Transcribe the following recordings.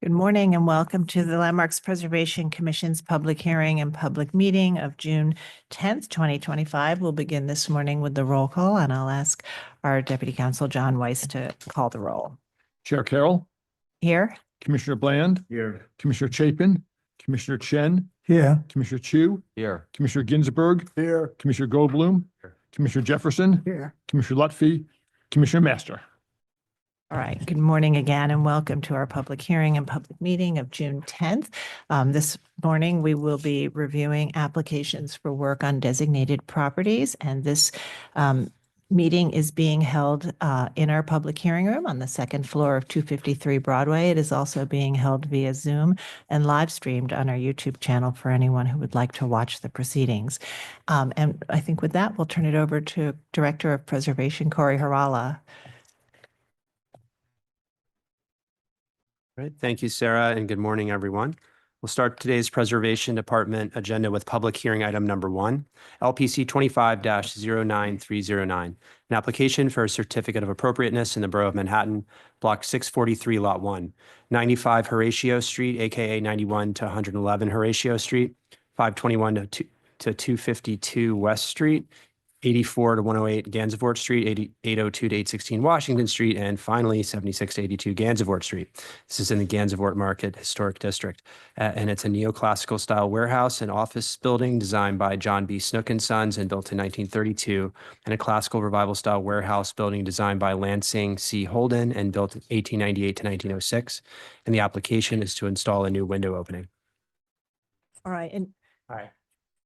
Good morning and welcome to the Landmarks Preservation Commission's public hearing and public meeting of June 10th, 2025. We'll begin this morning with the roll call, and I'll ask our Deputy Counsel John Weiss to call the roll. Chair Carroll. Here. Commissioner Bland. Here. Commissioner Chapin. Commissioner Chen. Here. Commissioner Chu. Here. Commissioner Ginsburg. Here. Commissioner Goldblum. Here. Commissioner Jefferson. Here. Commissioner Lutfi. Commissioner Master. All right. Good morning again and welcome to our public hearing and public meeting of June 10th. This morning, we will be reviewing applications for work on designated properties, and this meeting is being held in our public hearing room on the second floor of 253 Broadway. It is also being held via Zoom and live streamed on our YouTube channel for anyone who would like to watch the proceedings. And I think with that, we'll turn it over to Director of Preservation, Corey Harala. All right, thank you, Sarah, and good morning, everyone. We'll start today's Preservation Department agenda with public hearing item number 1, LPC 25-09309, an application for a certificate of appropriateness in the Borough of Manhattan, Block 643, Lot 1, 95 Horatio Street, aka 91 to 111 Horatio Street, 521 to 252 West Street, 84 to 108 Gansevoort Street, 802 to 816 Washington Street, and finally 76 to 82 Gansevoort Street. This is in the Gansevoort Market Historic District, and it's a neoclassical style warehouse and office building designed by John B. Snook and Sons and built in 1932, and a classical revival style warehouse building designed by Lansing C. Holden and built in 1898 to 1906. And the application is to install a new window opening. All right. And All right.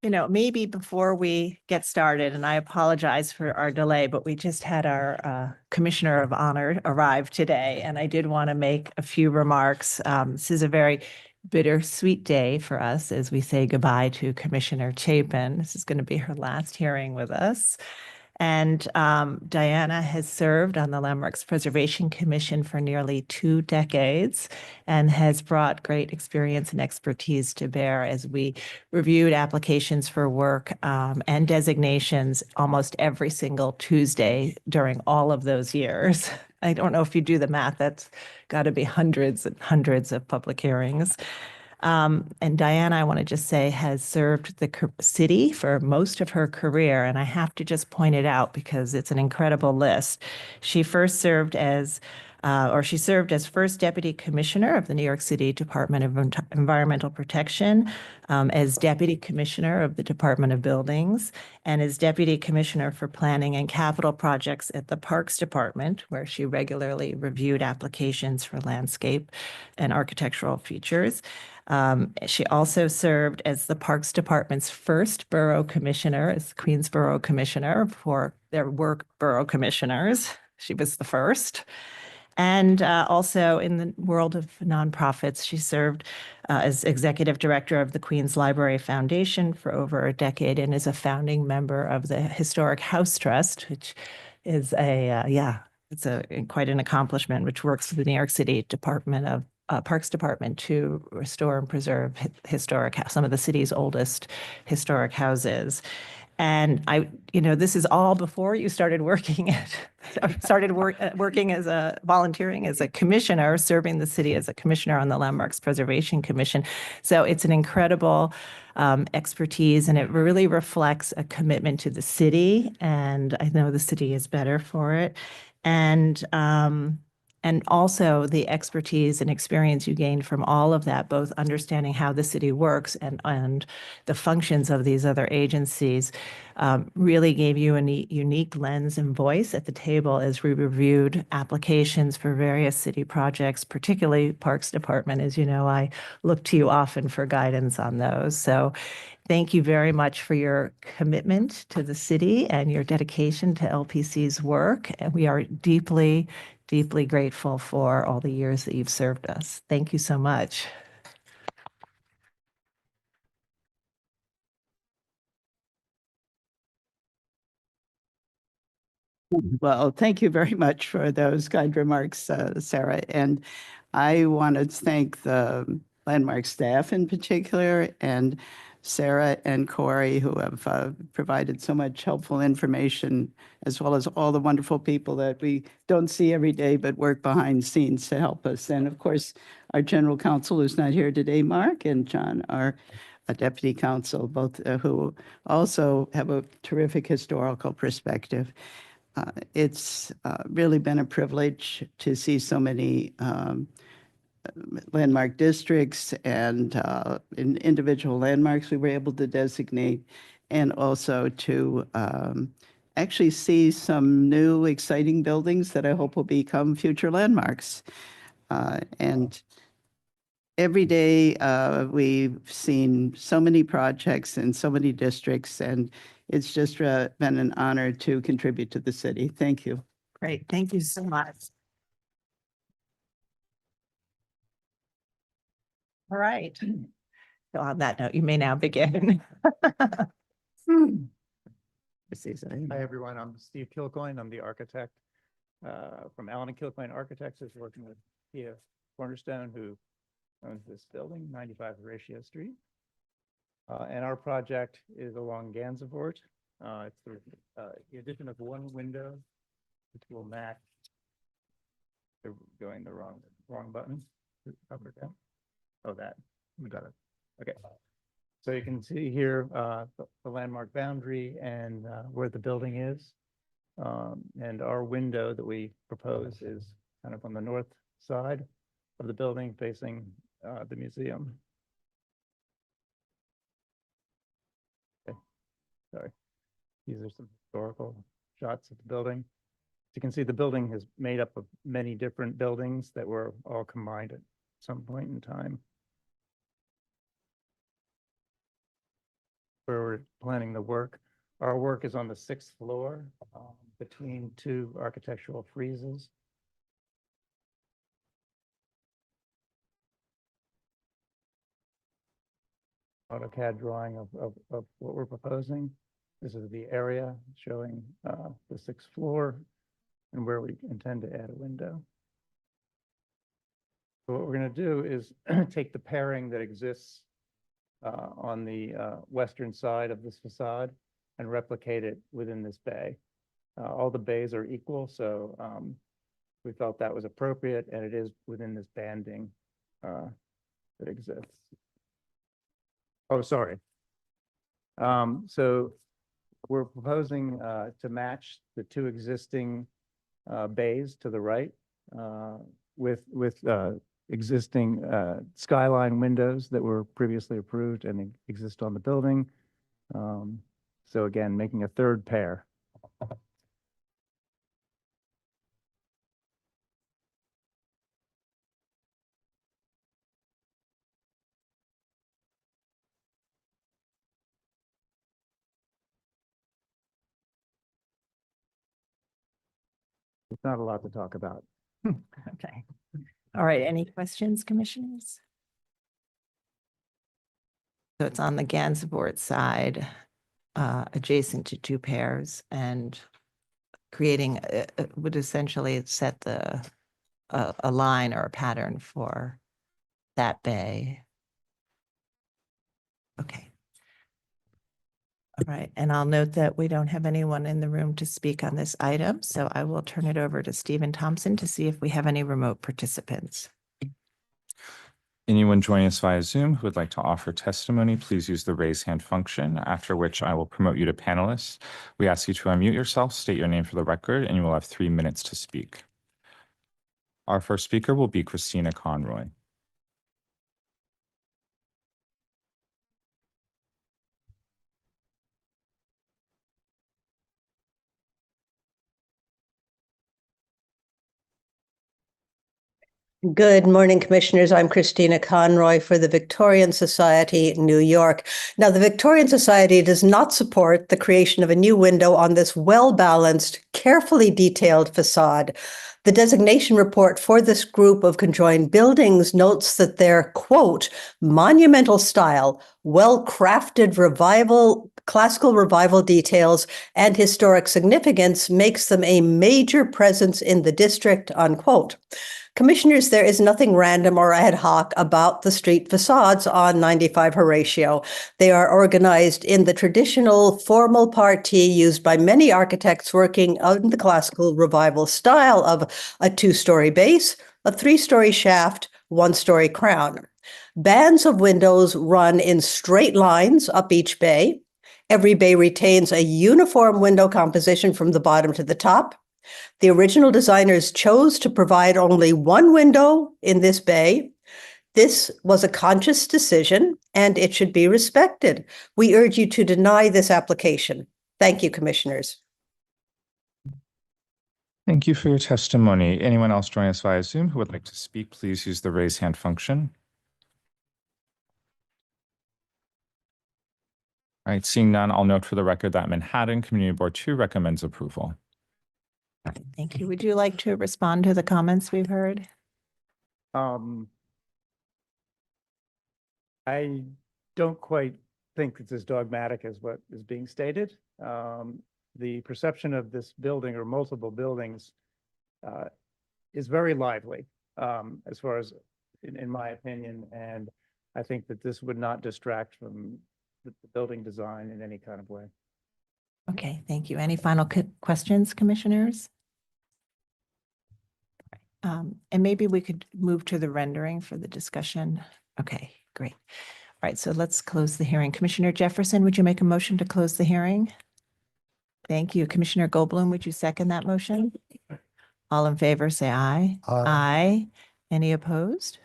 you know, maybe before we get started, and I apologize for our delay, but we just had our Commissioner of Honor arrive today, and I did want to make a few remarks. This is a very bittersweet day for us as we say goodbye to Commissioner Chapin. This is going to be her last hearing with us. And Diana has served on the Landmarks Preservation Commission for nearly 2 decades and has brought great experience and expertise to bear as we reviewed applications for work and designations almost every single Tuesday during all of those years. I don't know if you do the math, that's got to be hundreds and hundreds of public hearings. And Diana, I want to just say, has served the city for most of her career. And I have to just point it out because it's an incredible list. She first served as she served as first deputy commissioner of the New York City Department of Environmental Protection, as deputy commissioner of the Department of Buildings, and as deputy commissioner for planning and capital projects at the Parks Department, where she regularly reviewed applications for landscape and architectural features. She also served as the Parks Department's first borough commissioner, as Queens Borough Commissioner for their work borough commissioners. She was the first. And also in the world of nonprofits, she served as executive director of the Queens Library Foundation for over a decade and is a founding member of the Historic House Trust, which is it's quite an accomplishment, which works for the New York City Department of Parks Department to restore and preserve some of the city's oldest historic houses. And this is all before you started working volunteering as a commissioner, serving the city as a commissioner on the Landmarks Preservation Commission. So it's an incredible expertise, and it really reflects a commitment to the city. And I know the city is better for it. And also the expertise and experience you gained from all of that, both understanding how the city works and the functions of these other agencies, really gave you a unique lens and voice at the table as we reviewed applications for various city projects, particularly Parks Department. As you know, I look to you often for guidance on those. So thank you very much for your commitment to the city and your dedication to LPC's work. And we are deeply grateful for all the years that you've served us. Thank you so much. Well, thank you very much for those kind remarks, Sarah. And I want to thank the Landmark staff in particular, and Sarah and Corey, who have provided so much helpful information, as well as all the wonderful people that we don't see every day but work behind the scenes to help us. And of course, our general counsel who's not here today, Mark, and John, our deputy counsel, both who also have a terrific historical perspective. It's really been a privilege to see so many landmark districts and in individual landmarks we were able to designate, and also to actually see some new exciting buildings that I hope will become future landmarks. And every day we've seen so many projects in so many districts, and it's just been an honor to contribute to the city. Thank you. Great. Thank you so much. All right. So on that note, you may now begin. Hi, everyone. I'm Steve Kilcoyne. I'm the architect from Allen and Kilcoyne Architects, is working with Pia Cornerstone, who owns this building, 95 Horatio Street. And our project is along Gansevoort. It's the addition of one window, which will match. They're going the wrong button. Up or down? Oh, that. We got it. Okay. So you can see here the landmark boundary and where the building is. And our window that we propose is kind of on the north side of the building facing the museum. Okay. Sorry. These are some historical shots of the building. As you can see, the building is made up of many different buildings that were all combined at some point in time. Where we're planning the work. Our work is on the 6th floor between two architectural friezes. AutoCAD drawing of what we're proposing. This is the area showing the 6th floor and where we intend to add a window. So what we're going to do is take the pairing that exists on the western side of this facade and replicate it within this bay. All the bays are equal, so we felt that was appropriate, and it is within this banding that exists. Oh, sorry. So we're proposing to match the two existing bays to the right with existing skyline windows that were previously approved and exist on the building. So again, making a third pair. It's not a lot to talk about. Okay. All right. Any questions, commissioners? So it's on the Gansevoort side, adjacent to two pairs, and creating would essentially set a line or a pattern for that bay. Okay. All right. And I'll note that we don't have anyone in the room to speak on this item, so I will turn it over to Stephen Thompson to see if we have any remote participants. Anyone joining us via Zoom who would like to offer testimony, please use the raise hand function, after which I will promote you to panelists. We ask you to unmute yourself, state your name for the record, and you will have 3 minutes to speak. Our first speaker will be Christina Conroy. Good morning, Commissioners. I'm Christina Conroy for the Victorian Society, New York. Now, the Victorian Society does not support the creation of a new window on this well-balanced, carefully detailed facade. The designation report for this group of conjoined buildings notes that their, quote, monumental style, well-crafted classical revival details, and historic significance makes them a major presence in the district, unquote. Commissioners, there is nothing random or ad hoc about the street facades on 95 Horatio. They are organized in the traditional formal partie used by many architects working on the classical revival style of a 2-story base, a 3-story shaft, 1-story crown. Bands of windows run in straight lines up each bay. Every bay retains a uniform window composition from the bottom to the top. The original designers chose to provide only one window in this bay. This was a conscious decision, and it should be respected. We urge you to deny this application. Thank you, Commissioners. Thank you for your testimony. Anyone else joining us via Zoom who would like to speak, please use the raise hand function. All right, seeing none, I'll note for the record that Manhattan Community Board 2 recommends approval. Thank you. Would you like to respond to the comments we've heard? I don't quite think it's as dogmatic as what is being stated. The perception of this building or multiple buildings is very lively, as far as in my opinion, and I think that this would not distract from the building design in any kind of way. Okay, thank you. Any final questions, Commissioners? And maybe we could move to the rendering for the discussion. Okay, great. All right, so let's close the hearing. Commissioner Jefferson, would you make a motion to close the hearing? Thank you. Commissioner Goldblum, would you second that motion? All in favor, say aye. Aye. Any opposed?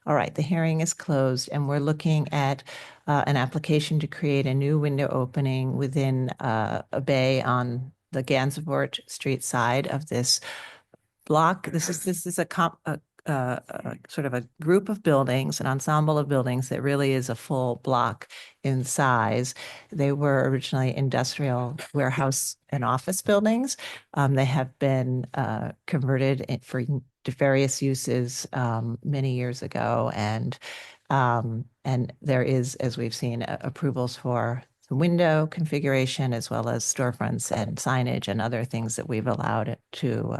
All right, the hearing is closed, and we're looking at an application to create a new window opening within a bay on the Gansevoort Street side of this block. This is a sort of a group of buildings, an ensemble of buildings that really is a full block in size. They were originally industrial warehouse and office buildings. They have been converted for various uses many years ago, and there is, as we've seen, approvals for the window configuration as well as storefronts and signage and other things that we've allowed it to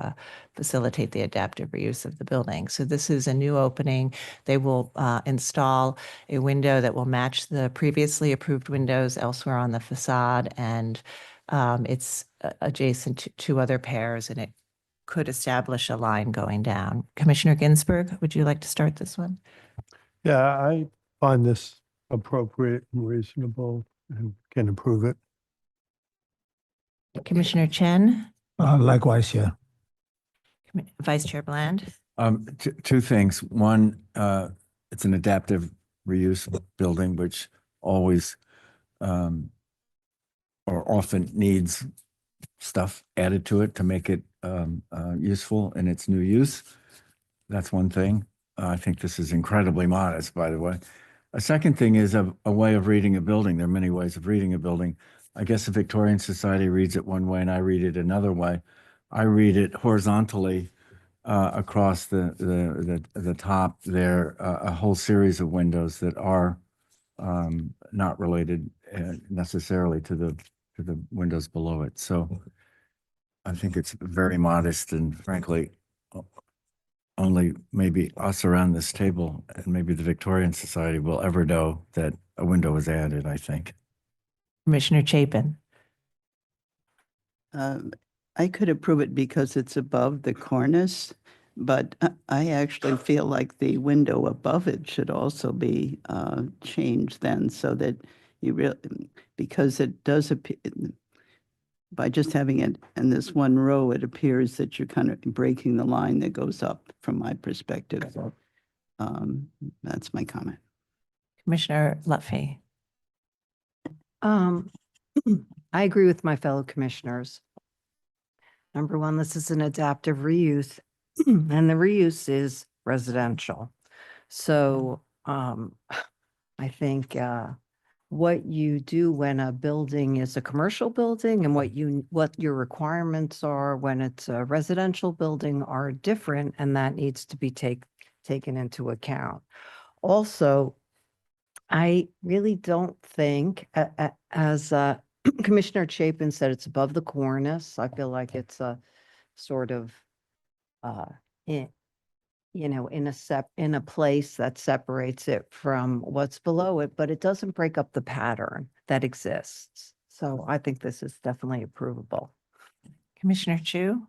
facilitate the adaptive reuse of the building. So this is a new opening. They will install a window that will match the previously approved windows elsewhere on the facade, and it's adjacent to 2 other pairs, and it could establish a line going down. Commissioner Ginsburg, would you like to start this one? Yeah, I find this appropriate and reasonable and can approve it. Commissioner Chen, Likewise, yeah. Vice Chair Bland. Two things. One, it's an adaptive reuse building, which always or often needs stuff added to it to make it useful in its new use. That's one thing. I think this is incredibly modest, by the way. A second thing is a way of reading a building. There are many ways of reading a building. I guess the Victorian Society reads it one way and I read it another way. I read it horizontally across the top there, a whole series of windows that are not related necessarily to the windows below it. So I think it's very modest, and frankly, only maybe us around this table and maybe the Victorian Society will ever know that a window was added, I think. Commissioner Chapin. I could approve it because it's above the cornice, but I actually feel like the window above it should also be changed then, so that you really, because it does appear, by just having it in this one row, it appears that you're kind of breaking the line that goes up from my perspective. So that's my comment. Commissioner Lutfi. I agree with my fellow commissioners. Number one, this is an adaptive reuse, and the reuse is residential. So I think what you do when a building is a commercial building and what your requirements are when it's a residential building are different, and that needs to be taken into account. Also, I really don't think, as Commissioner Chapin said, it's above the cornice. I feel like it's a sort of you know, in a place that separates it from what's below it, but it doesn't break up the pattern that exists. So I think this is definitely approvable. Commissioner Chu?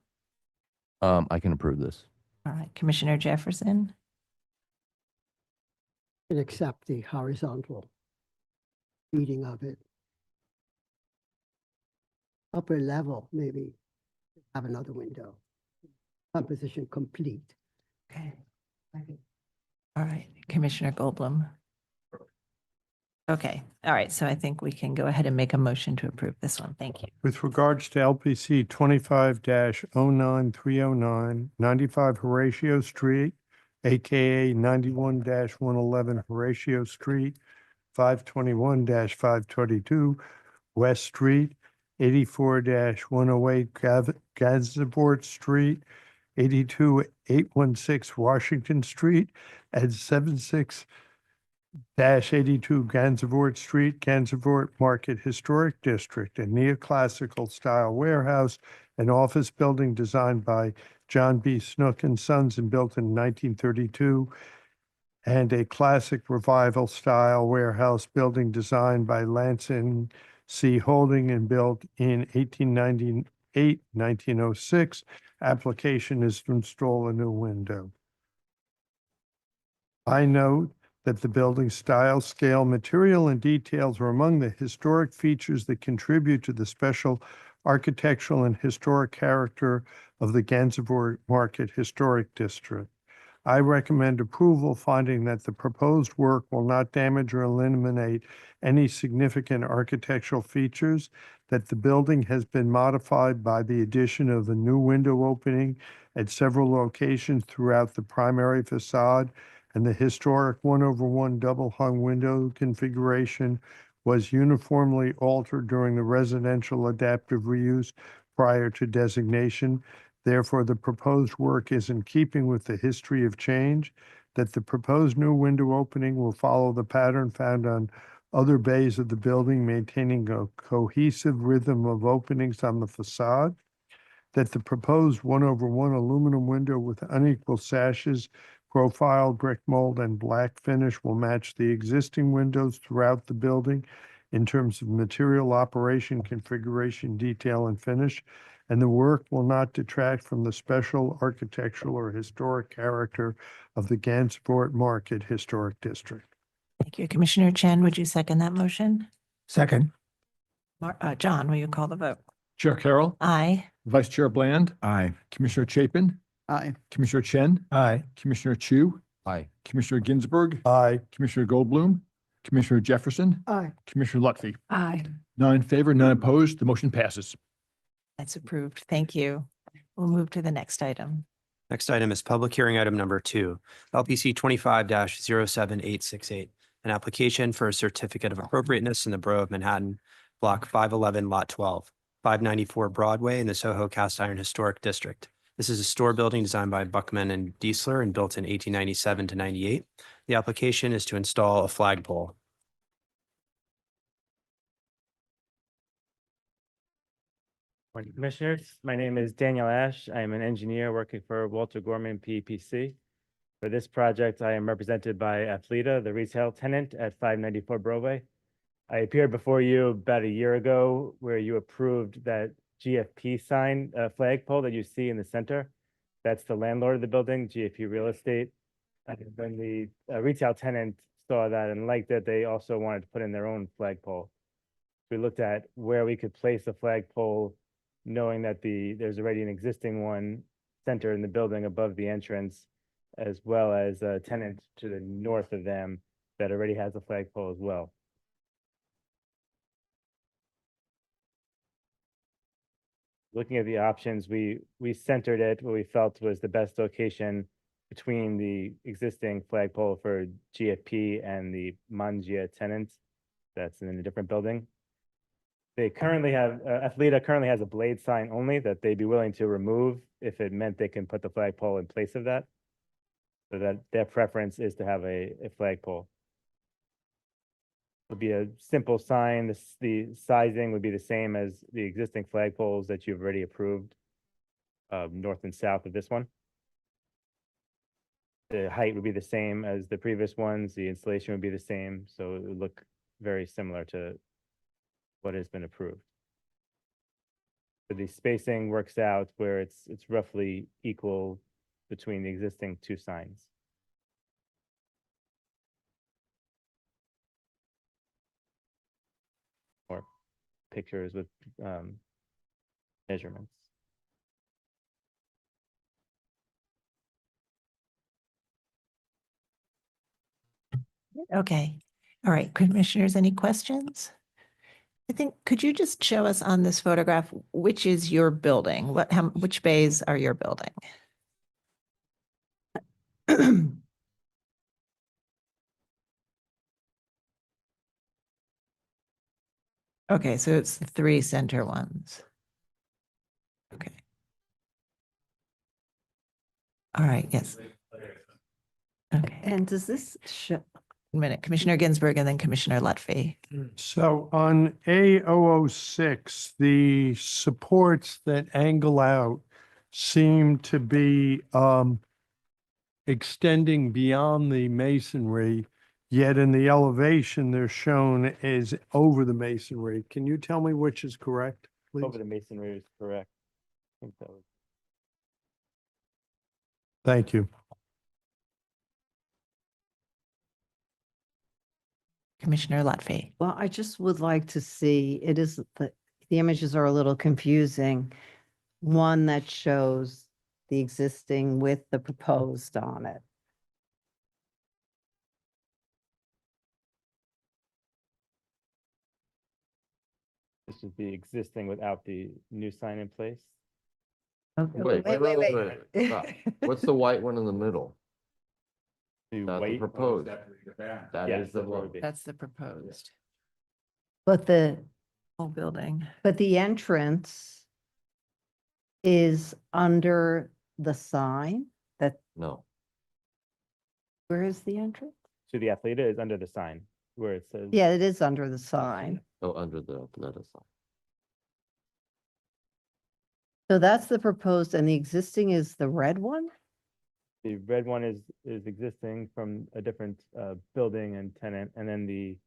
I can approve this. All right, Commissioner Jefferson? And accept the horizontal reading of it. Upper level, maybe have another window. Composition complete. Okay. All right, Commissioner Goldblum? Okay, all right, so I think we can go ahead and make a motion to approve this one. Thank you. With regards to LPC 25-09309, 95 Horatio Street, AKA 91-111 Horatio Street, 521-522 West Street, 84-108 Gansevoort Street, 82-816 Washington Street, and 76-82 Gansevoort Street, Gansevoort Market Historic District, a neoclassical style warehouse and office building designed by John B. Snook and Sons and built in 1932, and a classic revival style warehouse building designed by Lanson C. Holding and built in 1898, 1906. Application is to install a new window. I note that the building style, scale, material, and details are among the historic features that contribute to the special architectural and historic character of the Gansevoort Market Historic District. I recommend approval, finding that the proposed work will not damage or eliminate any significant architectural features, that the building has been modified by the addition of a new window opening at several locations throughout the primary facade, and the historic 1/1 double hung window configuration was uniformly altered during the residential adaptive reuse prior to designation. Therefore, the proposed work is in keeping with the history of change, that the proposed new window opening will follow the pattern found on other bays of the building, maintaining a cohesive rhythm of openings on the facade, that the proposed 1/1 aluminum window with unequal sashes, profile, brick mold, and black finish will match the existing windows throughout the building in terms of material, operation, configuration, detail, and finish, and the work will not detract from the special architectural or historic character of the Gansevoort Market Historic District. Thank you. Commissioner Chen, would you second that motion? Second. John, will you call the vote? Chair Carroll, Aye. Vice Chair Bland, Aye. Commissioner Chapin, Aye. Commissioner Chen, Aye. Commissioner Chu, Aye. Commissioner Ginsburg, Aye. Commissioner Goldblum, Commissioner Jefferson, Aye. Commissioner Lutfi. Aye. 9 in favor, none opposed. The motion passes. That's approved. Thank you. We'll move to the next item. Next item is public hearing item number 2, LPC 25-07868, an application for a certificate of appropriateness in the Borough of Manhattan, Block 511, Lot 12, 594 Broadway in the Soho Cast Iron Historic District. This is a store building designed by Buckman and Diesler and built in 1897 to 98. The application is to install a flagpole. Morning, Commissioners. My name is Daniel Ash. I am an engineer working for Walter Gorman PPC. For this project, I am represented by Athleta, the retail tenant at 594 Broadway. I appeared before you about a year ago where you approved that GFP sign flagpole that you see in the center. That's the landlord of the building, GFP Real Estate. And when the retail tenant saw that and liked it, they also wanted to put in their own flagpole. We looked at where we could place a flagpole, knowing that there's already an existing one centered in the building above the entrance, as well as a tenant to the north of them that already has a flagpole as well. Looking at the options, we centered it what we felt was the best location between the existing flagpole for GFP and the Mangia tenant that's in a different building. They currently have, Athleta currently has a blade sign only that they'd be willing to remove if it meant they can put the flagpole in place of that. So that their preference is to have a flagpole. Would be a simple sign. The sizing would be the same as the existing flagpoles that you've already approved, north and south of this one. The height would be the same as the previous ones, the installation would be the same, so it would look very similar to what has been approved. So the spacing works out where it's roughly equal between the existing two signs. Or pictures with measurements. Okay. All right, commissioners, any questions? I think, could you just show us on this photograph, which is your building? Which bays are your building? Okay, so it's the three center ones. Okay. All right, yes. Okay, And does this show, a minute, Commissioner Ginsburg and then Commissioner Lutfi. So on A006, the supports that angle out seem to be extending beyond the masonry, yet in the elevation, they're shown as over the masonry. Can you tell me which is correct, please? Over the masonry is correct. I think that was. Thank you. Commissioner Lutfi. well, I just would like to see, it is, the images are a little confusing. One that shows the existing with the proposed on it. This is the existing without the new sign in place. Okay, Wait. Stop. What's the white one in the middle? The Not the white. proposed. That Yes, is the that's what it would one. be. That's the proposed But the, whole building. but the entrance is under the sign that, No, where is the entrance? So the Athleta is under the sign where it says. Yeah, it is under the sign. oh, under the letter sign. So that's the proposed and the existing is the red one? The red one is existing from a different building and tenant, and then the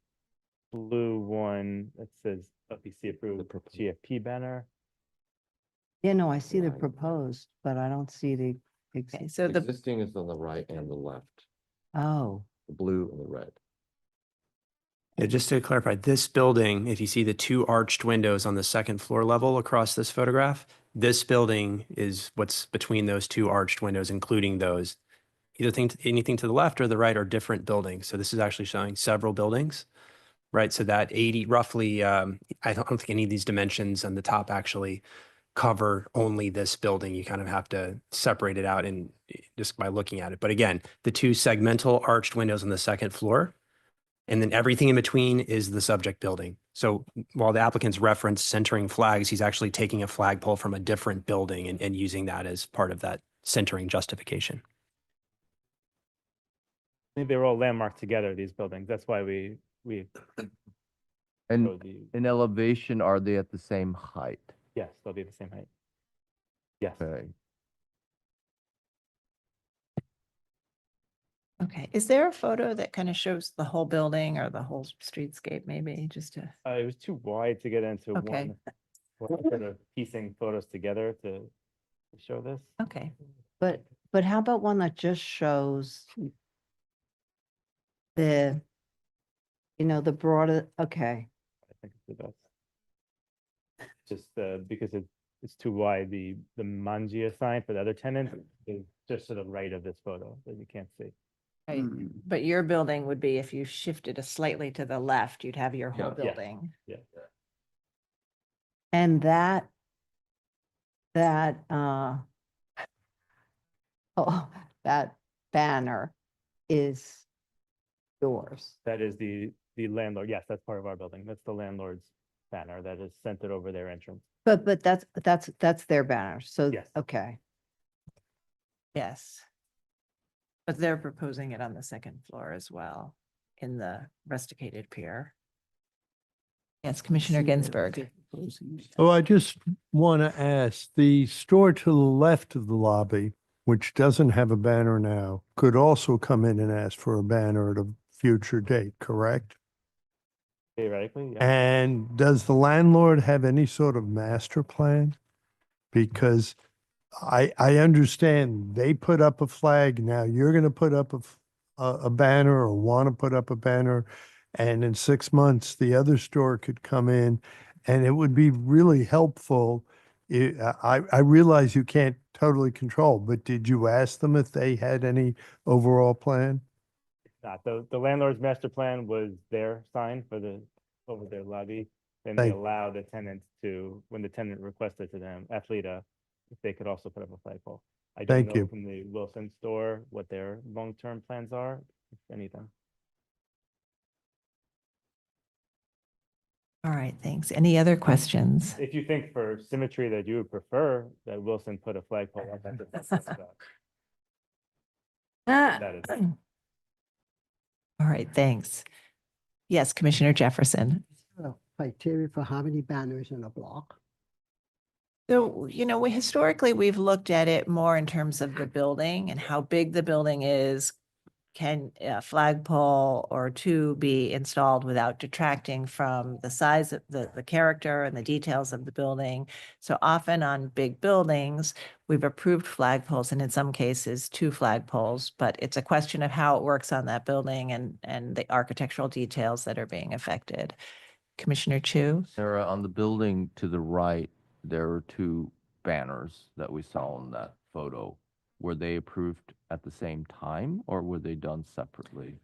blue one that says LPC approved proposed. GFP banner. Yeah, no, I see the Right. proposed, but I don't see the, Okay, so the, Existing is on the right and the left, oh, the blue and the red. Yeah, just to clarify, this building, if you see the two arched windows on the second floor level across this photograph, this building is what's between those two arched windows, including those. Anything to the left or the right are different buildings. So this is actually showing several buildings, right? So that 80 roughly, I don't think any of these dimensions on the top actually cover only this building. You kind of have to separate it out and just by looking at it. But again, the two segmental arched windows on the second floor, and then everything in between is the subject building. So while the applicant's reference centering flags, he's actually taking a flagpole from a different building and using that as part of that centering justification. I think they were all landmarked together, these buildings. That's why we And showed the, in elevation, are they at the same height? yes, they'll be the same height. Yes. Okay. okay, is there a photo that kind of shows the whole building or the whole streetscape maybe, just to? It was too wide to get into Okay. one sort of piecing photos together to show this. Okay, but how about one that just shows the, the broader, okay. I think it's the best. Just because it's too wide, the Mangia sign for the other tenant is just to the right of this photo that you can't see. right. But your building would be, if you shifted a slightly to the left, you'd have your whole Yeah. Yes. building. Yeah. And that, oh, that banner is yours. That is the landlord. Yes, that's part of our building. That's the landlord's banner that is centered over their entrance. But that's their banner. So, Yes. okay. Yes. But they're proposing it on the second floor as well, in the rusticated pier. Yes, Commissioner Ginsburg. Oh, I just want to ask, the store to the left of the lobby, which doesn't have a banner now, could also come in and ask for a banner at a future date, correct? Theoretically, yeah. And does the landlord have any sort of master plan? Because I understand they put up a flag, now you're gonna put up a banner or want to put up a banner, and in 6 months, the other store could come in, and it would be really helpful. I realize you can't totally control, but did you ask them if they had any overall plan? Not the landlord's master plan was their sign for over their lobby. And they Thank- allow the tenants to, when the tenant requested to them, Athleta, if they could also put up a flagpole. I don't Thank know you. from the Wilson store what their long-term plans are, if anything. All right, thanks. Any other questions? If you think for symmetry that you would prefer that Wilson put a flagpole up at the that is. All right, thanks. Yes, Commissioner Jefferson. Criteria for how many banners in a block? So, historically, we've looked at it more in terms of the building and how big the building is. Can a flagpole or two be installed without detracting from the size of the character and the details of the building? So often on big buildings, we've approved flagpoles and in some cases 2 flagpoles, but it's a question of how it works on that building and the architectural details that are being affected. Commissioner Chu? Sarah, on the building to the right, there are 2 banners that we saw in that photo. Were they approved at the same time or were they done separately?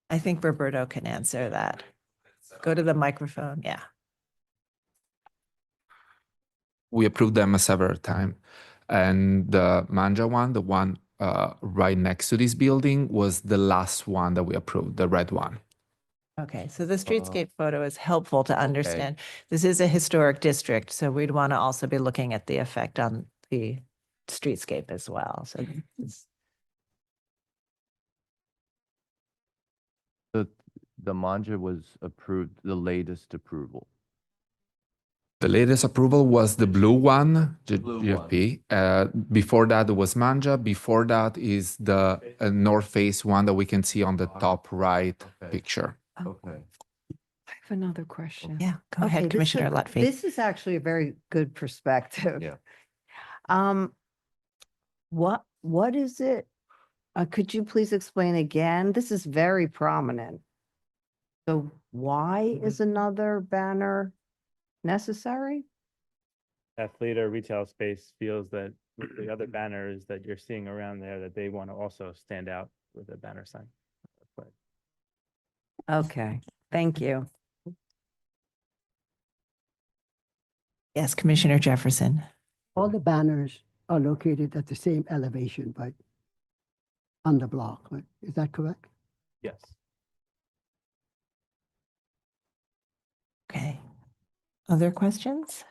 I think Roberto can answer that. Go to the microphone. Yeah. We approved them several times. And the Manja one, the one right next to this building, was the last one that we approved, the red one. Okay, so the streetscape photo is helpful to understand. This is a historic district, so we'd want to also be looking at the effect on the streetscape as well. So The Manja was approved, the latest approval. The latest approval was the blue one, the Blue GFP. Before that, it was Manja. Before that is the North Face one that we can see on the top right picture. Okay. I have another question. yeah, go ahead, Okay, Commissioner Lutfi. This is actually a very good perspective. Yeah. What is it? Could you please explain again? This is very prominent. So why is another banner necessary? Athleta retail space feels that with the other banners that you're seeing around there, that they want to also stand out with a banner sign. Okay, thank you. Yes, Commissioner Jefferson. All the banners are located at the same elevation, but on the block, right? Is that correct? Yes. Okay. Other questions?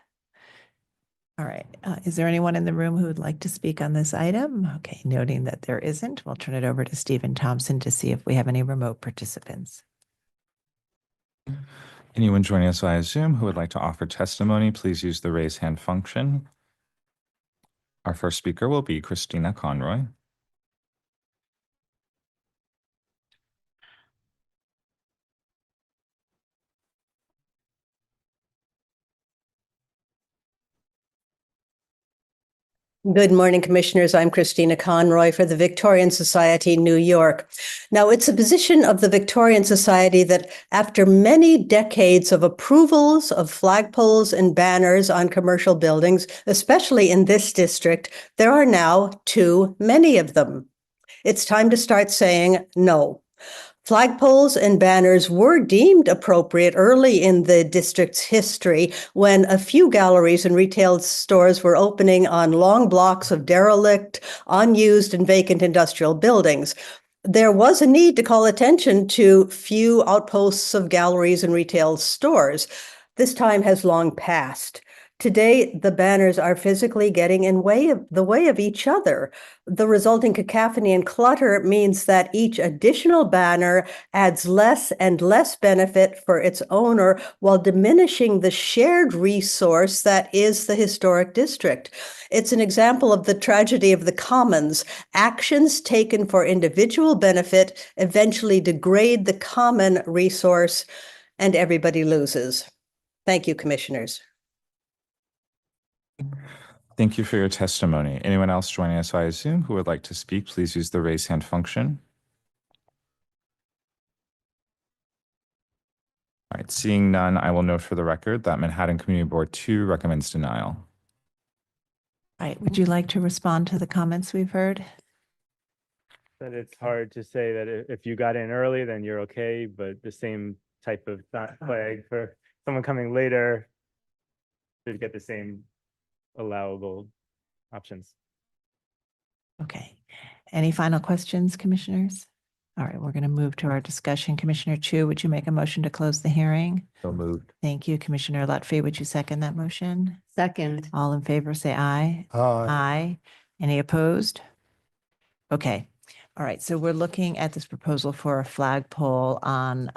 All right. Is there anyone in the room who would like to speak on this item? Okay, noting that there isn't, we'll turn it over to Stephen Thompson to see if we have any remote participants. Anyone joining us via Zoom who would like to offer testimony, please use the raise hand function. Our first speaker will be Christina Conroy. Good morning, Commissioners. I'm Christina Conroy for the Victorian Society, New York. Now, it's a position of the Victorian Society that after many decades of approvals of flagpoles and banners on commercial buildings, especially in this district, there are now too many of them. It's time to start saying no. Flagpoles and banners were deemed appropriate early in the district's history when a few galleries and retail stores were opening on long blocks of derelict, unused, and vacant industrial buildings. There was a need to call attention to few outposts of galleries and retail stores. This time has long passed. Today, the banners are physically getting in the way of each other. The resulting cacophony and clutter means that each additional banner adds less and less benefit for its owner while diminishing the shared resource that is the historic district. It's an example of the tragedy of the commons. Actions taken for individual benefit eventually degrade the common resource, and everybody loses. Thank you, commissioners. Thank you for your testimony. Anyone else joining us via Zoom who would like to speak, please use the raise hand function. All right, seeing none, I will note for the record that Manhattan Community Board 2 recommends denial. All right, would you like to respond to the comments we've heard? That it's hard to say that if you got in early, then you're okay, but the same type of flag for someone coming later should get the same allowable options. Okay. Any final questions, commissioners? All right, we're going to move to our discussion. Commissioner Chu, would you make a motion to close the hearing? So moved. Thank you. Commissioner Lutfi, would you second that motion? Second. All in favor, say aye. Aye. Aye. Any opposed? Okay. All right, so we're looking at this proposal for a flagpole on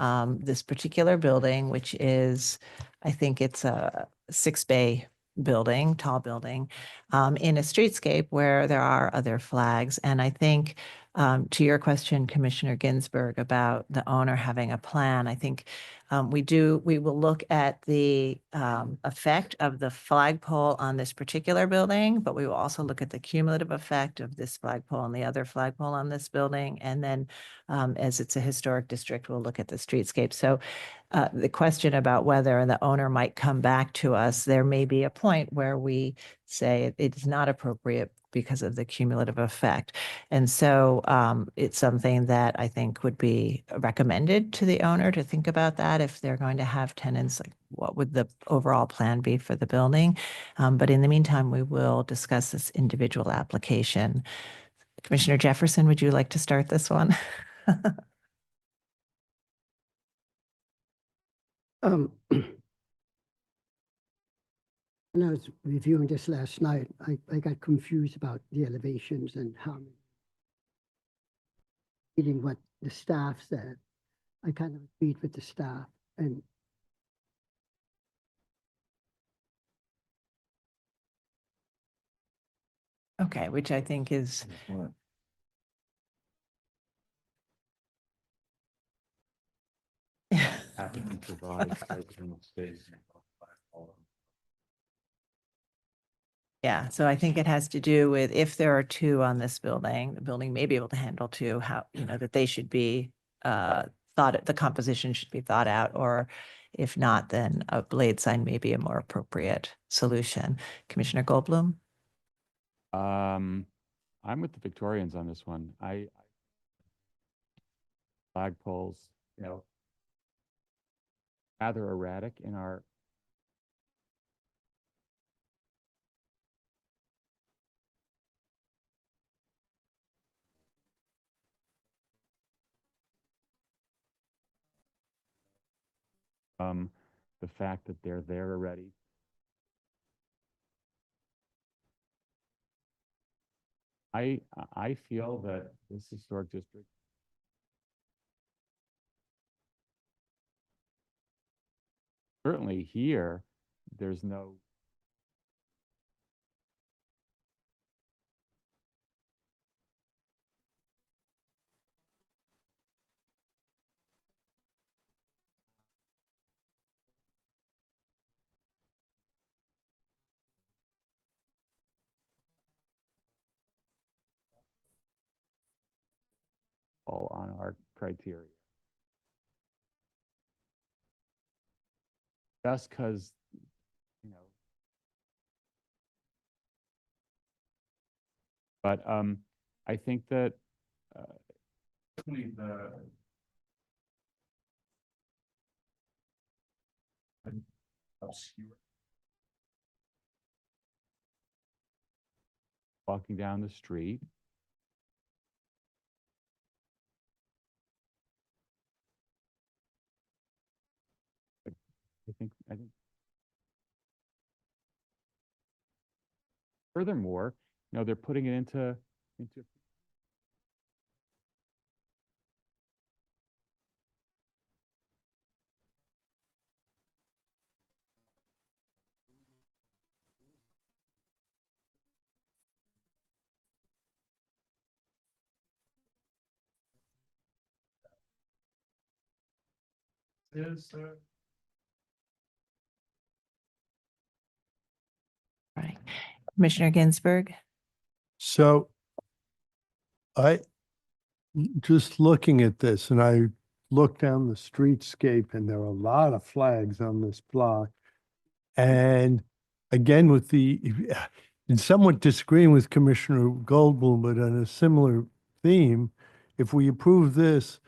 this particular building, which is, I think it's a 6-bay building, tall building, in a streetscape where there are other flags. And I think to your question, Commissioner Ginsburg, about the owner having a plan, I think we will look at the effect of the flagpole on this particular building, but we will also look at the cumulative effect of this flagpole and the other flagpole on this building. And then as it's a historic district, we'll look at the streetscape. So the question about whether the owner might come back to us, there may be a point where we say it is not appropriate because of the cumulative effect. And so it's something that I think would be recommended to the owner to think about that if they're going to have tenants, like what would the overall plan be for the building? But in the meantime, we will discuss this individual application. Commissioner Jefferson, would you like to start this one? When I was reviewing this last night, I got confused about the elevations and how reading what the staff said. I kind of agreed with the staff and Okay, which I think is, yeah, so I think it has to do with if there are two on this building, the building may be able to handle two, how, that they should be the composition should be thought out, or if not, then a blade sign may be a more appropriate solution. Commissioner Goldblum? I'm with the Victorians on this one. Flagpoles, rather erratic in our the fact that they're there already. I feel that this historic district certainly here, there's no all on our criteria. Just because, but I think that the obscure walking down the street. I think Furthermore, they're putting it into Right. Commissioner Ginsburg. So just looking at this, and I look down the streetscape, and there are a lot of flags on this block. And again, and somewhat disagreeing with Commissioner Goldblum, but on a similar theme, if we approve this,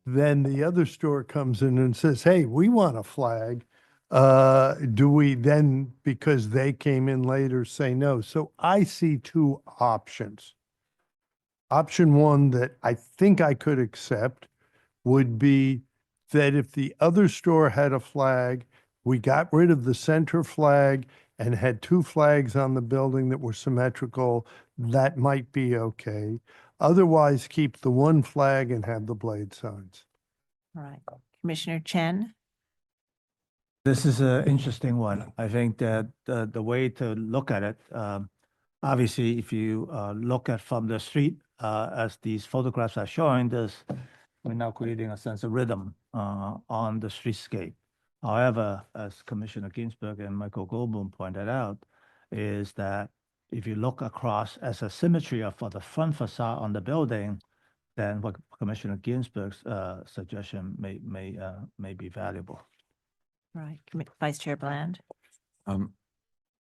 then the other store comes in and says, hey, we want a flag. Do we then, because they came in later, say no? So I see two options. Option one that I think I could accept would be that if the other store had a flag, we got rid of the center flag and had two flags on the building that were symmetrical, that might be okay. Otherwise, keep the one flag and have the blade signs. All right. Commissioner Chen. This is an interesting one. I think that the way to look at it, obviously, if you look at from the street, as these photographs are showing, we're now creating a sense of rhythm on the streetscape. However, as Commissioner Ginsburg and Michael Goldblum pointed out, is that if you look across as a symmetry for the front facade on the building, then what Commissioner Ginsburg's suggestion may be valuable. Right. Vice Chair Bland.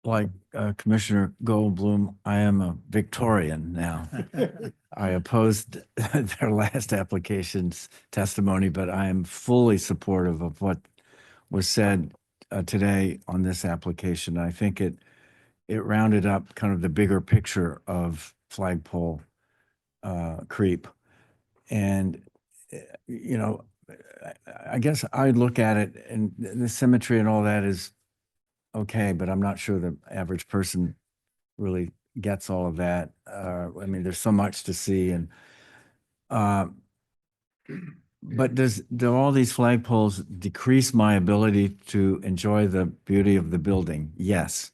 Like Commissioner Goldblum, I am a Victorian now. I opposed their last application's testimony, but I am fully supportive of what was said today on this application. I think it rounded up kind of the bigger picture of flagpole creep. And, I guess I'd look at it, and the symmetry and all that is okay, but I'm not sure the average person really gets all of that. I mean, there's so much to see, and but do all these flagpoles decrease my ability to enjoy the beauty of the building? Yes.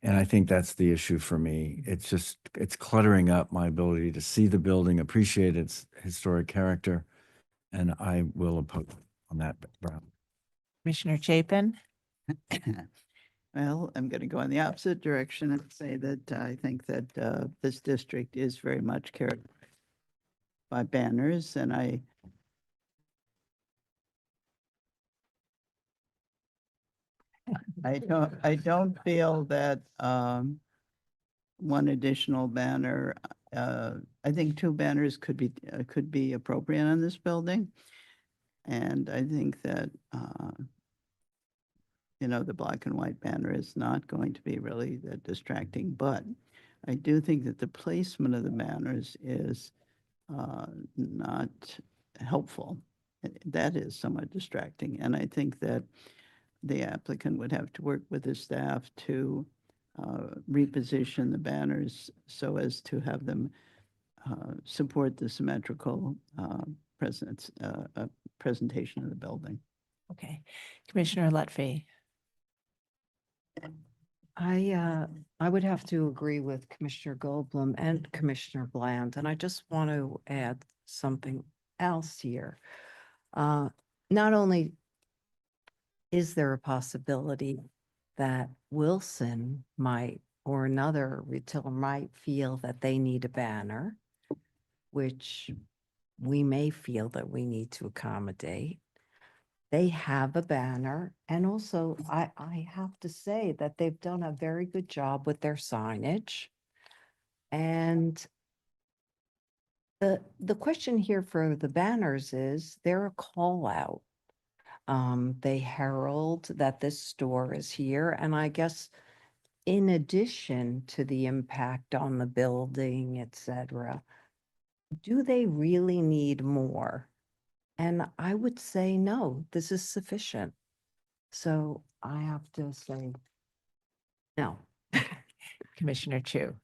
And I think that's the issue for me. It's cluttering up my ability to see the building, appreciate its historic character, and I will oppose on that ground. Commissioner Chapin. Well, I'm going to go in the opposite direction and say that I think that this district is very much characterized by banners, and I don't feel that one additional banner. I think two banners could be appropriate on this building, and I think that the black and white banner is not going to be really that distracting, but I do think that the placement of the banners is not helpful. That is somewhat distracting, and I think that the applicant would have to work with the staff to reposition the banners so as to have them support the symmetrical presentation of the building. Okay. Commissioner Lutfi. I would have to agree with Commissioner Goldblum and Commissioner Bland, and I just want to add something else here. Not only is there a possibility that Wilson might, or another retailer might feel that they need a banner, which we may feel that we need to accommodate. They have a banner, and also I have to say that they've done a very good job with their signage. And the question here for the banners is they're a call out. They herald that this store is here, and I guess in addition to the impact on the building, etc., do they really need more? And I would say, no, this is sufficient. So I have to say, no. Commissioner Chu.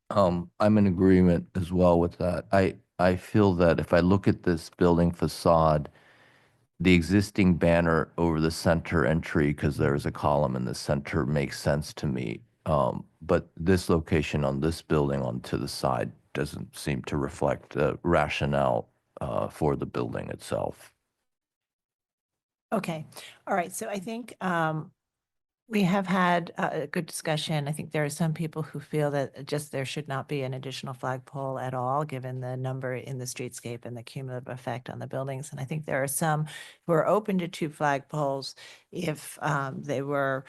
I'm in agreement as well with that. I feel that if I look at this building facade, the existing banner over the center entry, because there is a column in the center, makes sense to me. But this location on this building onto the side doesn't seem to reflect the rationale for the building itself. Okay, all right, so I think we have had a good discussion. I think there are some people who feel that just there should not be an additional flagpole at all, given the number in the streetscape and the cumulative effect on the buildings. And I think there are some who are open to 2 flagpoles if they were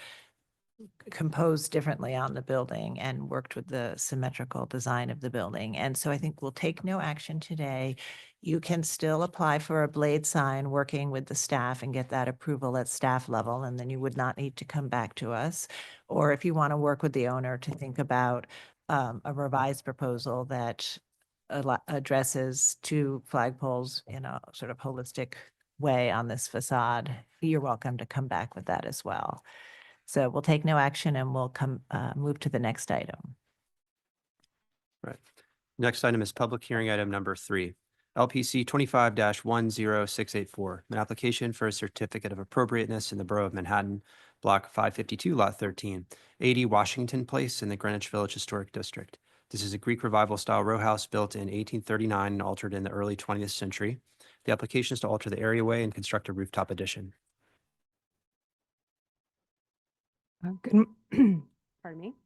composed differently on the building and worked with the symmetrical design of the building. And so I think we'll take no action today. You can still apply for a blade sign, working with the staff and get that approval at staff level, and then you would not need to come back to us. Or if you want to work with the owner to think about a revised proposal that addresses 2 flagpoles in a sort of holistic way on this facade, you're welcome to come back with that as well. So we'll take no action and we'll move to the next item. Right. Next item is public hearing item number 3. LPC 25-10684, an application for a certificate of appropriateness in the Borough of Manhattan, Block 552, Lot 13, 80 Washington Place in the Greenwich Village Historic District. This is a Greek Revival style row house built in 1839 and altered in the early 20th century. The application is to alter the areaway and construct a rooftop addition. Pardon me.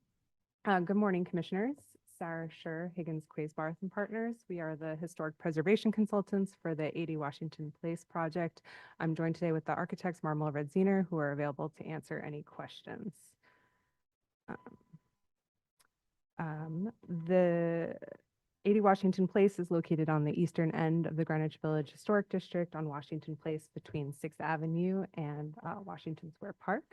Good morning, Commissioners. Sarah Scher, Higgins, Quays, Barth and Partners. We are the historic preservation consultants for the 80 Washington Place project. I'm joined today with the architects Marmol Redziner, who are available to answer any questions. The 80 Washington Place is located on the eastern end of the Greenwich Village Historic District on Washington Place between 6th Avenue and Washington Square Park.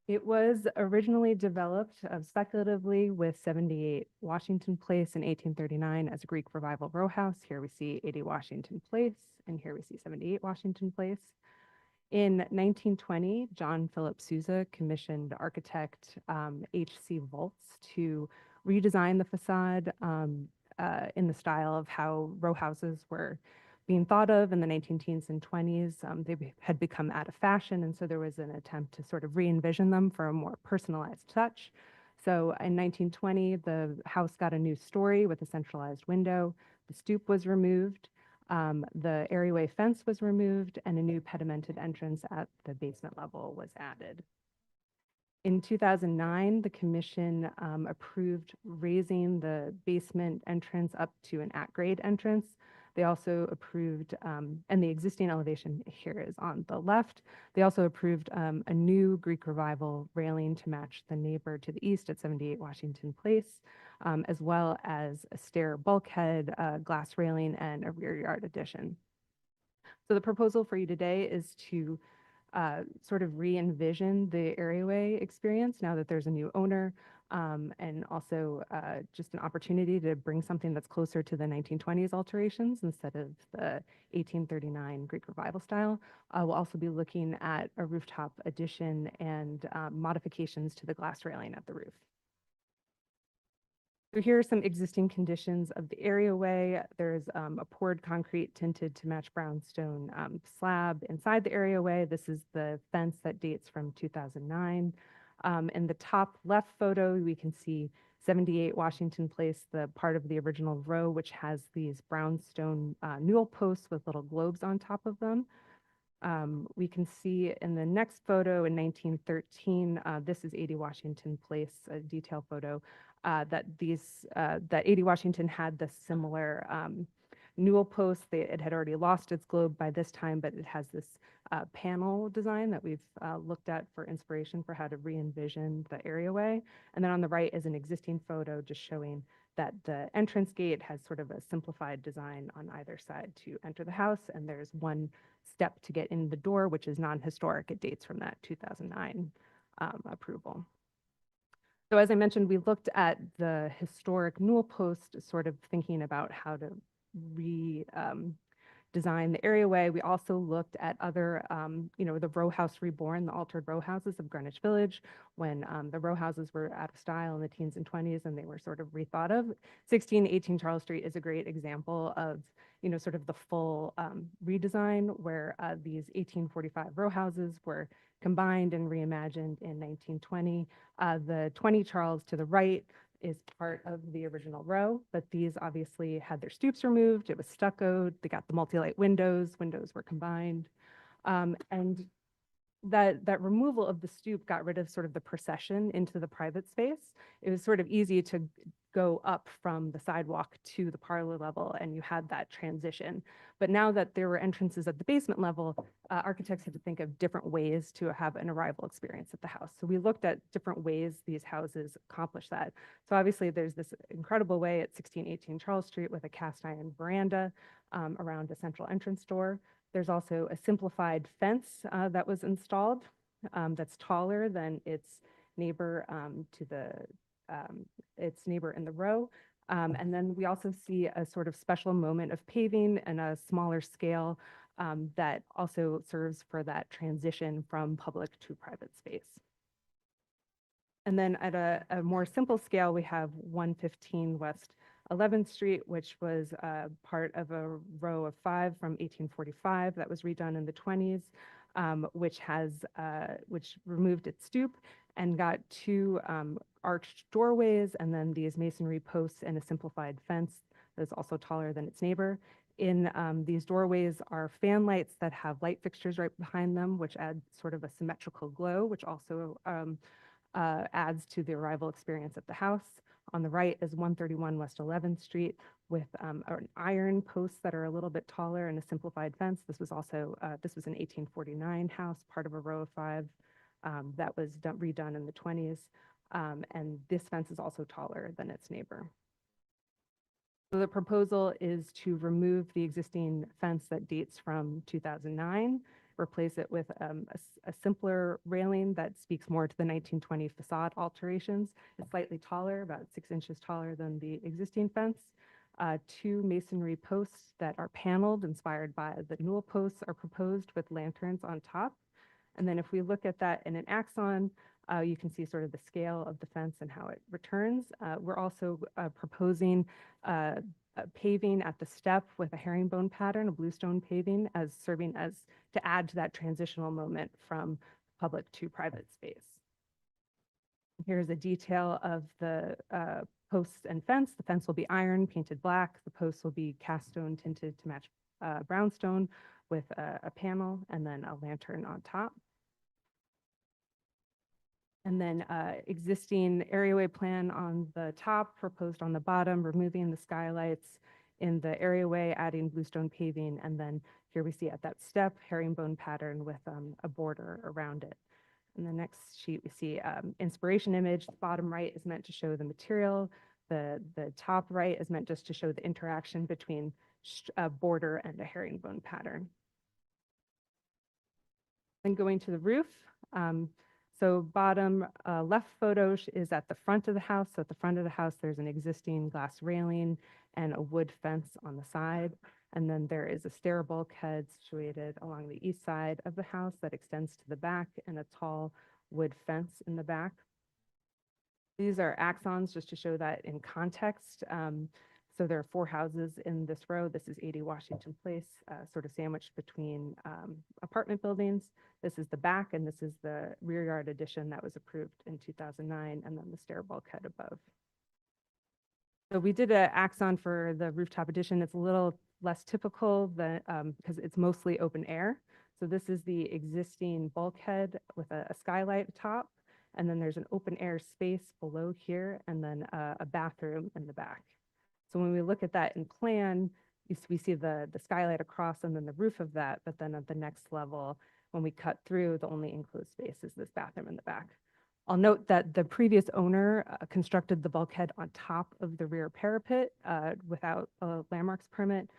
It was originally developed speculatively with 78 Washington Place in 1839 as a Greek Revival row house. Here we see 80 Washington Place, and here we see 78 Washington Place. In 1920, John Philip Sousa commissioned architect H.C. Volz to redesign the facade in the style of how row houses were being thought of in the 1910s and 20s. They had become out of fashion, and so there was an attempt to sort of re-envision them for a more personalized touch. So in 1920, the house got a new story with a centralized window. The stoop was removed, the areaway fence was removed, and a new pedimented entrance at the basement level was added. In 2009, the commission approved raising the basement entrance up to an at-grade entrance. They also approved, and the existing elevation here is on the left. They also approved a new Greek Revival railing to match the neighbor to the east at 78 Washington Place, as well as a stair bulkhead, glass railing, and a rear yard addition. So the proposal for you today is to sort of re-envision the areaway experience now that there's a new owner, and also just an opportunity to bring something that's closer to the 1920s alterations instead of the 1839 Greek Revival style. We'll also be looking at a rooftop addition and modifications to the glass railing at the roof. So here are some existing conditions of the areaway. There's a poured concrete tinted to match brownstone slab inside the areaway. This is the fence that dates from 2009. In the top left photo, we can see 78 Washington Place, the part of the original row, which has these brownstone newel posts with little globes on top of them. We can see in the next photo in 1913, this is 80 Washington Place, a detail photo, that 80 Washington had the similar newel post. It had already lost its globe by this time, but it has this panel design that we've looked at for inspiration for how to re-envision the areaway. And then on the right is an existing photo just showing that the entrance gate has sort of a simplified design on either side to enter the house. And there's one step to get in the door, which is non-historic. It dates from that 2009 approval. So as I mentioned, we looked at the historic newel post, sort of thinking about how to redesign design the areaway, we also looked at other, the row house reborn, the altered row houses of Greenwich Village, when the row houses were out of style in the teens and 20s and they were sort of rethought of. 1618 Charles Street is a great example of, sort of the full redesign where these 1845 row houses were combined and reimagined in 1920. The 20 Charles to the right is part of the original row, but these obviously had their stoops removed. It was stuccoed. They got the multi-light windows. Windows were combined. And that removal of the stoop got rid of sort of the procession into the private space. It was sort of easy to go up from the sidewalk to the parlor level, and you had that transition. But now that there were entrances at the basement level, architects had to think of different ways to have an arrival experience at the house. So we looked at different ways these houses accomplish that. So obviously there's this incredible way at 1618 Charles Street with a cast iron veranda around a central entrance door. There's also a simplified fence that was installed that's taller than its neighbor its neighbor in the row. And then we also see a sort of special moment of paving and a smaller scale that also serves for that transition from public to private space. And then at a more simple scale, we have 115 West 11th Street, which was part of a row of 5 from 1845 that was redone in the 20s, which removed its stoop and got 2 arched doorways and then these masonry posts and a simplified fence that's also taller than its neighbor. In these doorways are fan lights that have light fixtures right behind them, which add sort of a symmetrical glow, which also adds to the arrival experience at the house. On the right is 131 West 11th Street with iron posts that are a little bit taller and a simplified fence. This was also this was an 1849 house, part of a row of 5 that was redone in the 20s. And this fence is also taller than its neighbor. So the proposal is to remove the existing fence that dates from 2009, replace it with a simpler railing that speaks more to the 1920 facade alterations. It's slightly taller, about 6 inches taller than the existing fence. 2 masonry posts that are paneled, inspired by the newel posts, are proposed with lanterns on top. And then if we look at that in an axon, you can see sort of the scale of the fence and how it returns. We're also proposing paving at the step with a herringbone pattern, a bluestone paving, as serving as to add to that transitional moment from public to private space. Here's a detail of the posts and fence. The fence will be iron, painted black. The posts will be cast stone tinted to match brownstone with a panel and then a lantern on top. And then existing areaway plan on the top, proposed on the bottom, removing the skylights in the areaway, adding bluestone paving. And then here we see at that step, herringbone pattern with a border around it. In the next sheet, we see inspiration image. The bottom right is meant to show the material. The top right is meant just to show the interaction between a border and a herringbone pattern. Then going to the roof. So bottom left photo is at the front of the house. So at the front of the house, there's an existing glass railing and a wood fence on the side. And then there is a stair bulkhead situated along the east side of the house that extends to the back and a tall wood fence in the back. These are axons just to show that in context. So there are 4 houses in this row. This is 80 Washington Place, sort of sandwiched between apartment buildings. This is the back, and this is the rear yard addition that was approved in 2009, and then the stair bulkhead above. So we did an axon for the rooftop addition. It's a little less typical than because it's mostly open air. So this is the existing bulkhead with a skylight atop, and then there's an open air space below here, and then a bathroom in the back. So when we look at that in plan, we see the skylight across and then the roof of that, but then at the next level, when we cut through, the only enclosed space is this bathroom in the back. I'll note that the previous owner constructed the bulkhead on top of the rear parapet without a landmarks permit.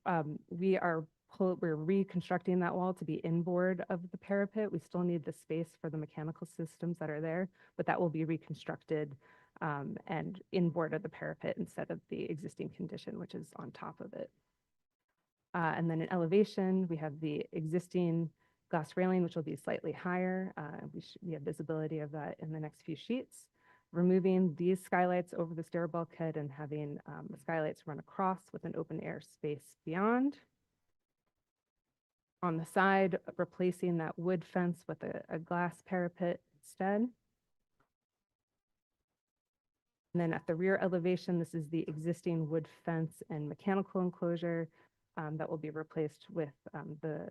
We're reconstructing that wall to be inboard of the parapet. We still need the space for the mechanical systems that are there, but that will be reconstructed and inboard of the parapet instead of the existing condition, which is on top of it. And then in elevation, we have the existing glass railing, which will be slightly higher. We have visibility of that in the next few sheets. Removing these skylights over the stair bulkhead and having the skylights run across with an open air space beyond. On the side, replacing that wood fence with a glass parapet instead. And then at the rear elevation, this is the existing wood fence and mechanical enclosure that will be replaced with the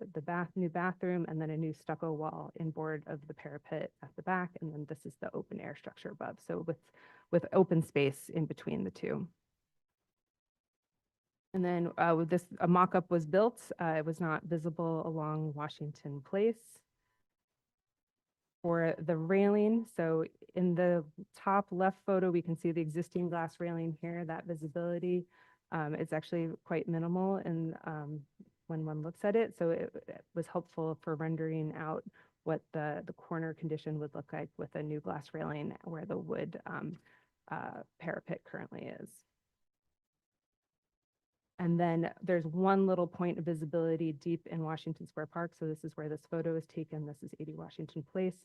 new bathroom and then a new stucco wall in board of the parapet at the back. And then this is the open air structure above. So with open space in between the two. And then a mock-up was built. It was not visible along Washington Place. For the railing, so in the top left photo, we can see the existing glass railing here. That visibility is actually quite minimal and when one looks at it. So it was helpful for rendering out what the corner condition would look like with a new glass railing where the wood parapet currently is. And then there's one little point of visibility deep in Washington Square Park. So this is where this photo is taken. This is 80 Washington Place,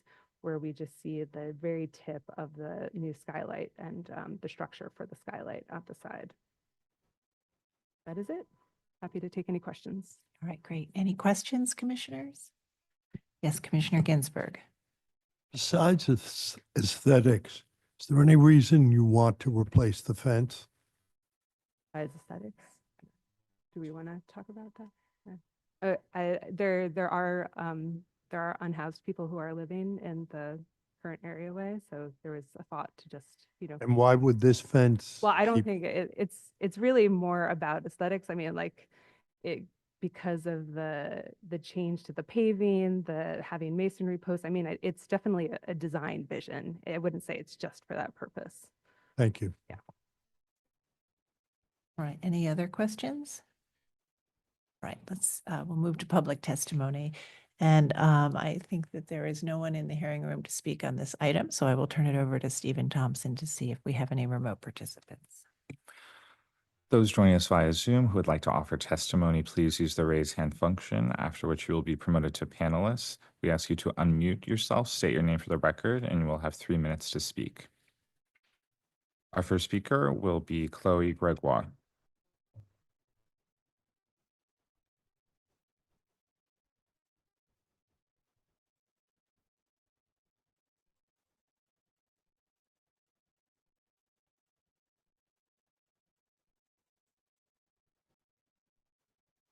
where we just see the very tip of the new skylight and the structure for the skylight at the side. That is it. Happy to take any questions. All right, great. Any questions, commissioners? Yes, Commissioner Ginsburg. Besides aesthetics, is there any reason you want to replace the fence? As aesthetics. Do we want to talk about that? There are unhoused people who are living in the current areaway, so there was a thought to just, And why would this fence? Well, I don't keep- think it's really more about aesthetics. I mean, like because of the change to the paving, the having masonry posts. I mean, it's definitely a design vision. I wouldn't say it's just for that purpose. Thank you. Yeah. All right, any other questions? All right, we'll move to public testimony. And I think that there is no one in the hearing room to speak on this item, so I will turn it over to Stephen Thompson to see if we have any remote participants. Those joining us via Zoom who would like to offer testimony, please use the raise hand function, after which you will be promoted to panelists. We ask you to unmute yourself, state your name for the record, and you will have 3 minutes to speak. Our first speaker will be Chloe Gregoire.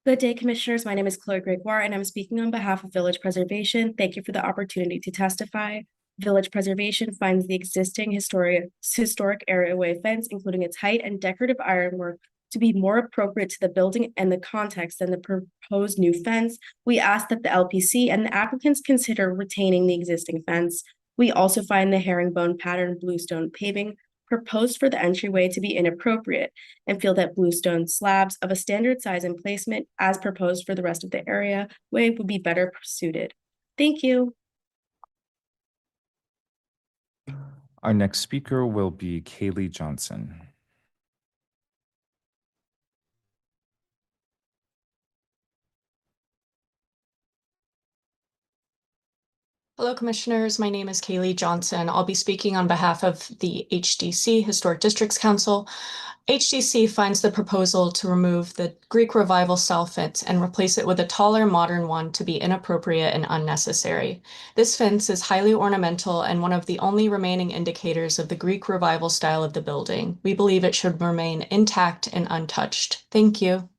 Good day, Commissioners. My name is Chloe Gregoire, and I'm speaking on behalf of Village Preservation. Thank you for the opportunity to testify. Village Preservation finds the existing historic areaway fence, including its height and decorative ironwork, to be more appropriate to the building and the context than the proposed new fence. We ask that the LPC and the applicants consider retaining the existing fence. We also find the herringbone pattern bluestone paving proposed for the entryway to be inappropriate and feel that bluestone slabs of a standard size and placement as proposed for the rest of the area way would be better suited. Thank you. Our next speaker will be Kaylee Johnson. Hello, Commissioners. My name is Kaylee Johnson. I'll be speaking on behalf of the HDC, Historic Districts Council. HDC finds the proposal to remove the Greek Revival style fence and replace it with a taller, modern one to be inappropriate and unnecessary. This fence is highly ornamental and one of the only remaining indicators of the Greek Revival style of the building. We believe it should remain intact and untouched. Thank you.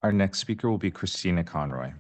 Our next speaker will be Christina Conroy.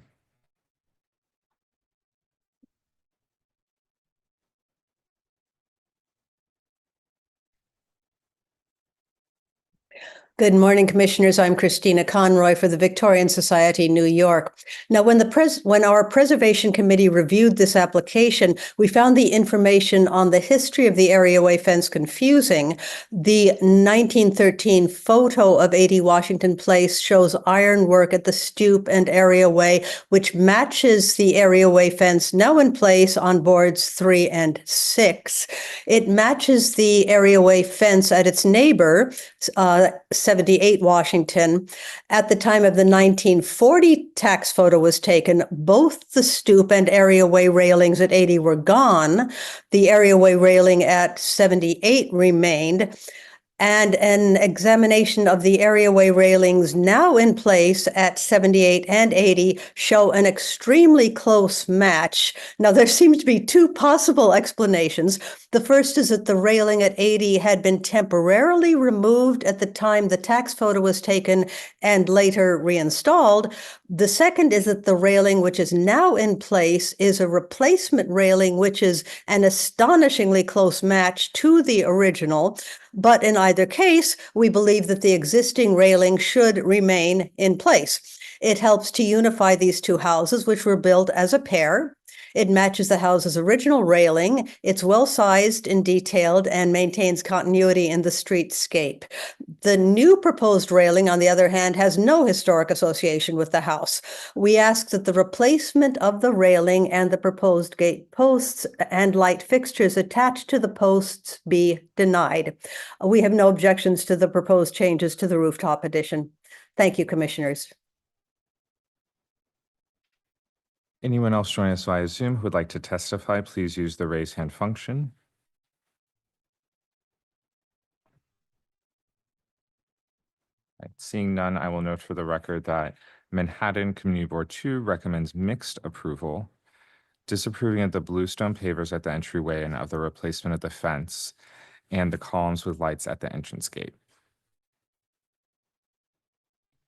Good morning, Commissioners. I'm Christina Conroy for the Victorian Society, New York. Now, when our Preservation Committee reviewed this application, we found the information on the history of the areaway fence confusing. The 1913 photo of 80 Washington Place shows ironwork at the stoop and areaway, which matches the areaway fence now in place on boards 3 and 6. It matches the areaway fence at its neighbor, 78 Washington. At the time of the 1940 tax photo was taken, both the stoop and areaway railings at 80 were gone. The areaway railing at 78 remained. And an examination of the areaway railings now in place at 78 and 80 show an extremely close match. Now, there seems to be two possible explanations. The first is that the railing at 80 had been temporarily removed at the time the tax photo was taken and later reinstalled. The second is that the railing, which is now in place, is a replacement railing, which is an astonishingly close match to the original. But in either case, we believe that the existing railing should remain in place. It helps to unify these two houses, which were built as a pair. It matches the house's original railing. It's well-sized and detailed and maintains continuity in the streetscape. The new proposed railing, on the other hand, has no historic association with the house. We ask that the replacement of the railing and the proposed gate posts and light fixtures attached to the posts be denied. We have no objections to the proposed changes to the rooftop addition. Thank you, Commissioners. Anyone else joining us via Zoom who would like to testify, please use the raise hand function. Right, seeing none, I will note for the record that Manhattan Community Board 2 recommends mixed approval, disapproving of the bluestone pavers at the entryway and of the replacement of the fence and the columns with lights at the entrance gate.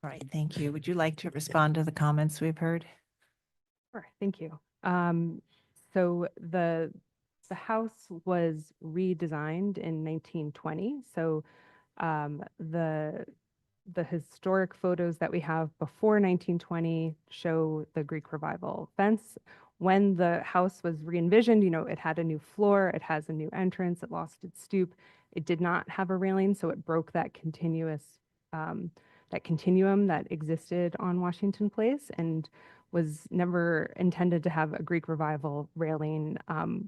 All right, thank you. Would you like to respond to the comments we've heard? Sure, thank you. So the house was redesigned in 1920. So the historic photos that we have before 1920 show the Greek Revival fence. When the house was re-envisioned, it had a new floor, it has a new entrance, it lost its stoop. It did not have a railing, so it broke that continuum that existed on Washington Place and was never intended to have a Greek Revival railing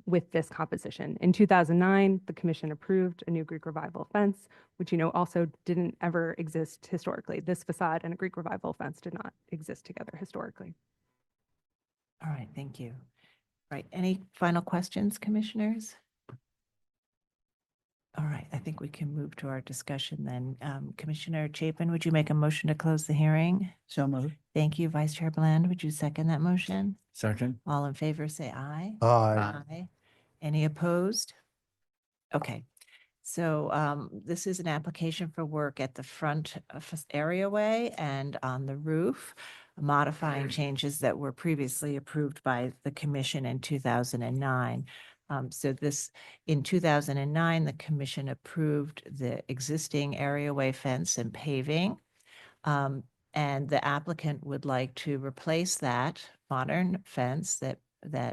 with this composition. In 2009, the commission approved a new Greek Revival fence, which also didn't ever exist historically. This facade and a Greek Revival fence did not exist together historically. All right, thank you. Right, any final questions, commissioners? All right, I think we can move to our discussion then. Commissioner Chapin, would you make a motion to close the hearing? So moved. Thank you. Vice Chair Bland, would you second that motion? Second. All in favor, say aye. Aye. Aye. Any opposed? Okay, so this is an application for work at the front areaway and on the roof, modifying changes that were previously approved by the commission in 2009. So this, in 2009, the commission approved the existing areaway fence and paving. And the applicant would like to replace that modern fence that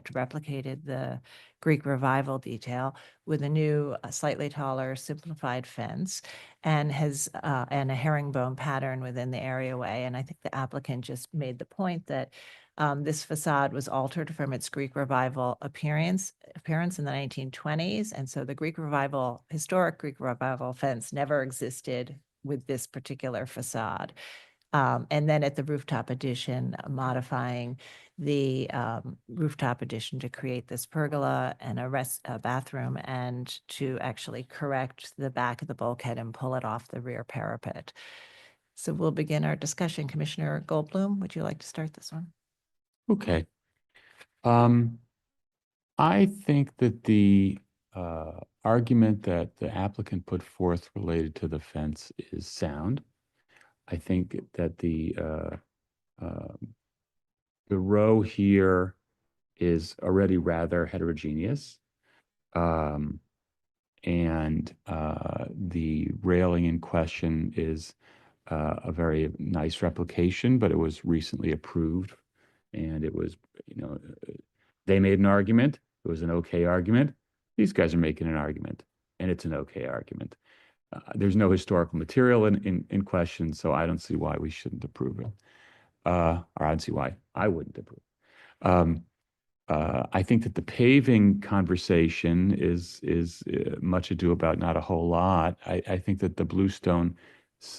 replicated the Greek Revival detail with a new, slightly taller, simplified fence and and a herringbone pattern within the areaway. And I think the applicant just made the point that this facade was altered from its Greek Revival appearance in the 1920s. And so the historic Greek Revival fence never existed with this particular facade. And then at the rooftop addition, modifying the rooftop addition to create this pergola and a bathroom and to actually correct the back of the bulkhead and pull it off the rear parapet. So we'll begin our discussion. Commissioner Goldblum, would you like to start this one? Okay. I think that the argument that the applicant put forth related to the fence is sound. I think that the row here is already rather heterogeneous. And the railing in question is a very nice replication, but it was recently approved. And it was, they made an argument. It was an okay argument. These guys are making an argument, and it's an okay argument. There's no historical material in question, so I don't see why we shouldn't approve it. Or I don't see why I wouldn't approve. I think that the paving conversation is much ado about not a whole lot. I think that the bluestone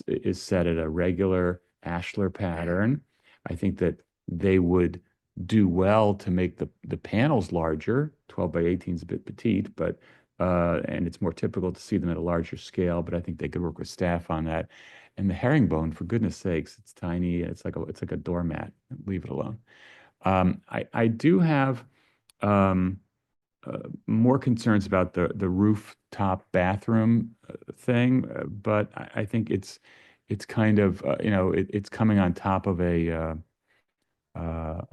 is set at a regular ashlar pattern. I think that they would do well to make the panels larger. 12 by 18 is a bit petite, but and it's more typical to see them at a larger scale, but I think they could work with staff on that. And the herringbone, for goodness sakes, it's tiny. It's like a doormat. Leave it alone. I do have more concerns about the rooftop bathroom thing, but I think it's kind of it's coming on top of a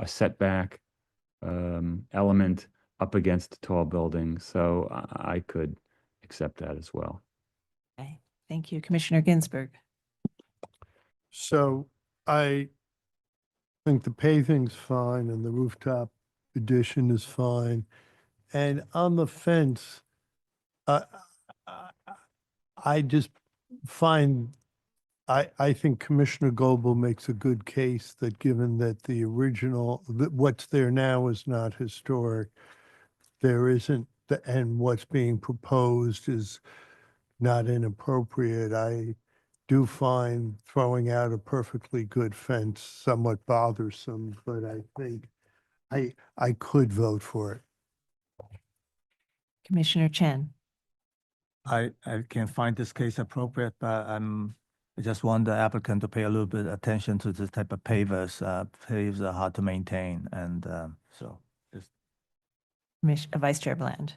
setback element up against a tall building, so I could accept that as well. Okay, thank you. Commissioner Ginsburg. So I think the paving's fine and the rooftop addition is fine. And on the fence, I just find, I think Commissioner Goebel makes a good case that given that the original, that what's there now is not historic, there isn't, and what's being proposed is not inappropriate. I do find throwing out a perfectly good fence somewhat bothersome, but I think I could vote for it. Commissioner Chen. I can find this case appropriate, but I just want the applicant to pay a little bit attention to this type of pavers. Pavers are hard to maintain, and so just. Vice Chair Bland.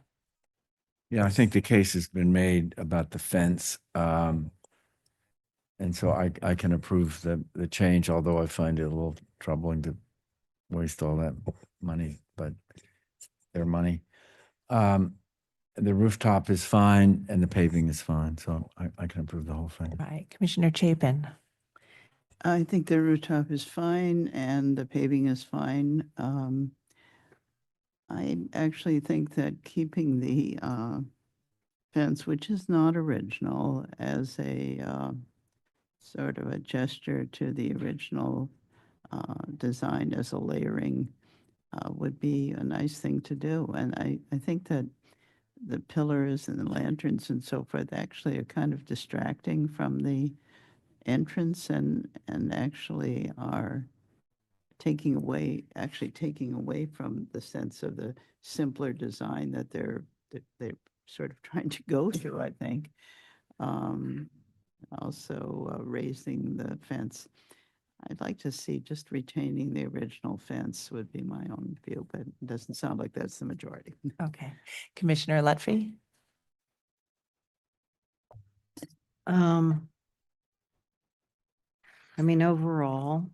Yeah, I think the case has been made about the fence. And so I can approve the change, although I find it a little troubling to waste all that money, but it's their money. The rooftop is fine and the paving is fine, so I can approve the whole thing. Right, Commissioner Chapin. I think the rooftop is fine and the paving is fine. I actually think that keeping the fence, which is not original, as a sort of a gesture to the original design as a layering would be a nice thing to do. And I think that the pillars and the lanterns and so forth actually are kind of distracting from the entrance and actually are taking away from the sense of the simpler design that they're sort of trying to go through, I think. Also raising the fence. I'd like to see just retaining the original fence would be my own view, but it doesn't sound like that's the majority. Okay. Commissioner Lutfi. I mean, overall,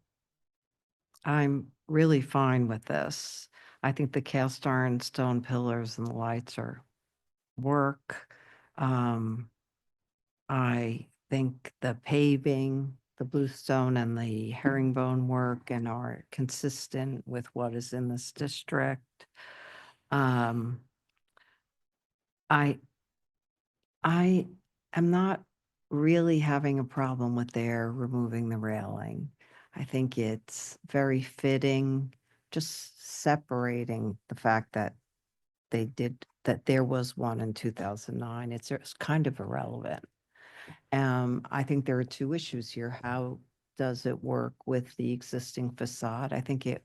I'm really fine with this. I think the cast iron stone pillars and the lights work. I think the paving, the bluestone and the herringbone work and are consistent with what is in this district. I am not really having a problem with their removing the railing. I think it's very fitting, just separating the fact that that there was one in 2009. It's kind of irrelevant. I think there are two issues here. How does it work with the existing facade? I think it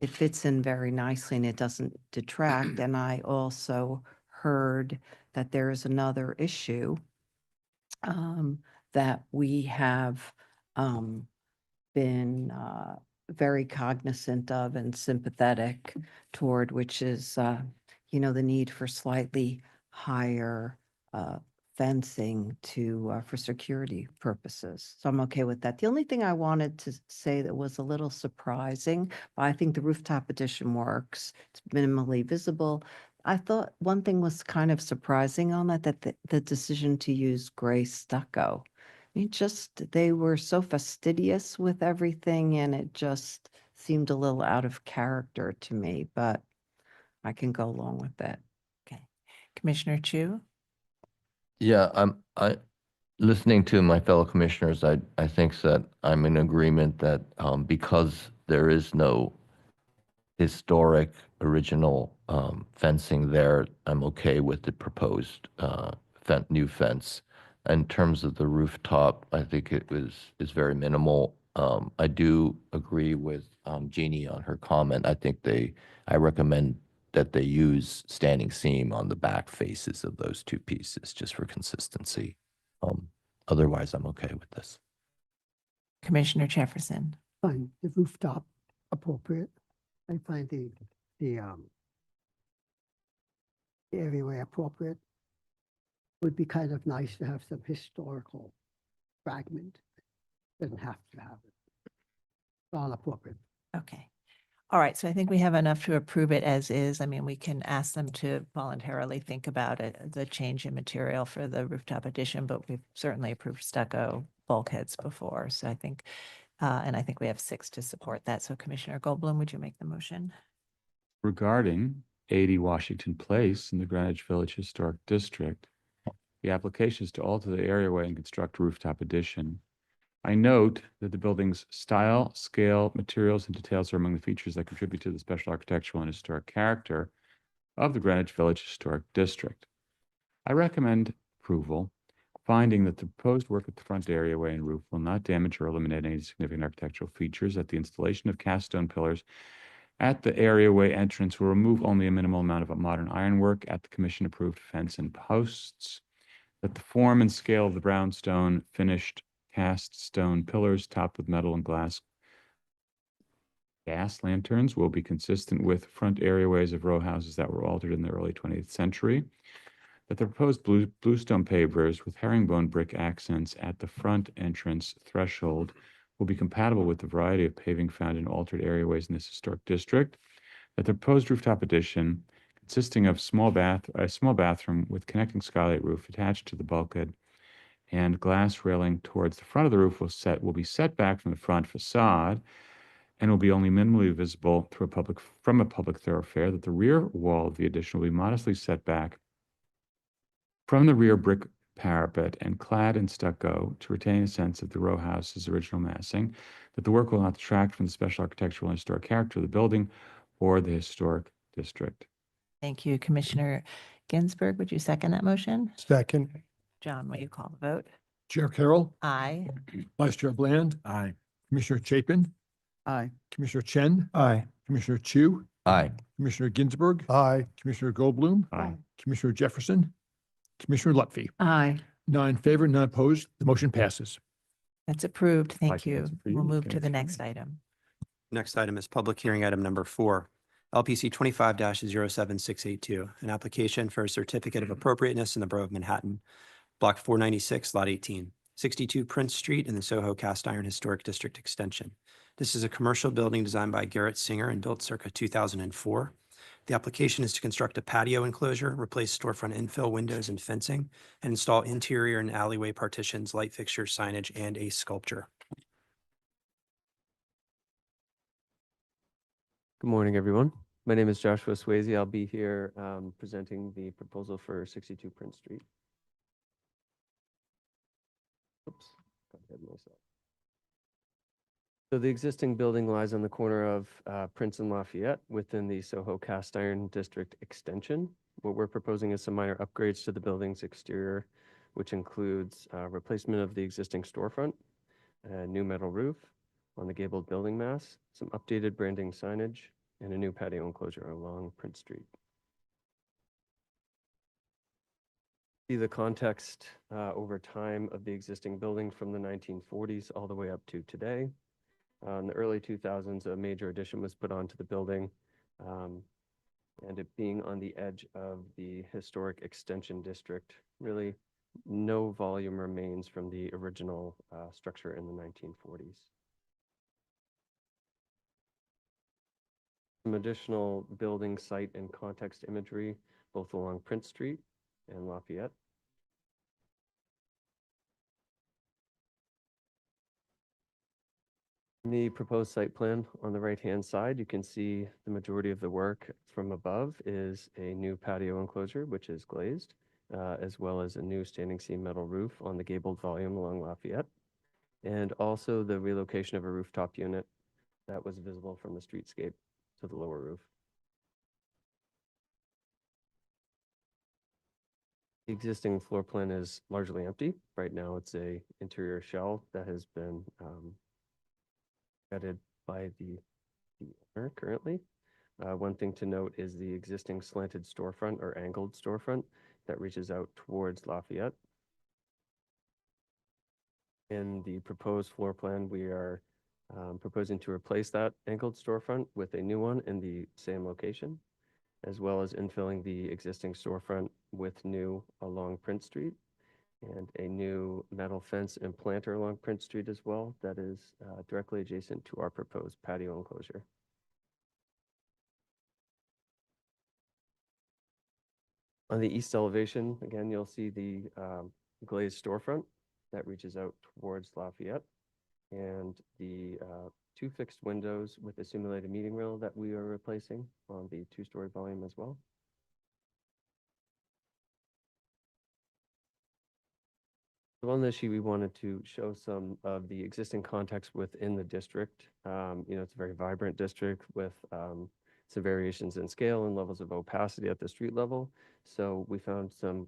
fits in very nicely and it doesn't detract. And I also heard that there is another issue that we have been very cognizant of and sympathetic toward, which is, the need for slightly higher fencing for security purposes. So I'm okay with that. The only thing I wanted to say that was a little surprising, but I think the rooftop addition works. It's minimally visible. I thought one thing was kind of surprising on that the decision to use gray stucco. I mean, they were so fastidious with everything and it just seemed a little out of character to me, but I can go along with that. Okay. Commissioner Chu. Yeah, I listening to my fellow commissioners, I think that I'm in agreement that because there is no historic original fencing there, I'm okay with the proposed new fence. in terms of the rooftop, I think is very minimal. I do agree with Jeannie on her comment. I recommend that they use standing seam on the back faces of those two pieces just for consistency. Otherwise, I'm okay with this. Commissioner Jefferson. Find the rooftop appropriate. I find the areaway appropriate. Would be kind of nice to have some historical fragment. Doesn't have to have it. It's all appropriate. Okay. All right. So I think we have enough to approve it as is. I mean, we can ask them to voluntarily think about it, the change in material for the rooftop addition, but we've certainly approved stucco bulkheads before. So I think, and I think we have 6 to support that. So Commissioner Goldblum, would you make the motion? Regarding 80 Washington Place in the Greenwich Village Historic District, the application is to alter the areaway and construct a rooftop addition. I note that the building's style, scale, materials, and details are among the features that contribute to the special architectural and historic character of the Greenwich Village Historic District. I recommend approval, finding that the proposed work at the front areaway and roof will not damage or eliminate any significant architectural features, that the installation of cast stone pillars at the areaway entrance will remove only a minimal amount of modern ironwork at the commission-approved fence and posts, that the form and scale of the brownstone finished cast stone pillars topped with metal and glass gas lanterns will be consistent with front areaways of row houses that were altered in the early 20th century, that the proposed bluestone pavers with herringbone brick accents at the front entrance threshold will be compatible with the variety of paving found in altered areaways in this historic district, that the proposed rooftop addition consisting of a small bathroom with connecting skylight roof attached to the bulkhead and glass railing towards the front of the roof will be set back from the front facade and will be only minimally visible from a public thoroughfare, that the rear wall of the addition will be modestly set back from the rear brick parapet and clad in stucco to retain a sense of the row house's original massing, that the work will not detract from the special architectural and historic character of the building or the historic district. Thank you. Commissioner Ginsburg, would you second that motion? Second. John, will you call the vote? Chair Carroll, Aye. Vice Chair Bland, Aye. Commissioner Chapin, Aye. Commissioner Chen, Aye. Commissioner Chu, Aye. Commissioner Ginsburg, Aye. Commissioner Goldblum, Aye. Commissioner Jefferson, Commissioner Lutfi. Aye. 9 in favor, none opposed. The motion passes. That's approved. Thank Like you. that's for you. We'll move Okay, to the that's next item. Next item is public hearing item number 4, LPC 25-07682, an application for a certificate of appropriateness in the Borough of Manhattan, Block 496, Lot 18, 62 Prince Street in the Soho Cast Iron Historic District Extension. This is a commercial building designed by Garrett Singer and built circa 2004. The application is to construct a patio enclosure, replace storefront infill windows and fencing, and install interior and alleyway partitions, light fixtures, signage, and a sculpture. Good morning, everyone. My name is Joshua Swayze. I'll be here presenting the proposal for 62 Prince Street. Oops, got ahead of myself. So the existing building lies on the corner of Prince and Lafayette within the Soho Cast Iron District Extension. What we're proposing is some minor upgrades to the building's exterior, which includes replacement of the existing storefront, a new metal roof on the gabled building mass, some updated branding signage, and a new patio enclosure along Prince Street. See the context over time of the existing building from the 1940s all the way up to today. In the early 2000s, a major addition was put onto the building, and it being on the edge of the historic extension district, really no volume remains from the original structure in the 1940s. Some additional building site and context imagery, both along Prince Street and Lafayette. In the proposed site plan on the right-hand side, you can see the majority of the work from above is a new patio enclosure, which is glazed, as well as a new standing seam metal roof on the gabled volume along Lafayette, and also the relocation of a rooftop unit that was visible from the streetscape to the lower roof. The existing floor plan is largely empty. Right now, it's a interior shell that has been added by the owner currently. One thing to note is the existing slanted storefront or angled storefront that reaches out towards Lafayette. In the proposed floor plan, we are proposing to replace that angled storefront with a new one in the same location, as well as infilling the existing storefront with new along Prince Street and a new metal fence and planter along Prince Street as well that is directly adjacent to our proposed patio enclosure. On the east elevation, again, you'll see the glazed storefront that reaches out towards Lafayette and the two fixed windows with a simulated meeting rail that we are replacing on the two-story volume as well. So on this sheet, we wanted to show some of the existing context within the district. It's a very vibrant district with some variations in scale and levels of opacity at the street level. So we found some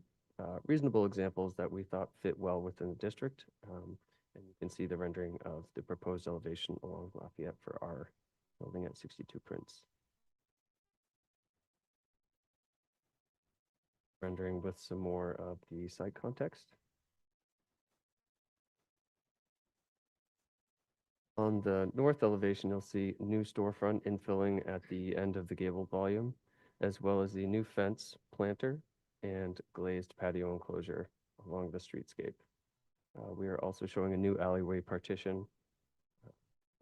reasonable examples that we thought fit well within the district. And you can see the rendering of the proposed elevation along Lafayette for our building at 62 Prince. Rendering with some more of the site context. On the north elevation, you'll see new storefront infilling at the end of the gabled volume, as well as the new fence, planter, and glazed patio enclosure along the streetscape. We are also showing a new alleyway partition to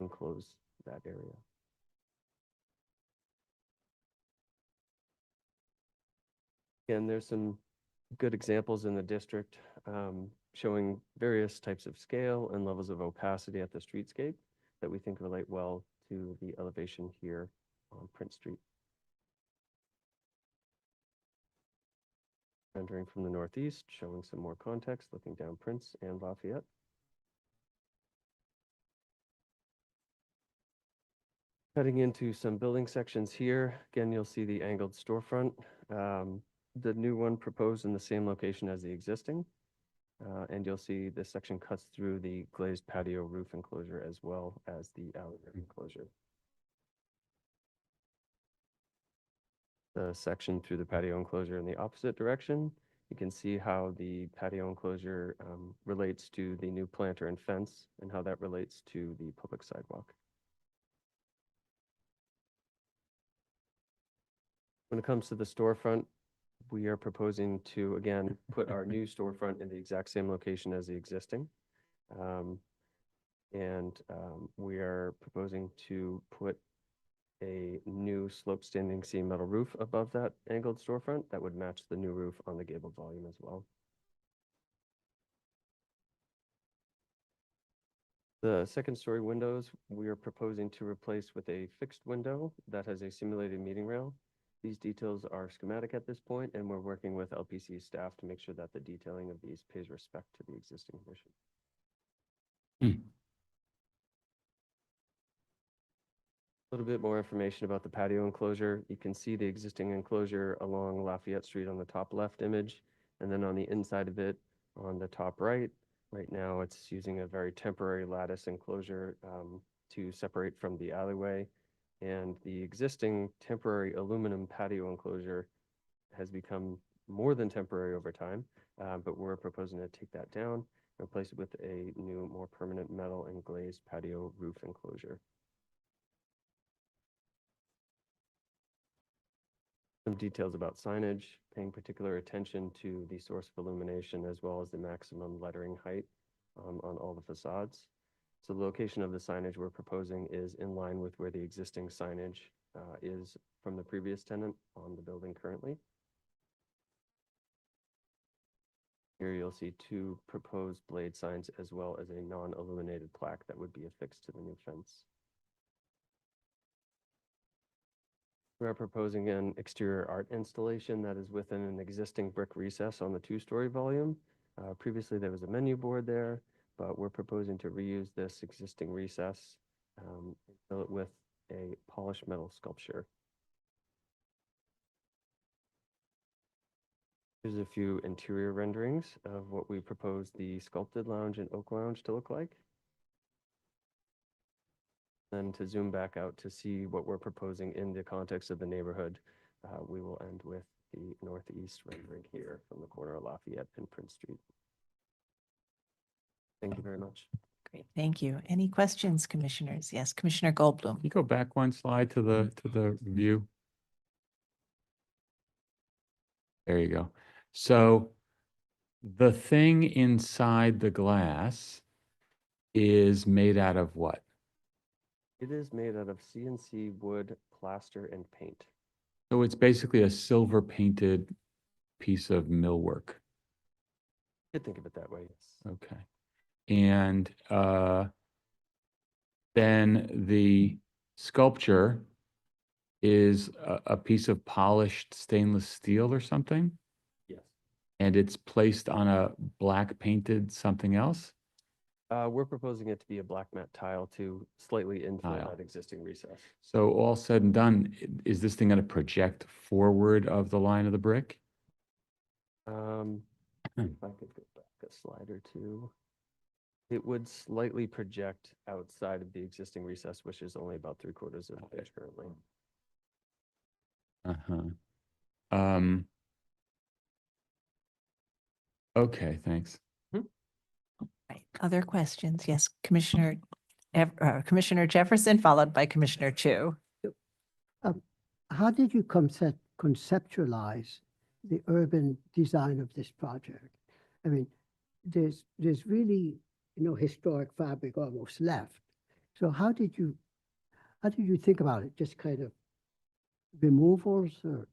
enclose that area. Again, there's some good examples in the district showing various types of scale and levels of opacity at the streetscape that we think relate well to the elevation here on Prince Street. Rendering from the northeast, showing some more context, looking down Prince and Lafayette. Cutting into some building sections here, again, you'll see the angled storefront. The new one proposed in the same location as the existing. And you'll see this section cuts through the glazed patio roof enclosure as well as the alleyway enclosure. The section through the patio enclosure in the opposite direction, you can see how the patio enclosure relates to the new planter and fence and how that relates to the public sidewalk. When it comes to the storefront, we are proposing to, again, put our new storefront in the exact same location as the existing. We are proposing to put a new slope standing seam metal roof above that angled storefront that would match the new roof on the gabled volume as well. The second story windows, we are proposing to replace with a fixed window that has a simulated meeting rail. These details are schematic at this point, and we're working with LPC staff to make sure that the detailing of these pays respect to the existing condition. A little bit more information about the patio enclosure. You can see the existing enclosure along Lafayette Street on the top left image, and then on the inside of it on the top right. Right now, it's using a very temporary lattice enclosure to separate from the alleyway. And the existing temporary aluminum patio enclosure has become more than temporary over time, but we're proposing to take that down and replace it with a new, more permanent metal and glazed patio roof enclosure. Some details about signage, paying particular attention to the source of illumination as well as the maximum lettering height on all the facades. So the location of the signage we're proposing is in line with where the existing signage is from the previous tenant on the building currently. Here you'll see two proposed blade signs as well as a non-illuminated plaque that would be affixed to the new fence. We are proposing an exterior art installation that is within an existing brick recess on the two-story volume. Previously, there was a menu board there, but we're proposing to reuse this existing recess and fill it with a polished metal sculpture. Here's a few interior renderings of what we propose the sculpted lounge and oak lounge to look like. Then to zoom back out to see what we're proposing in the context of the neighborhood, we will end with the northeast rendering here from the corner of Lafayette and Prince Street. Thank you very much. Great, thank you. Any questions, commissioners? Yes, Commissioner Goldblum. You go back one slide to the view. There you go. So the thing inside the glass is made out of what? It is made out of CNC wood, plaster, and paint. So it's basically a silver painted piece of millwork. You could think of it that way, yes. Okay. And then the sculpture is a piece of polished stainless steel or something? Yes. And it's placed on a black painted something else? We're proposing it to be a black matte tile to slightly infill Tile. that existing recess. So all said and done, is this thing going to project forward of the line of the brick? If I could go back a slide or two. It would slightly project outside of the existing recess, which is only about 3/4 of an inch currently. Okay, thanks. Right. Other questions? Yes, Commissioner Jefferson, followed by Commissioner Chu. How did you conceptualize the urban design of this project? I mean, there's really, historic fabric almost left. So how did you think about it? Just kind of removals, or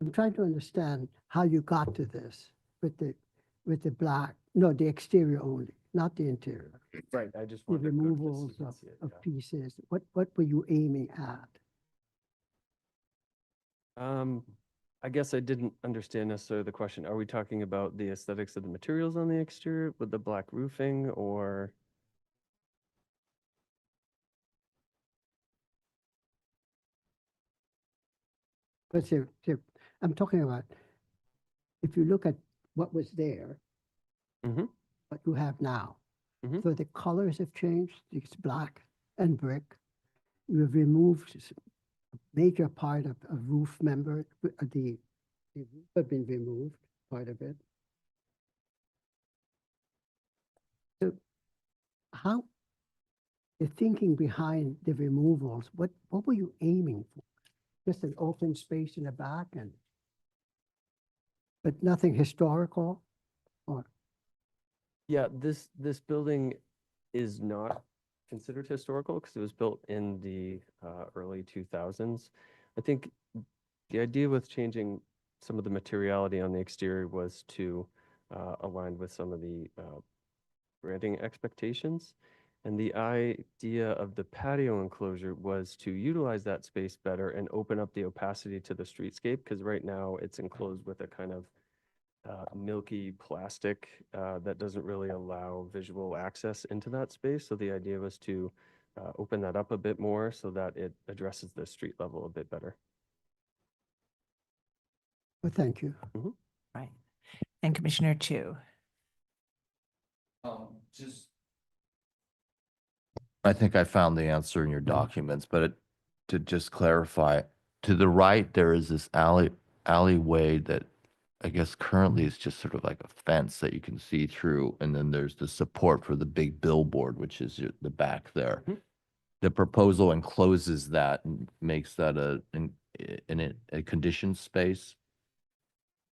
I'm trying to understand how you got to this with the black, no, the exterior only, not the interior. Right, I just The wanted to go to this so removals you can see it, of yeah. pieces. What were you aiming at? I guess I didn't understand necessarily the question. Are we talking about the aesthetics of the materials on the exterior with the black roofing, or? But I'm talking about, if you look at what was there, Mhm. what you have now. Mhm. So the colors have changed. It's black and brick. You have removed a major part of a roof member. The roof had been removed, part of it. So how, the thinking behind the removals, what were you aiming for? Just an open space in the back but nothing historical? Or Yeah, this building is not considered historical because it was built in the early 2000s. I think the idea with changing some of the materiality on the exterior was to align with some of the branding expectations. And the idea of the patio enclosure was to utilize that space better and open up the opacity to the streetscape, because right now it's enclosed with a kind of milky plastic that doesn't really allow visual access into that space. So the idea was to open that up a bit more so that it addresses the street level a bit better. well, thank you. Right. And Commissioner Chu. I think I found the answer in your documents, but to just clarify, to the right, there is this alleyway that I guess currently is just sort of like a fence that you can see through, and then there's the support for the big billboard, which is the back there. The proposal encloses that and makes that a conditioned space.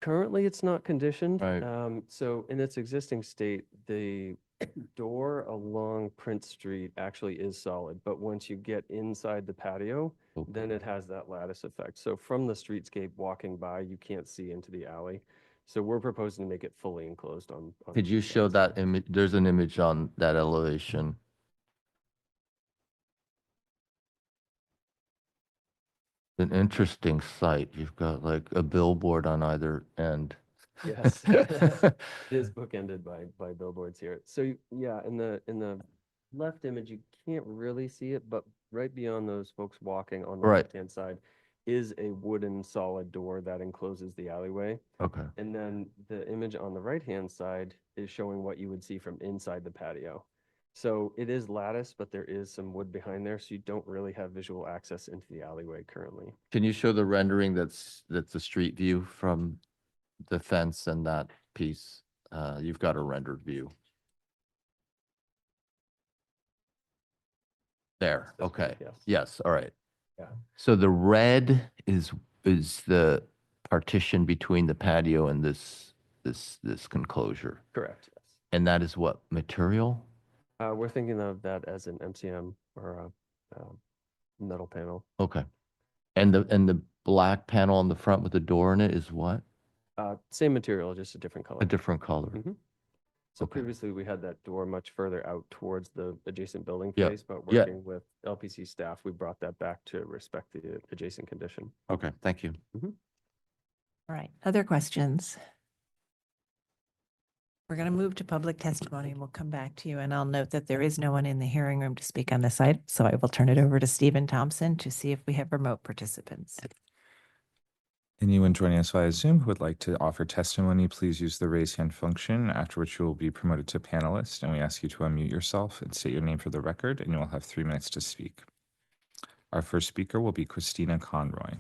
Currently, it's not conditioned. Right. So in its existing state, the door along Prince Street actually is solid, but once you get inside the patio, then it has that lattice effect. So from the streetscape walking by, you can't see into the alley. So we're proposing to make it fully enclosed on. Could you show that image? There's an image on that elevation. An interesting site. You've got like a billboard on either end. Yes, it is bookended by billboards here. So yeah, in the left image, you can't really see it, but right beyond those folks walking on the Right. left-hand side, is a wooden solid door that encloses the alleyway. Okay. And then the image on the right-hand side is showing what you would see from inside the patio. So it is lattice, but there is some wood behind there, so you don't really have visual access into the alleyway currently. Can you show the rendering that's a street view from the fence and that piece? You've got a rendered view. There, This one, okay. yes. Yes, all right. Yeah. So the red is the partition between the patio and this enclosure. Correct, yes. And that is what material? We're thinking of that as an MCM or a metal panel. Okay. And the black panel on the front with the door in it is what? Same material, just a different color. A different color. Mhm. So Okay. previously, we had that door much further out towards the adjacent building Yeah, face, but yeah. working with LPC staff, we brought that back to respect the adjacent condition. Okay, thank you. All right, other questions? We're going to move to public testimony and we'll come back to you. And I'll note that there is no one in the hearing room to speak on this item. So I will turn it over to Stephen Thompson to see if we have remote participants. Anyone joining us via Zoom who would like to offer testimony, please use the raise hand function, after which you will be promoted to panelist, and we ask you to unmute yourself and state your name for the record, and you will have 3 minutes to speak. Our first speaker will be Christina Conroy.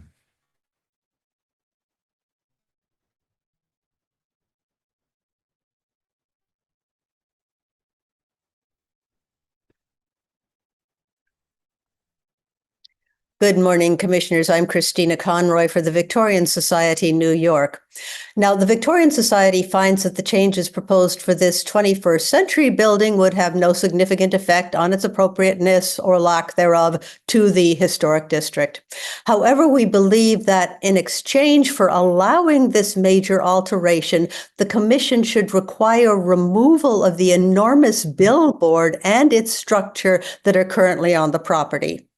Good morning, Commissioners. I'm Christina Conroy for the Victorian Society, New York. Now, the Victorian Society finds that the changes proposed for this 21st century building would have no significant effect on its appropriateness or lack thereof to the historic district. However, we believe that in exchange for allowing this major alteration, the Commission should require removal of the enormous billboard and its structure that are currently on the property.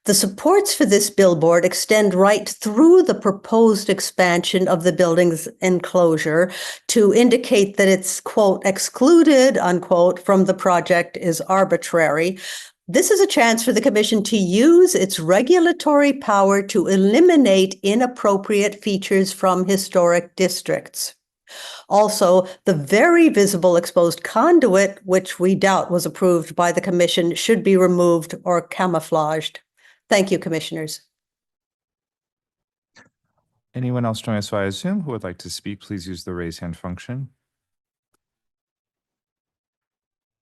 The supports for this billboard extend right through the proposed expansion of the building's enclosure to indicate that it's, quote, excluded, unquote, from the project is arbitrary. This is a chance for the Commission to use its regulatory power to eliminate inappropriate features from historic districts. Also, the very visible exposed conduit, which we doubt was approved by the Commission, should be removed or camouflaged. Thank you, Commissioners. Anyone else joining us via Zoom who would like to speak, please use the raise hand function.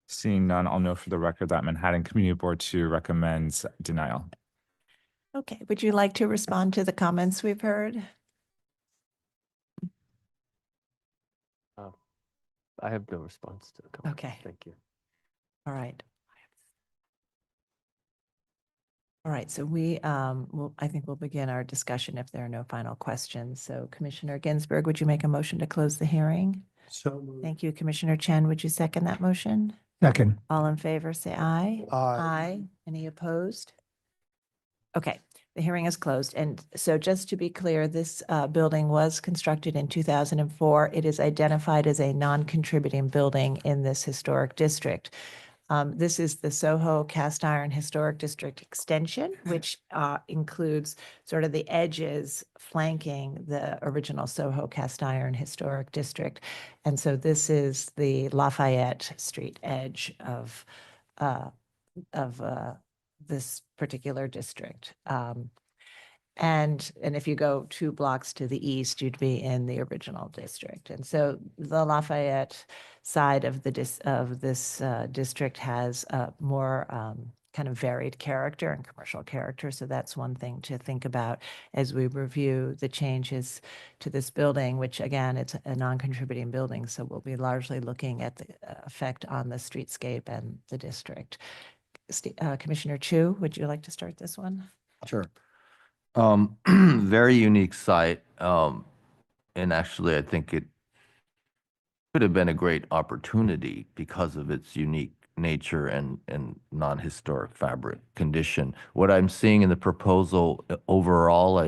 Seeing none, I'll note for the record that Manhattan Community Board 2 recommends denial. Okay, would you like to respond to the comments we've heard? I have no response to the comment. Okay. Thank you. All right. All right, so I think we'll begin our discussion if there are no final questions. So Commissioner Ginsburg, would you make a motion to close the hearing? So moved. Thank you. Commissioner Chen, would you second that motion? Second. All in favor, say aye. Aye. Any opposed? Okay, the hearing is closed. And so just to be clear, this building was constructed in 2004. It is identified as a non-contributing building in this historic district. This is the Soho Cast Iron Historic District Extension, which includes sort of the edges flanking the original Soho Cast Iron Historic District. And so this is the Lafayette Street edge of this particular district. And if you go 2 blocks to the east, you'd be in the original district. And so the Lafayette side of this district has a more kind of varied character and commercial character. So that's one thing to think about as we review the changes to this building, which again, it's a non-contributing building. So we'll be largely looking at the effect on the streetscape and the district. Commissioner Chu, would you like to start this one? Sure. Very unique site. And actually, I think it could have been a great opportunity because of its unique nature and non-historic fabric condition. What I'm seeing in the proposal overall,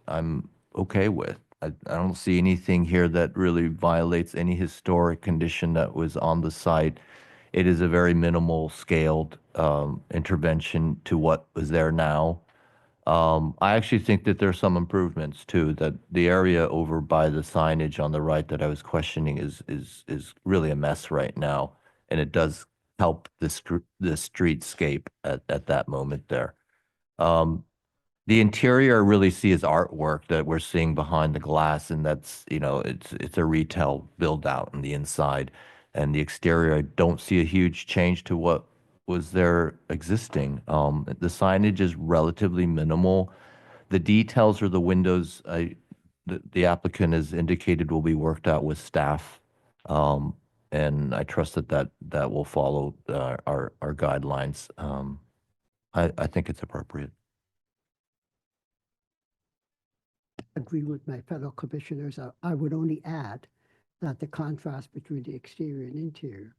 I'm okay with. I don't see anything here that really violates any historic condition that was on the site. It is a very minimal scaled intervention to what was there now. I actually think that there's some improvements too, that the area over by the signage on the right that I was questioning is really a mess right now. And it does help the streetscape at that moment there. The interior I really see as artwork that we're seeing behind the glass, and that's, it's a retail build out on the inside. And the exterior, I don't see a huge change to what was there existing. The signage is relatively minimal. The details or the windows, the applicant has indicated will be worked out with staff. And I trust that will follow our guidelines. I think it's appropriate. Agree with my fellow commissioners. I would only add that the contrast between the exterior and interior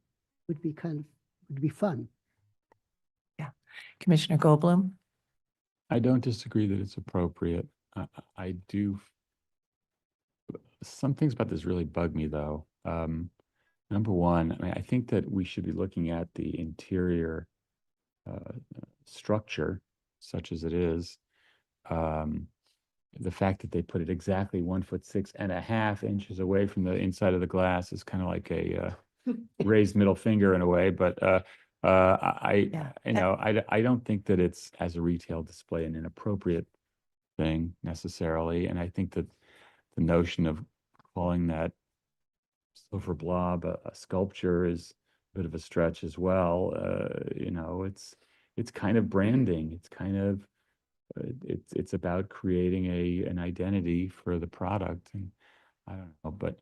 would be fun. Commissioner Goldblum? I don't disagree that it's appropriate. I do. Some things about this really bug me, though. Number one, I think that we should be looking at the interior structure, such as it is. The fact that they put it exactly 1.6 inches away from the inside of the glass is kind of like a raised middle finger in a way. But I don't think that it's, as a retail display, an inappropriate thing necessarily. And I think that the notion of calling that silver blob a sculpture is a bit of a stretch as well. It's kind of branding. It's kind of it's about creating an identity for the product. And I don't know, but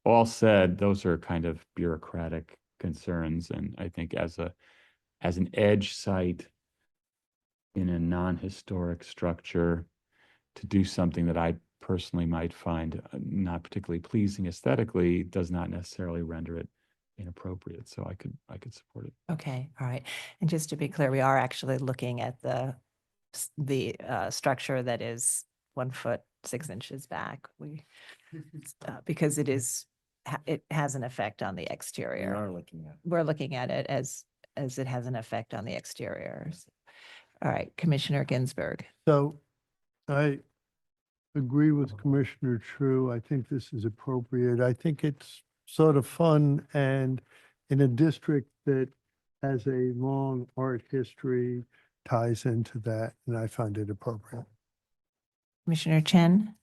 all said, those are kind of bureaucratic concerns. And I think as an edge site in a non-historic structure, to do something that I personally might find not particularly pleasing aesthetically does not necessarily render it inappropriate. So I could support it. Okay, all right. And just to be clear, we are actually looking at the structure that is 1.6 back. Because it has an effect on the exterior. We're looking at it as it has an effect on the exterior. All right, Commissioner Ginsburg. So I agree with Commissioner True. I think this is appropriate. I think it's sort of fun, and in a district that has a long art history ties into that, and I find it appropriate. Commissioner Chen?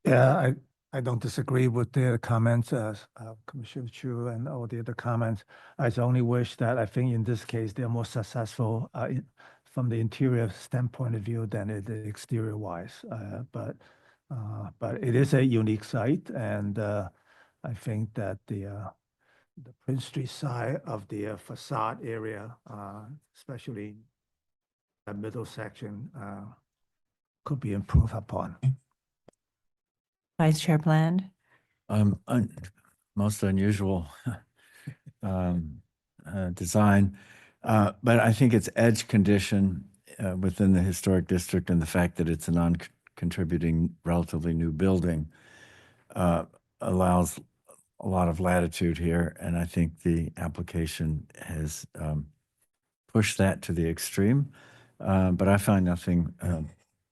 Yeah, I don't disagree with the comments, Commissioner Chu and all the other comments. I only wish that I think in this case, they're more successful from the interior standpoint of view than the exterior wise. But it is a unique site, and I think that the Prince Street side of the facade area, especially the middle section, could be improved upon. Vice Chair Bland? Most unusual design, but I think its edge condition within the historic district and the fact that it's a non-contributing, relatively new building allows a lot of latitude here, and I think the application has pushed that to the extreme. But I find nothing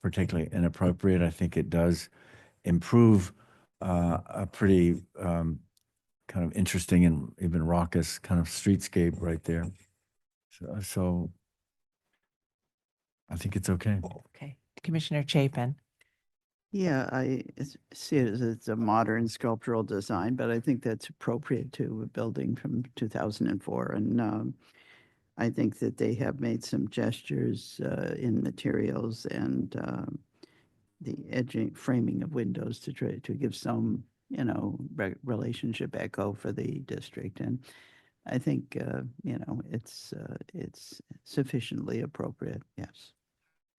particularly inappropriate. I think it does improve a pretty kind of interesting and even raucous kind of streetscape right there. So I think it's okay. Okay, Commissioner Chapin? Yeah, I see it as it's a modern sculptural design, but I think that's appropriate to a building from 2004. And I think that they have made some gestures in materials and the edging, framing of windows to try to give some, relationship echo for the district. And I think, it's sufficiently appropriate. Yes.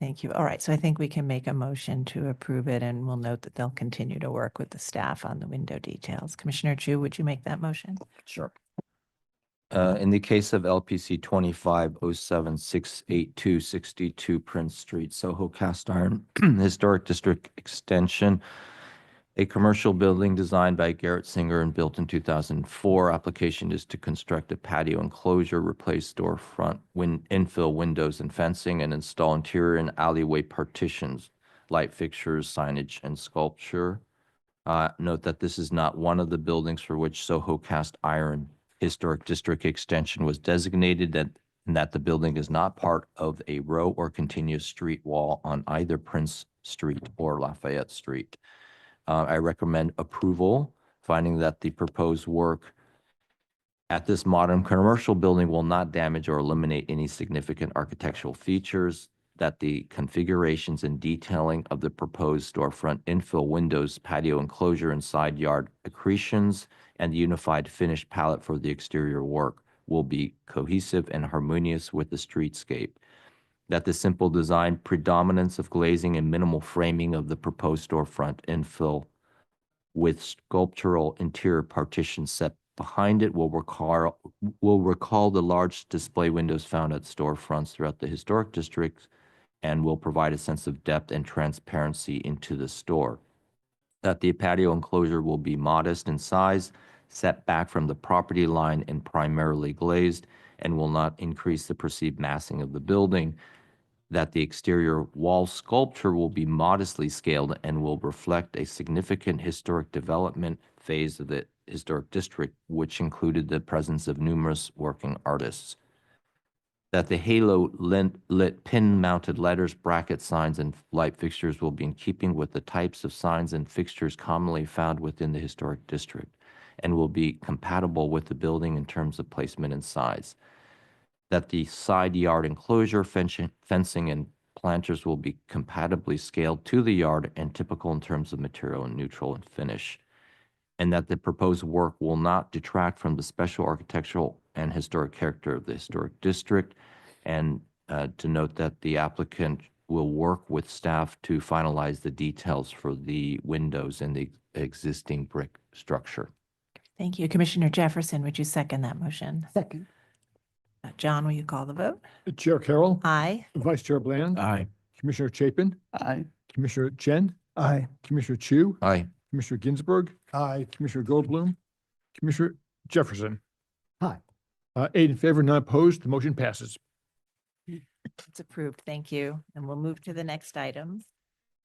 Thank you. All right, so I think we can make a motion to approve it, and we'll note that they'll continue to work with the staff on the window details. Commissioner Chu, would you make that motion? Sure. In the case of LPC 2507-682-62 Prince Street, Soho Cast Iron Historic District Extension, A commercial building designed by Garrett Singer and built in 2004. Application is to construct a patio enclosure, replace storefront infill windows and fencing, and install interior and alleyway partitions, light fixtures, signage, and sculpture. Note that this is not one of the buildings for which Soho Cast Iron Historic District Extension was designated, and that the building is not part of a row or continuous street wall on either Prince Street or Lafayette Street. I recommend approval, finding that the proposed work at this modern commercial building will not damage or eliminate any significant architectural features, that the configurations and detailing of the proposed storefront infill windows, patio enclosure, and side yard accretions, and the unified finished palette for the exterior work will be cohesive and harmonious with the streetscape, that the simple design, predominance of glazing, and minimal framing of the proposed storefront infill with sculptural interior partitions set behind it will recall the large display windows found at storefronts throughout the historic district and will provide a sense of depth and transparency into the store. That the patio enclosure will be modest in size, set back from the property line, and primarily glazed, and will not increase the perceived massing of the building. That the exterior wall sculpture will be modestly scaled and will reflect a significant historic development phase of the historic district, which included the presence of numerous working artists. That the halo lit pin-mounted letters, bracket signs, and light fixtures will be in keeping with the types of signs and fixtures commonly found within the historic district and will be compatible with the building in terms of placement and size. That the side yard enclosure, fencing, and planters will be compatibly scaled to the yard and typical in terms of material and neutral and finish. And that the proposed work will not detract from the special architectural and historic character of the historic district. And to note that the applicant will work with staff to finalize the details for the windows in the existing brick structure. Thank you. Commissioner Jefferson, would you second that motion? Second. John, will you call the vote? Chair Carroll. Aye. Vice Chair Bland. Aye. Commissioner Chapin. Aye. Commissioner Chen. Aye. Commissioner Chu. Aye. Commissioner Ginsburg. Aye. Commissioner Goldblum. Commissioner Jefferson. Aye. 8 in favor, none opposed. The motion passes. It's approved. Thank you. And we'll move to the next item.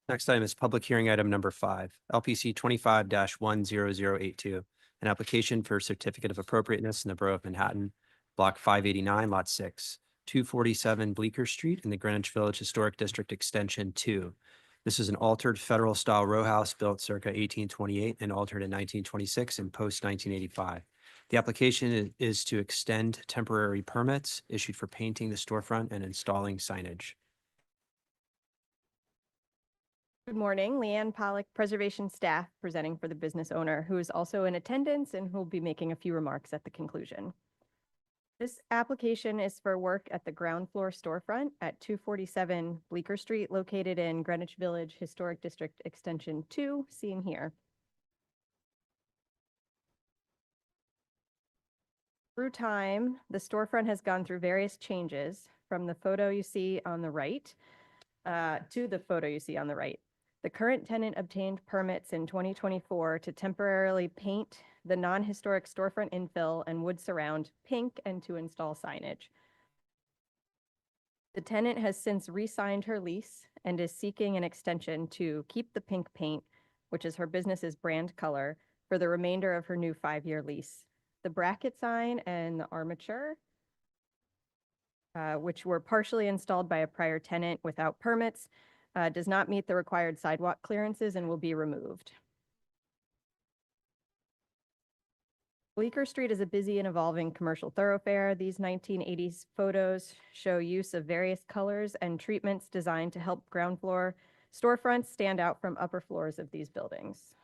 Next item is public hearing item number 5, LPC 25-10082, an application for certificate of appropriateness in the Borough of Manhattan, Block 589, Lot 6, 247 Bleecker Street in the Greenwich Village Historic District Extension 2. This is an altered federal-style row house built circa 1828 and altered in 1926 and post-1985. The application is to extend temporary permits issued for painting the storefront and installing signage. Good morning, Leanne Pollock, Preservation Staff, presenting for the business owner, who is also in attendance and who will be making a few remarks at the conclusion. This application is for work at the ground floor storefront at 247 Bleecker Street, located in Greenwich Village Historic District Extension 2, seen here. Through time, the storefront has gone through various changes from the photo you see on the right to the photo you see on the right. The current tenant obtained permits in 2024 to temporarily paint the non-historic storefront infill and wood surround pink and to install signage. The tenant has since re-signed her lease and is seeking an extension to keep the pink paint, which is her business's brand color, for the remainder of her new 5-year lease. The bracket sign and the armature, which were partially installed by a prior tenant without permits, does not meet the required sidewalk clearances and will be removed. Bleecker Street is a busy and evolving commercial thoroughfare. These 1980s photos show use of various colors and treatments designed to help ground floor storefronts stand out from upper floors of these buildings.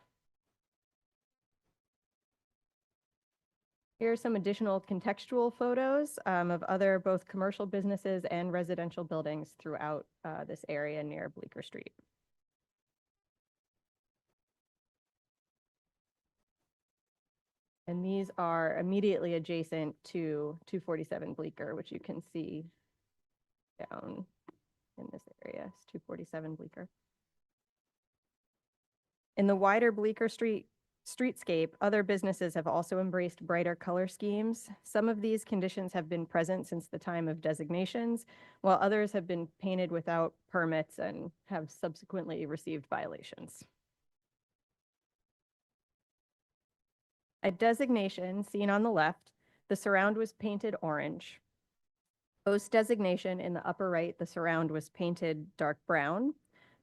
Here are some additional contextual photos of other both commercial businesses and residential buildings throughout this area near Bleecker Street. And these are immediately adjacent to 247 Bleecker, which you can see down in this area. It's 247 Bleecker. In the wider Bleecker streetscape, other businesses have also embraced brighter color schemes. Some of these conditions have been present since the time of designations, while others have been painted without permits and have subsequently received violations. At designation, seen on the left, the surround was painted orange. Post designation in the upper right, the surround was painted dark brown.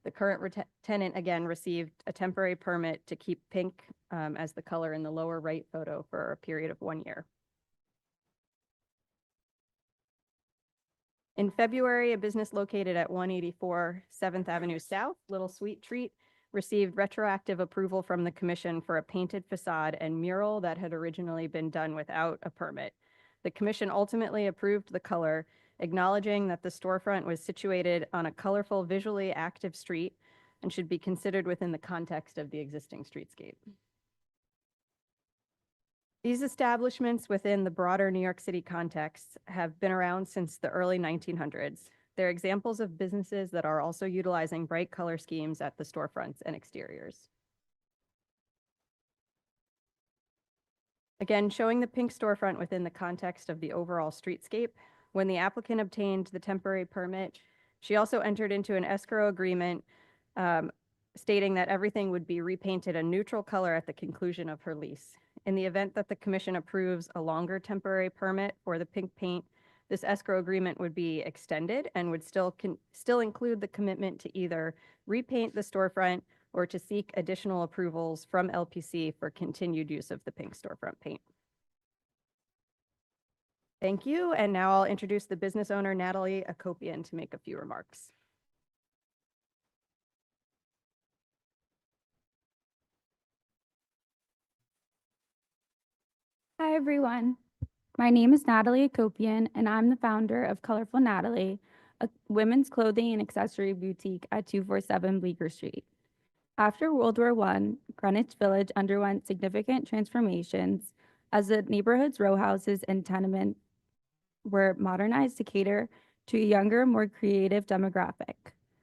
The current tenant again received a temporary permit to keep pink as the color in the lower right photo for a period of 1 year. In February, a business located at 184 7th Avenue South, Little Sweet Treat, received retroactive approval from the commission for a painted facade and mural that had originally been done without a permit. The commission ultimately approved the color, acknowledging that the storefront was situated on a colorful, visually active street and should be considered within the context of the existing streetscape. These establishments within the broader New York City context have been around since the early 1900s. They're examples of businesses that are also utilizing bright color schemes at the storefronts and exteriors. Again, showing the pink storefront within the context of the overall streetscape. When the applicant obtained the temporary permit, she also entered into an escrow agreement stating that everything would be repainted a neutral color at the conclusion of her lease. In the event that the commission approves a longer temporary permit for the pink paint, this escrow agreement would be extended and would still include the commitment to either repaint the storefront or to seek additional approvals from LPC for continued use of the pink storefront paint. Thank you, and now I'll introduce the business owner, Natalie Akopian, to make a few remarks. Hi, everyone. My name is Natalie Akopian, and I'm the founder of Colorful Natalie, a women's clothing and accessory boutique at 247 Bleecker Street. After World War I, Greenwich Village underwent significant transformations as the neighborhood's row houses and tenement were modernized to cater to a younger, more creative demographic,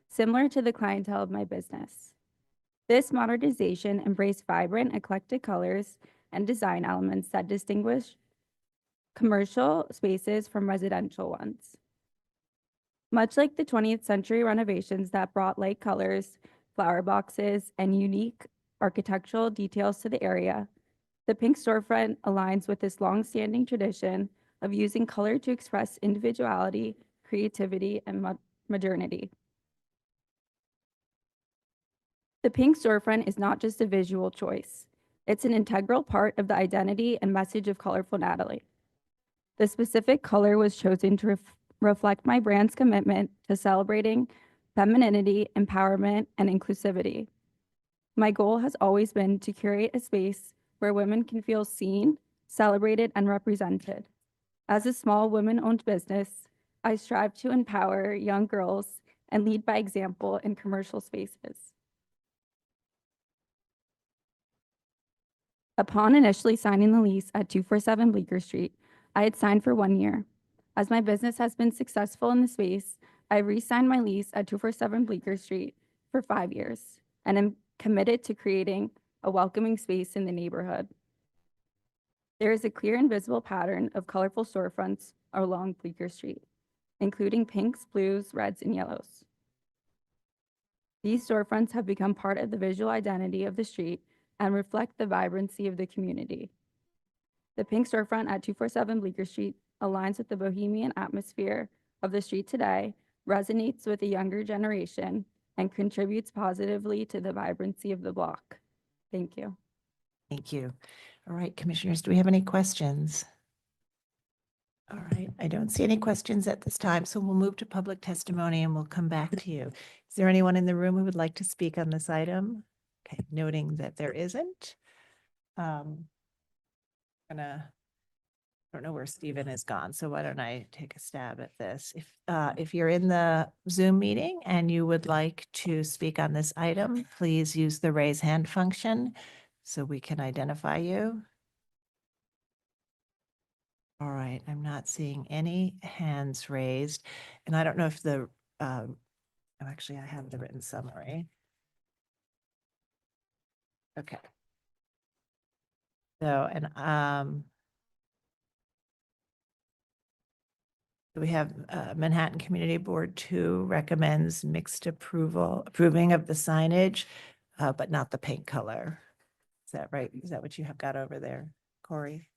similar to the clientele of my business. This modernization embraced vibrant, eclectic colors and design elements that distinguish commercial spaces from residential ones. Much like the 20th century renovations that brought light colors, flower boxes, and unique architectural details to the area, the pink storefront aligns with this long-standing tradition of using color to express individuality, creativity, and modernity. The pink storefront is not just a visual choice. It's an integral part of the identity and message of Colorful Natalie. The specific color was chosen to reflect my brand's commitment to celebrating femininity, empowerment, and inclusivity. My goal has always been to curate a space where women can feel seen, celebrated, and represented. As a small women-owned business, I strive to empower young girls and lead by example in commercial spaces. Upon initially signing the lease at 247 Bleecker Street, I had signed for 1 year. As my business has been successful in the space, I re-signed my lease at 247 Bleecker Street for 5 years, and am committed to creating a welcoming space in the neighborhood. There is a clear and visible pattern of colorful storefronts along Bleecker Street, including pinks, blues, reds, and yellows. These storefronts have become part of the visual identity of the street and reflect the vibrancy of the community. The pink storefront at 247 Bleecker Street aligns with the bohemian atmosphere of the street today, resonates with the younger generation, and contributes positively to the vibrancy of the block. Thank you. Thank you. All right, commissioners, do we have any questions? All right, I don't see any questions at this time, so we'll move to public testimony and we'll come back to you. Is there anyone in the room who would like to speak on this item? Okay, noting that there isn't. I don't know where Stephen is gone, so why don't I take a stab at this? If you're in the Zoom meeting and you would like to speak on this item, please use the raise hand function so we can identify you. All right, I'm not seeing any hands raised, and I don't know if actually I have the written summary. Okay. So, and we have Manhattan Community Board 2 recommends mixed approving of the signage, but not the paint color. Is that right? Is that what you have got over there, Corey?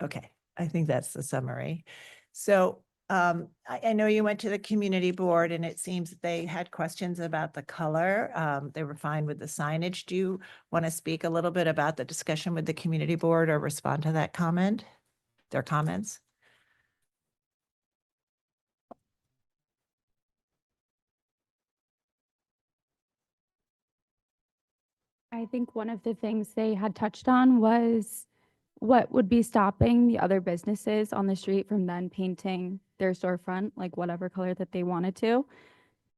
Okay, I think that's the summary. So I know you went to the community board and it seems that they had questions about the color. They were fine with the signage. Do you want to speak a little bit about the discussion with the community board or respond to that comment, their comments? I think one of the things they had touched on was what would be stopping the other businesses on the street from then painting their storefront like whatever color that they wanted to.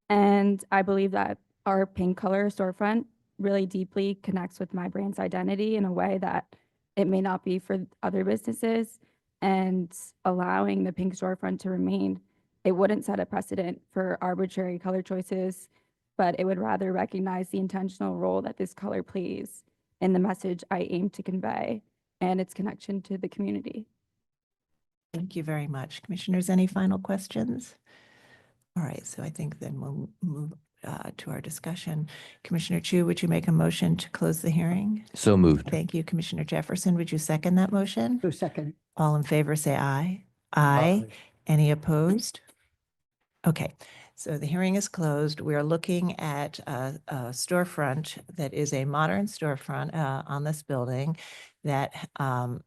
And I believe that our pink color storefront really deeply connects with my brand's identity in a way that it may not be for other businesses. And allowing the pink storefront to remain, it wouldn't set a precedent for arbitrary color choices, but it would rather recognize the intentional role that this color plays in the message I aim to convey and its connection to the community. Thank you very much. Commissioners, any final questions? All right, so I think then we'll move to our discussion. Commissioner Chu, would you make a motion to close the hearing? So moved. Thank you. Commissioner Jefferson, would you second that motion? So second. All in favor, say aye. Aye. Any opposed? Okay, so the hearing is closed. We are looking at a storefront that is a modern storefront on this building that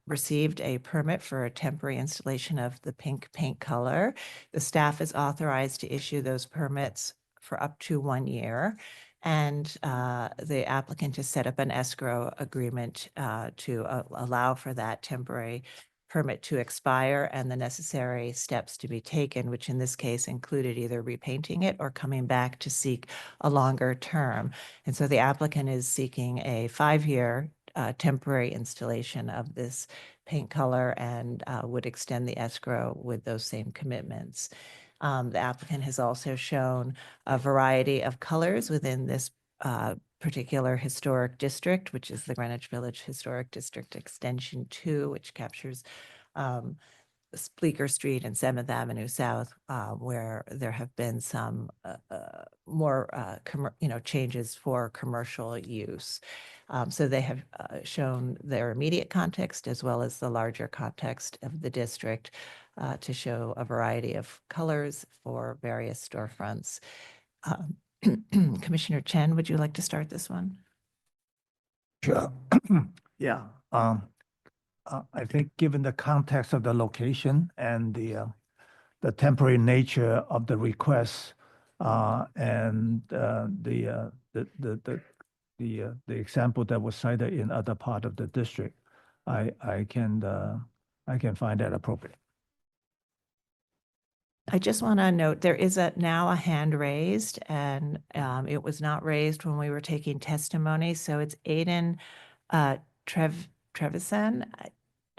received a permit for a temporary installation of the pink paint color. The staff is authorized to issue those permits for up to 1 year. And the applicant has set up an escrow agreement to allow for that temporary permit to expire and the necessary steps to be taken, which in this case included either repainting it or coming back to seek a longer term. And so the applicant is seeking a 5-year temporary installation of this paint color and would extend the escrow with those same commitments. The applicant has also shown a variety of colors within this particular historic district, which is the Greenwich Village Historic District Extension 2, which captures Bleecker Street and 7th Avenue South, where there have been some more changes for commercial use. So they have shown their immediate context as well as the larger context of the district to show a variety of colors for various storefronts. Commissioner Chen, would you like to start this one? Sure. Yeah. I think given the context of the location and the temporary nature of the request and the example that was cited in other part of the district, I can find that appropriate. I just want to note there is now a hand raised, and it was not raised when we were taking testimony. So it's Aiden Trevisan.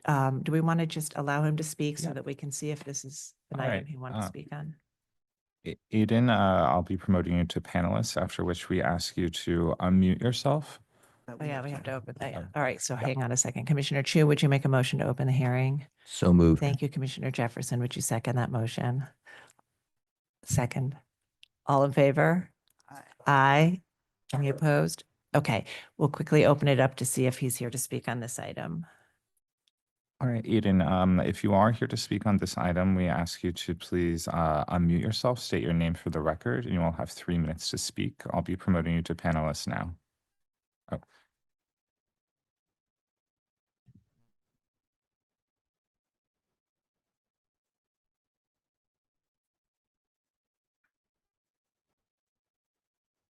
Do we want to just allow him to speak so that we can see if this is an All item right, he wants to speak on? Aiden, I'll be promoting you to panelist, after which we ask you to unmute yourself. Oh, yeah, we have to open that. Yeah. All right, so hang on a second. Commissioner Chu, would you make a motion to open the hearing? So moved. Thank you, Commissioner Jefferson. Would you second that motion? Second. All in favor? Aye. Any opposed? Okay, we'll quickly open it up to see if he's here to speak on this item. All right, Aiden, if you are here to speak on this item, we ask you to please unmute yourself, state your name for the record, and you will have 3 minutes to speak. I'll be promoting you to panelist now. Oh.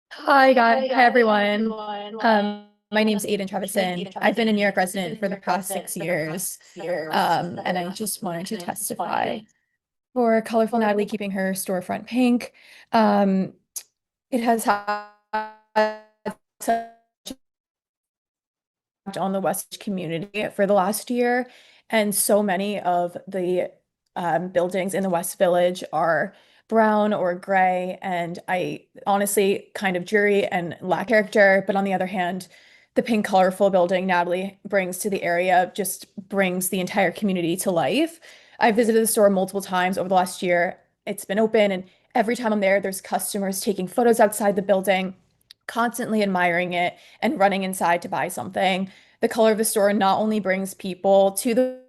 Hi, everyone. My name's Aiden Trevisan. I've been a New York resident for the past 6 years. And I just wanted to testify for Colorful Natalie keeping her storefront pink. It has had such on the West community for the last year, and so many of the buildings in the West Village are brown or gray. And I honestly kind of dreary and lack character. But on the other hand, the pink, colorful building Natalie brings to the area just brings the entire community to life. I visited the store multiple times over the last year. It's been open, and every time I'm there, there's customers taking photos outside the building, constantly admiring it and running inside to buy something. The color of the store not only brings people to the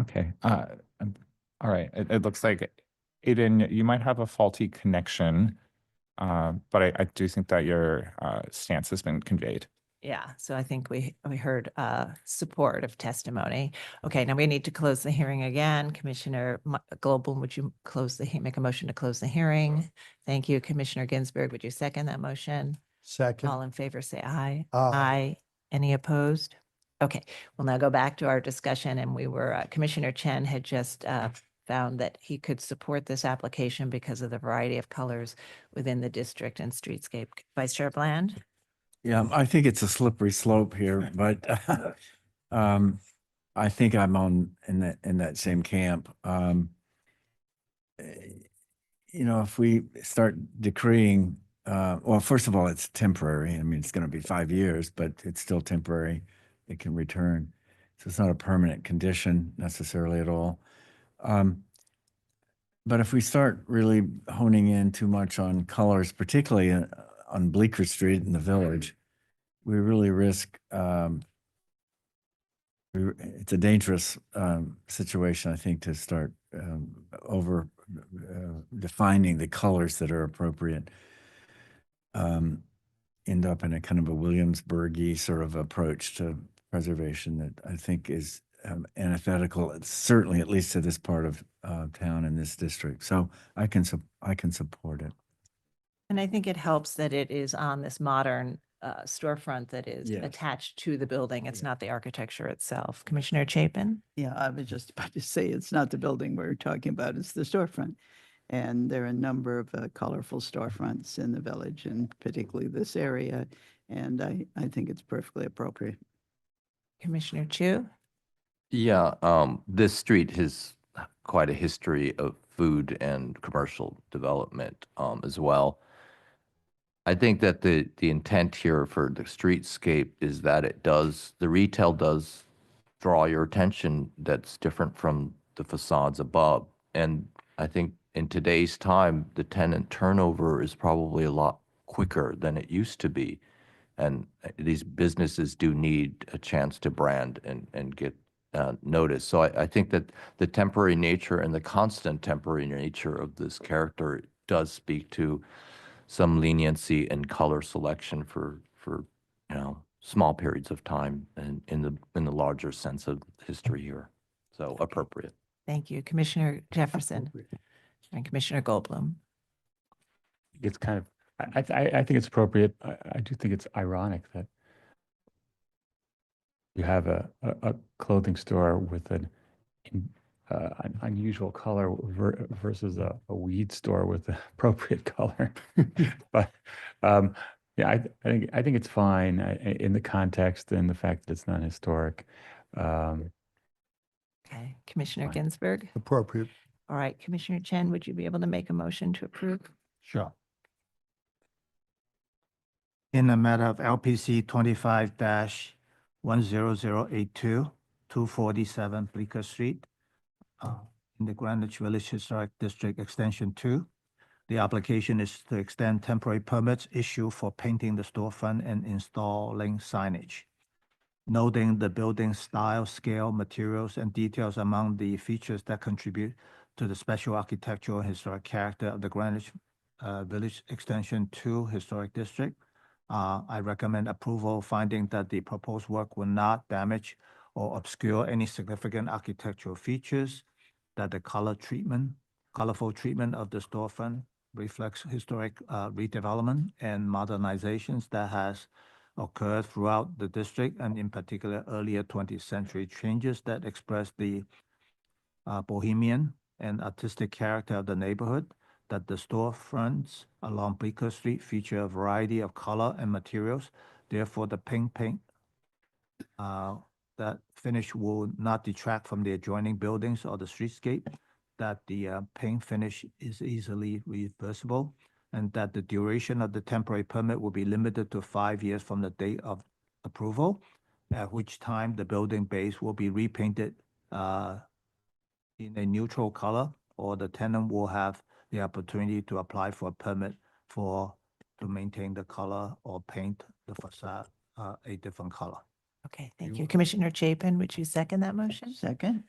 Okay. All right. It looks like, Aiden, you might have a faulty connection, but I do think that your stance has been conveyed. Yeah, so I think we heard support of testimony. Okay, now we need to close the hearing again. Commissioner Goldblum, would you make a motion to close the hearing? Thank you. Commissioner Ginsburg, would you second that motion? Second. All in favor, say aye. Aye. Any opposed? Okay, we'll now go back to our discussion, and we were, Commissioner Chen had just found that he could support this application because of the variety of colors within the district and streetscape. Vice Chair Bland? Yeah, I think it's a slippery slope here, but I think I'm in that same camp. If we start decreeing, well, first of all, it's temporary. I mean, it's going to be 5 years, but it's still temporary. It can return. So it's not a permanent condition necessarily at all. But if we start really honing in too much on colors, particularly on Bleecker Street in the village, we really risk, it's a dangerous situation, I think, to start over defining the colors that are appropriate. End up in a kind of a Williamsburg-y sort of approach to preservation that I think is antithetical, certainly at least to this part of town and this district. So I can support it. And I think it helps that it is on this modern storefront that is Yes. attached to the building. It's not the architecture itself. Commissioner Chapin? Yeah, I was just about to say, it's not the building we're talking about, it's the storefront. And there are a number of colorful storefronts in the village, and particularly this area. And I think it's perfectly appropriate. Commissioner Chu? Yeah, this street has quite a history of food and commercial development as well. I think that the intent here for the streetscape is that the retail does draw your attention that's different from the facades above. And I think in today's time, the tenant turnover is probably a lot quicker than it used to be. And these businesses do need a chance to brand and get noticed. So I think that the temporary nature and the constant temporary nature of this character does speak to some leniency in color selection for small periods of time and in the larger sense of history here. So appropriate. Thank you. Commissioner Jefferson and Commissioner Goldblum. It's kind of, I think it's appropriate. I do think it's ironic that you have a clothing store with an unusual color versus a weed store with the appropriate color. But yeah, I think it's fine in the context and the fact that it's not historic. Okay, Commissioner Ginsburg. Appropriate. All right, Commissioner Chen, would you be able to make a motion to approve? Sure. In the matter of LPC 25-10082, 247 Bleecker Street, in the Greenwich Village Historic District Extension 2, the application is to extend temporary permits issued for painting the storefront and installing signage. Noting the building style, scale, materials, and details among the features that contribute to the special architectural and historic character of the Greenwich Village Extension 2 Historic District, I recommend approval, finding that the proposed work will not damage or obscure any significant architectural features, that the colorful treatment of the storefront reflects historic redevelopment and modernizations that has occurred throughout the district, and in particular earlier 20th century changes that express the bohemian and artistic character of the neighborhood, that the storefronts along Bleecker Street feature a variety of color and materials. Therefore, the pink paint that finish will not detract from the adjoining buildings or the streetscape, that the paint finish is easily reversible, and that the duration of the temporary permit will be limited to 5 years from the date of approval, at which time the building base will be repainted in a neutral color, or the tenant will have the opportunity to apply for a permit to maintain the color or paint the facade a different color. Okay, thank you. Commissioner Chapin, would you second that motion? Second.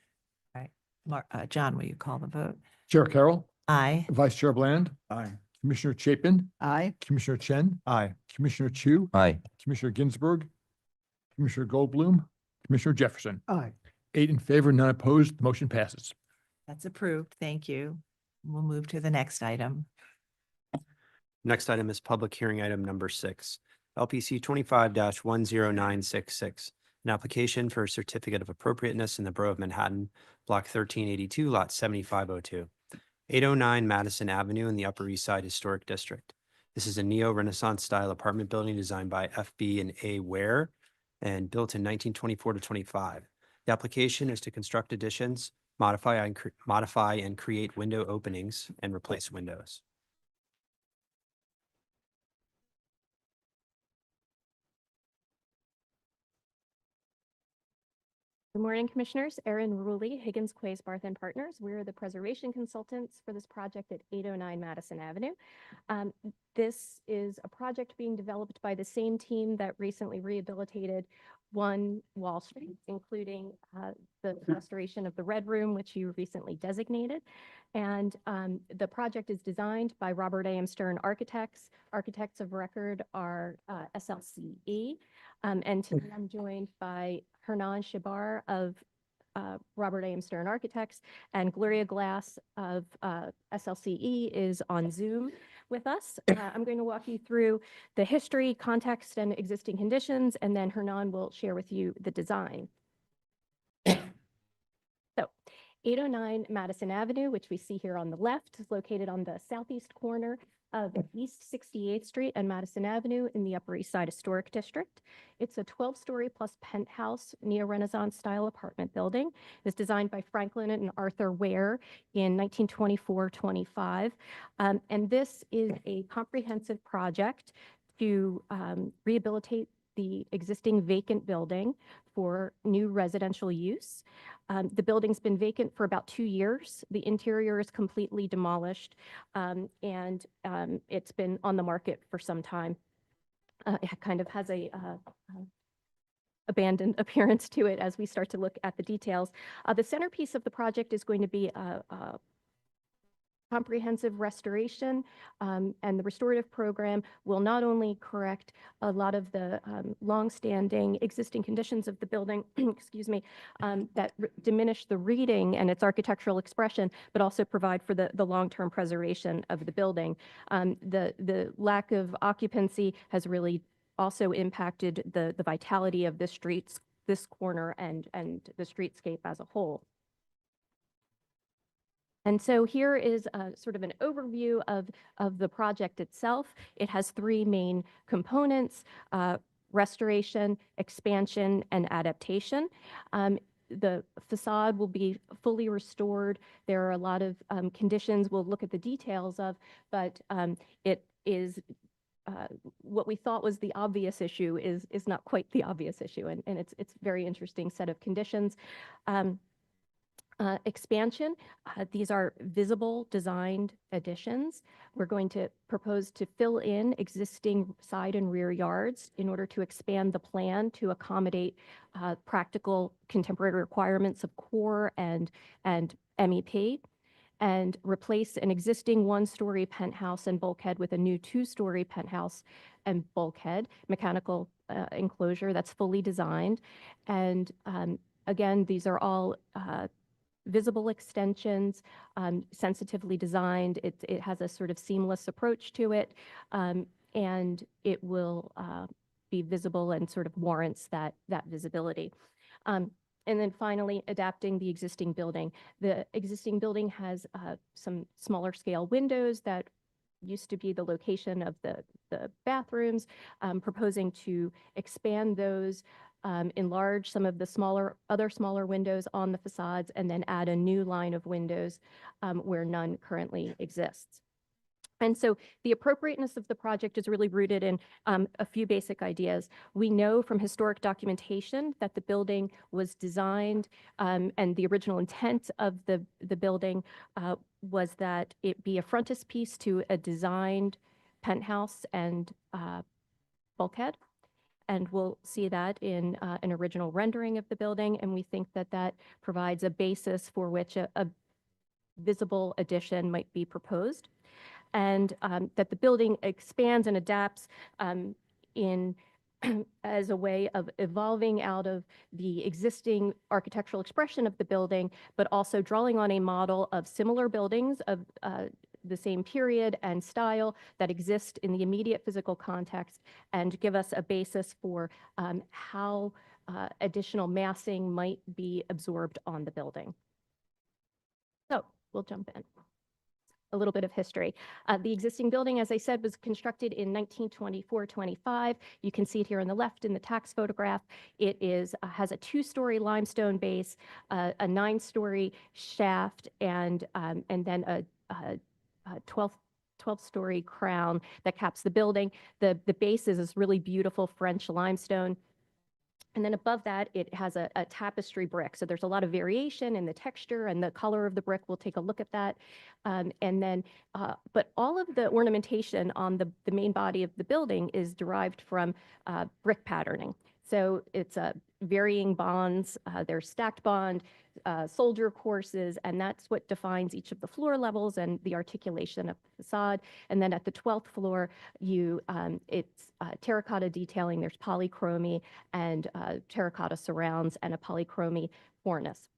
All right. John, will you call the vote? Chair Carroll, Aye. Vice Chair Bland, Aye. Commissioner Chapin, Aye. Commissioner Chen, Aye. Commissioner Chu, Aye. Commissioner Ginsburg, Commissioner Goldblum, Commissioner Jefferson. Aye. 8 in favor, none opposed, the motion passes. That's approved. Thank you. We'll move to the next item. Next item is public hearing item number 6, LPC 25-10966, an application for a certificate of appropriateness in the Borough of Manhattan, Block 1382, Lot 7502, 809 Madison Avenue in the Upper East Side Historic District. This is a neo-Renaissance style apartment building designed by F.B. and A. Ware and built in 1924 to 25. The application is to construct additions, modify and create window openings, and replace windows. Good morning, Commissioners. Erin Ruley, Higgins Quays Barth and Partners. We're the preservation consultants for this project at 809 Madison Avenue. This is a project being developed by the same team that recently rehabilitated 1 Wall Street, including the restoration of the Red Room, which you recently designated. And the project is designed by Robert A.M. Stern Architects. Architects of record are SLCE. And today I'm joined by Hernan Shabar of Robert A.M. Stern Architects, and Gloria Glass of SLCE is on Zoom with us. I'm going to walk you through the history, context, and existing conditions, and then Hernan will share with you the design. So 809 Madison Avenue, which we see here on the left, is located on the southeast corner of East 68th Street and Madison Avenue in the Upper East Side Historic District. It's a 12-story plus penthouse neo-Renaissance style apartment building. It's designed by Franklin and Arthur Ware in 1924-25. And this is a comprehensive project to rehabilitate the existing vacant building for new residential use. The building's been vacant for about 2 years. The interior is completely demolished, and it's been on the market for some time. It kind of has a abandoned appearance to it as we start to look at the details. The centerpiece of the project is going to be a comprehensive restoration, and the restorative program will not only correct a lot of the longstanding existing conditions of the building, excuse me, that diminish the reading and its architectural expression, but also provide for the long-term preservation of the building. The lack of occupancy has really also impacted the vitality of the streets, this corner, and the streetscape as a whole. And so here is sort of an overview of the project itself. It has 3 main components: restoration, expansion, and adaptation. The facade will be fully restored. There are a lot of conditions we'll look at the details of, but it is what we thought was the obvious issue is not quite the obvious issue, and it's a very interesting set of conditions. Expansion, these are visible designed additions. We're going to propose to fill in existing side and rear yards in order to expand the plan to accommodate practical contemporary requirements of core and MEP, and replace an existing 1-story penthouse and bulkhead with a new 2-story penthouse and bulkhead, mechanical enclosure that's fully designed. And again, these are all visible extensions, sensitively designed. It has a sort of seamless approach to it, and it will be visible and sort of warrants that visibility. And then finally, adapting the existing building. The existing building has some smaller scale windows that used to be the location of the bathrooms, proposing to expand those enlarge some of the other smaller windows on the facades, and then add a new line of windows where none currently exists. And so the appropriateness of the project is really rooted in a few basic ideas. We know from historic documentation that the building was designed and the original intent of the building was that it be a frontispiece to a designed penthouse and bulkhead. And we'll see that in an original rendering of the building. And we think that that provides a basis for which a visible addition might be proposed. And that the building expands and adapts in as a way of evolving out of the existing architectural expression of the building, but also drawing on a model of similar buildings of the same period and style that exist in the immediate physical context, and give us a basis for how additional massing might be absorbed on the building. So we'll jump in. A little bit of history. The existing building, as I said, was constructed in 1924-25. You can see it here on the left in the tax photograph. It has a 2-story limestone base, a 9-story shaft, and then a 12-story crown that caps the building. The base is this really beautiful French limestone. And then above that, it has a tapestry brick. So there's a lot of variation in the texture and the color of the brick. We'll take a look at that. But all of the ornamentation on the main body of the building is derived from brick patterning. So it's varying bonds, there's stacked bond, soldier courses, and that's what defines each of the floor levels and the articulation of the facade. And then at the 12th floor, it's terracotta detailing, there's polychromy and terracotta surrounds and a polychromy cornice.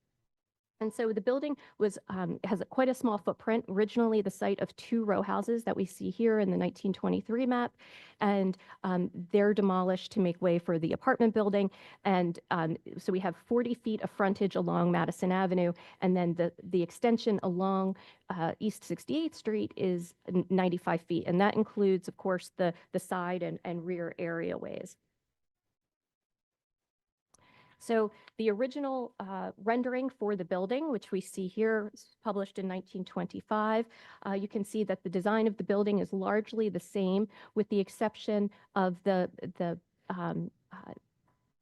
And so the building has quite a small footprint, originally the site of 2 row houses that we see here in the 1923 map. And they're demolished to make way for the apartment building. And so we have 40 feet of frontage along Madison Avenue. And then the extension along East 68th Street is 95 feet. And that includes, of course, the side and rear areaways. So the original rendering for the building, which we see here, is published in 1925. You can see that the design of the building is largely the same, with the exception of the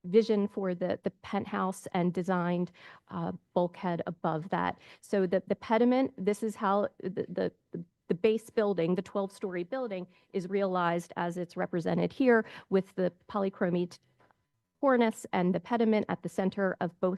vision for the penthouse and designed bulkhead above that. So the pediment, this is how the base building, the 12-story building, is realized as it's represented here, with the polychromy cornice and the pediment at the center of both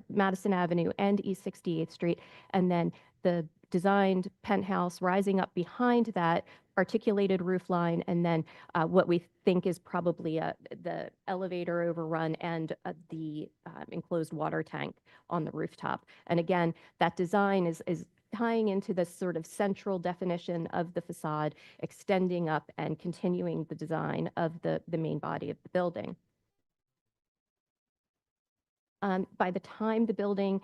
Madison Avenue and East 68th Street, and then the designed penthouse rising up behind that articulated roof line, and then what we think is probably the elevator overrun and the enclosed water tank on the rooftop. And again, that design is tying into this sort of central definition of the facade, extending up and continuing the design of the main body of the building. By the time the building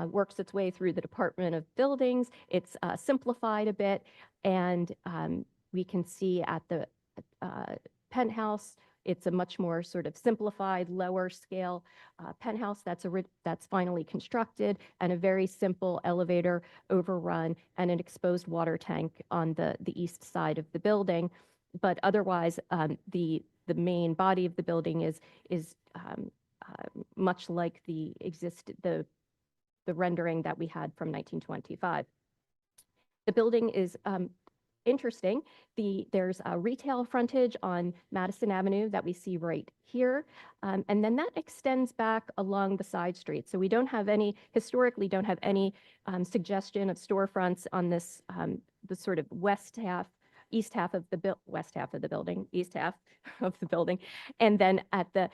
works its way through the Department of Buildings, it's simplified a bit, and we can see at the penthouse, it's a much more sort of simplified, lower scale penthouse that's finally constructed, and a very simple elevator overrun and an exposed water tank on the east side of the building. But otherwise, the main body of the building is much like the rendering that we had from 1925. The building is interesting. There's a retail frontage on Madison Avenue that we see right here. And then that extends back along the side street. So we historically don't have any suggestion of storefronts on this, the sort of east half of the building. And then at the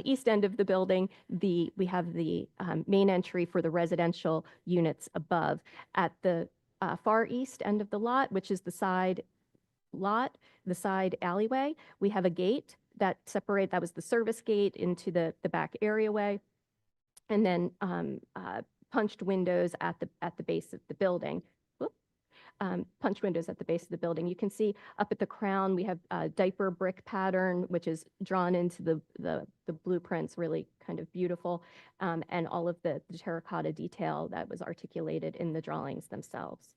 east end of the building, we have the main entry for the residential units above. At the far east end of the lot, which is the side alleyway, we have a gate that was the service gate into the back areaway, and then punched windows at the base of the building. punch windows at the base of the building. You can see up at the crown, we have a diaper brick pattern, which is drawn into the blueprints, really kind of beautiful, and all of the terracotta detail that was articulated in the drawings themselves.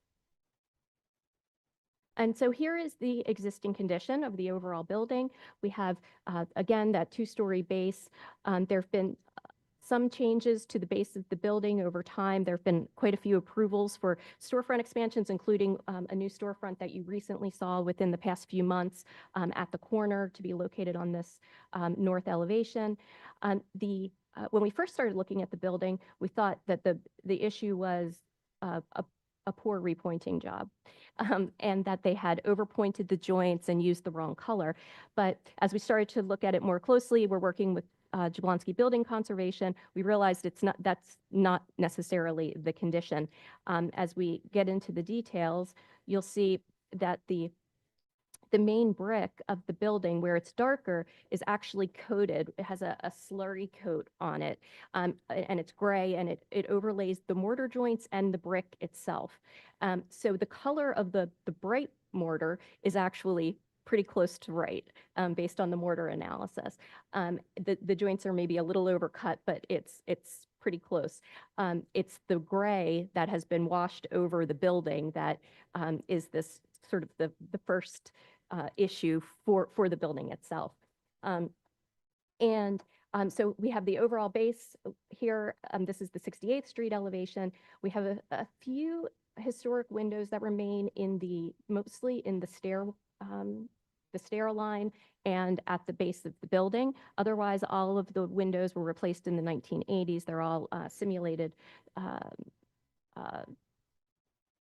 And so here is the existing condition of the overall building. We have, again, that two-story base. There have been some changes to the base of the building over time. There have been quite a few approvals for storefront expansions, including a new storefront that you recently saw within the past few months at the corner to be located on this north elevation. When we first started looking at the building, we thought that the issue was a poor repointing job, and that they had overpointed the joints and used the wrong color. But as we started to look at it more closely, we're working with Jablonski Building Conservation, we realized that's not necessarily the condition. As we get into the details, you'll see that the main brick of the building, where it's darker, is actually coated. It has a slurry coat on it, and it's gray, and it overlays the mortar joints and the brick itself. So the color of the bright mortar is actually pretty close to right, based on the mortar analysis. The joints are maybe a little overcut, but it's pretty close. It's the gray that has been washed over the building that is this sort of the first issue for the building itself. So we have the overall base here. This is the 68th Street elevation. We have a few historic windows that remain mostly in the stair line and at the base of the building. Otherwise, all of the windows were replaced in the 1980s. They're all simulated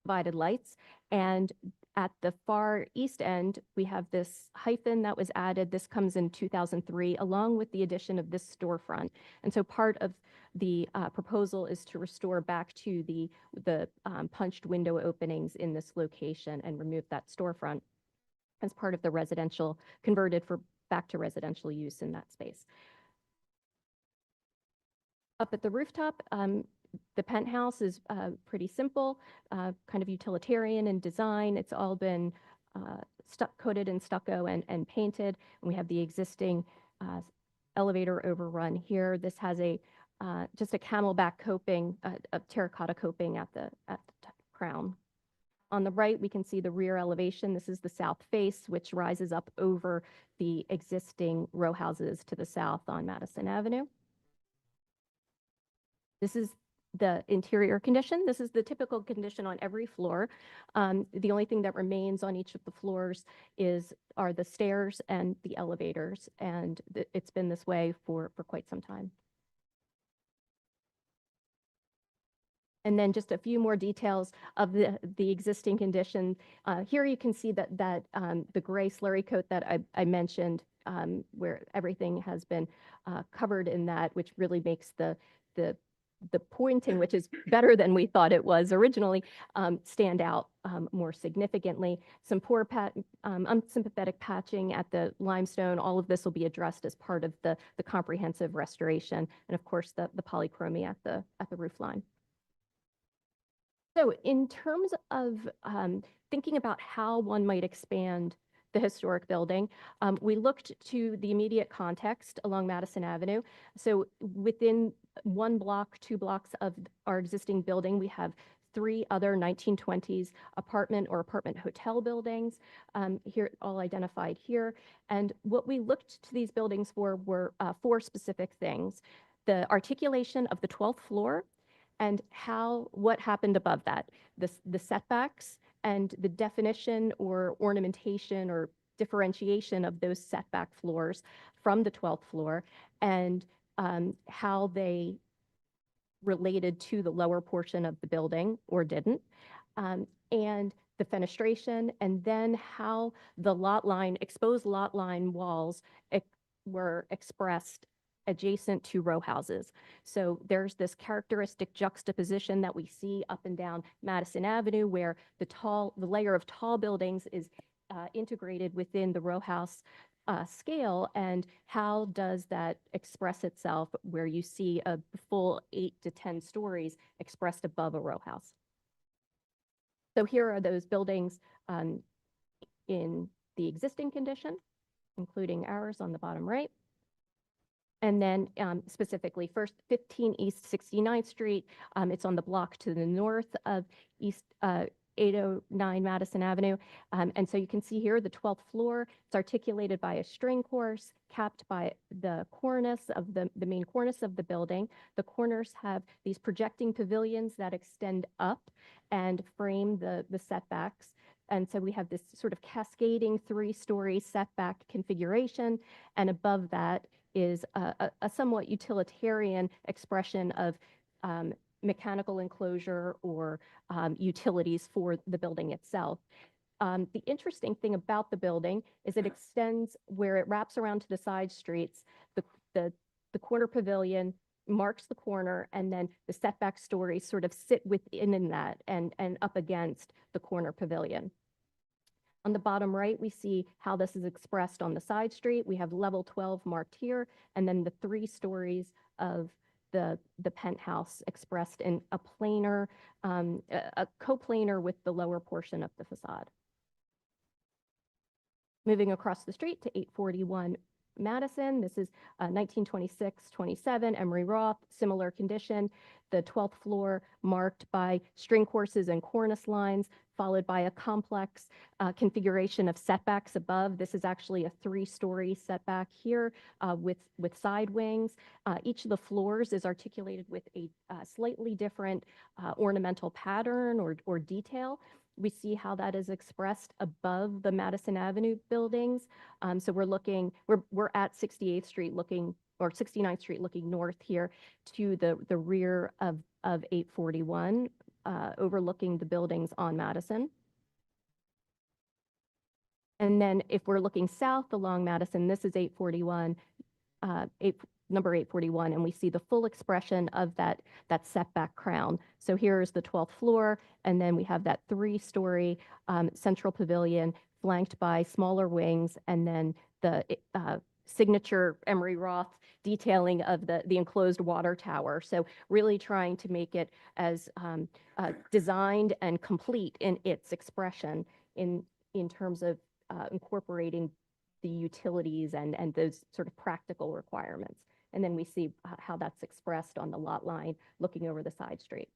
divided lights. And at the far east end, we have this hyphen that was added. This comes in 2003, along with the addition of this storefront. And so part of the proposal is to restore back to the punched window openings in this location and remove that storefront as part of the residential, converted back to residential use in that space. Up at the rooftop, the penthouse is pretty simple, kind of utilitarian in design. It's all been coated in stucco and painted. And we have the existing elevator overrun here. This has just a camelback coping, a terracotta coping at the crown. On the right, we can see the rear elevation. This is the south face, which rises up over the existing row houses to the south on Madison Avenue. This is the interior condition. This is the typical condition on every floor. The only thing that remains on each of the floors are the stairs and the elevators, and it's been this way for quite some time. And then just a few more details of the existing condition. Here you can see that the gray slurry coat that I mentioned, where everything has been covered in that, which really makes the pointing, which is better than we thought it was originally, stand out more significantly. Some poor unsympathetic patching at the limestone. All of this will be addressed as part of the comprehensive restoration, and of course the polychromy at the roof line. So in terms of thinking about how one might expand the historic building, we looked to the immediate context along Madison Avenue. So within 1 block, 2 blocks of our existing building, we have 3 other 1920s apartment or apartment hotel buildings, here all identified here. And what we looked to these buildings for were 4 specific things: the articulation of the 12th floor, and what happened above that, the setbacks, and the definition or ornamentation or differentiation of those setback floors from the 12th floor, and how they related to the lower portion of the building or didn't, and the fenestration, and then how the exposed lot line walls were expressed adjacent to row houses. So there's this characteristic juxtaposition that we see up and down Madison Avenue, where the layer of tall buildings is integrated within the row house scale, and how does that express itself where you see a full 8 to 10 stories expressed above a row house. So here are those buildings in the existing condition, including ours on the bottom right. And then specifically, first 15 East 69th Street. It's on the block to the north of East 809 Madison Avenue. And so you can see here the 12th floor. It's articulated by a string course, capped by the cornice of the main cornice of the building. The corners have these projecting pavilions that extend up and frame the setbacks. And so we have this sort of cascading 3-story setback configuration. And above that is a somewhat utilitarian expression of mechanical enclosure or utilities for the building itself. The interesting thing about the building is it extends where it wraps around to the side streets. The corner pavilion marks the corner, and then the setback stories sort of sit within that and up against the corner pavilion. On the bottom right, we see how this is expressed on the side street. We have level 12 marked here, and then the 3 stories of the penthouse expressed in a planar, a coplanar with the lower portion of the facade. Moving across the street to 841 Madison. This is 1926-27 Emery Roth, similar condition. The 12th floor marked by string courses and cornice lines, followed by a complex configuration of setbacks above. This is actually a 3-story setback here with side wings. Each of the floors is articulated with a slightly different ornamental pattern or detail. We see how that is expressed above the Madison Avenue buildings. So we're at 68th Street looking, or 69th Street looking north here to the rear of 841, overlooking the buildings on Madison. And then if we're looking south along Madison, this is 841, number 841, and we see the full expression of that setback crown. So here's the 12th floor, and then we have that 3-story central pavilion flanked by smaller wings, and then the signature Emery Roth detailing of the enclosed water tower. So really trying to make it as designed and complete in its expression in terms of incorporating the utilities and those sort of practical requirements. And then we see how that's expressed on the lot line looking over the side street.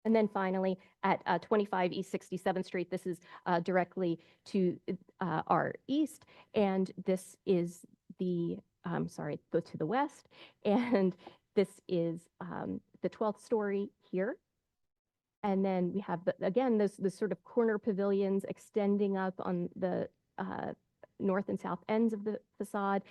And then finally, at 25 East 67th Street, this is directly to our east, and this is go to the west, and this is the 12th story here. And then we have, again, the sort of corner pavilions extending up on the north and south ends of the facade.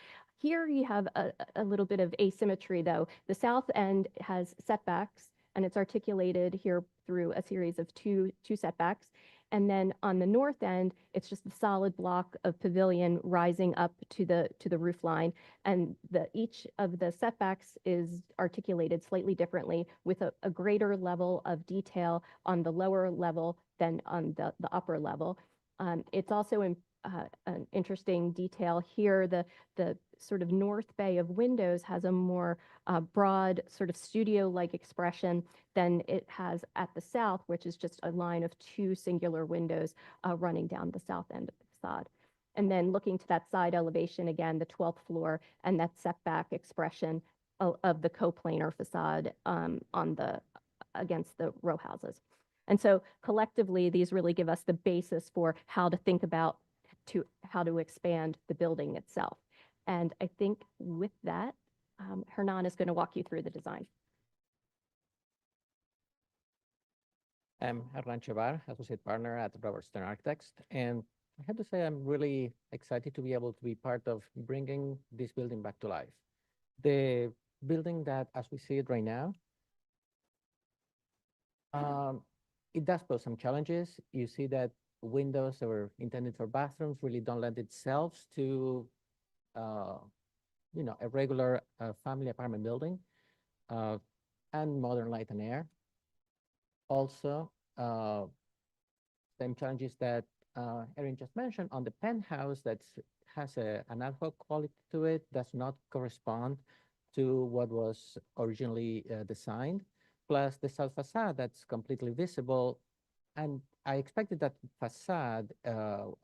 Here you have a little bit of asymmetry, though. The south end has setbacks, and it's articulated here through a series of two setbacks. And then on the north end, it's just a solid block of pavilion rising up to the roof line. And each of the setbacks is articulated slightly differently with a greater level of detail on the lower level than on the upper level. It's also an interesting detail here. The sort of north bay of windows has a more broad sort of studio-like expression than it has at the south, which is just a line of 2 singular windows running down the south end of the facade. And then looking to that side elevation, again, the 12th floor and that setback expression of the coplanar facade against the row houses. And so collectively, these really give us the basis for how to think about how to expand the building itself. And I think with that, Hernan is going to walk you through the design. I'm Hernan Chevar, Associate Partner at Robert Stern Architects. And I have to say, I'm really excited to be able to be part of bringing this building back to life. The building that, as we see it right now, it does pose some challenges. You see that windows that were intended for bathrooms really don't lend itself to a regular family apartment building and modern light and air. Also, same challenges that Erin just mentioned on the penthouse that has an ad hoc quality to it, does not correspond to what was originally designed. plus the south facade that's completely visible. And I expected that facade, let's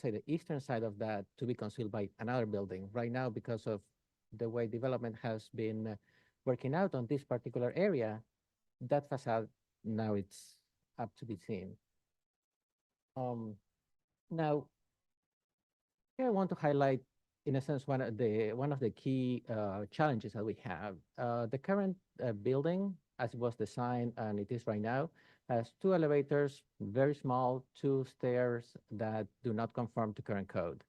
say the eastern side of that, to be concealed by another building. Right now, because of the way development has been working out on this particular area, that facade now it's up to be seen. Now, here I want to highlight, in a sense, one of the key challenges that we have. The current building, as it was designed and it is right now, has 2 elevators, very small, 2 stairs that do not conform to current code.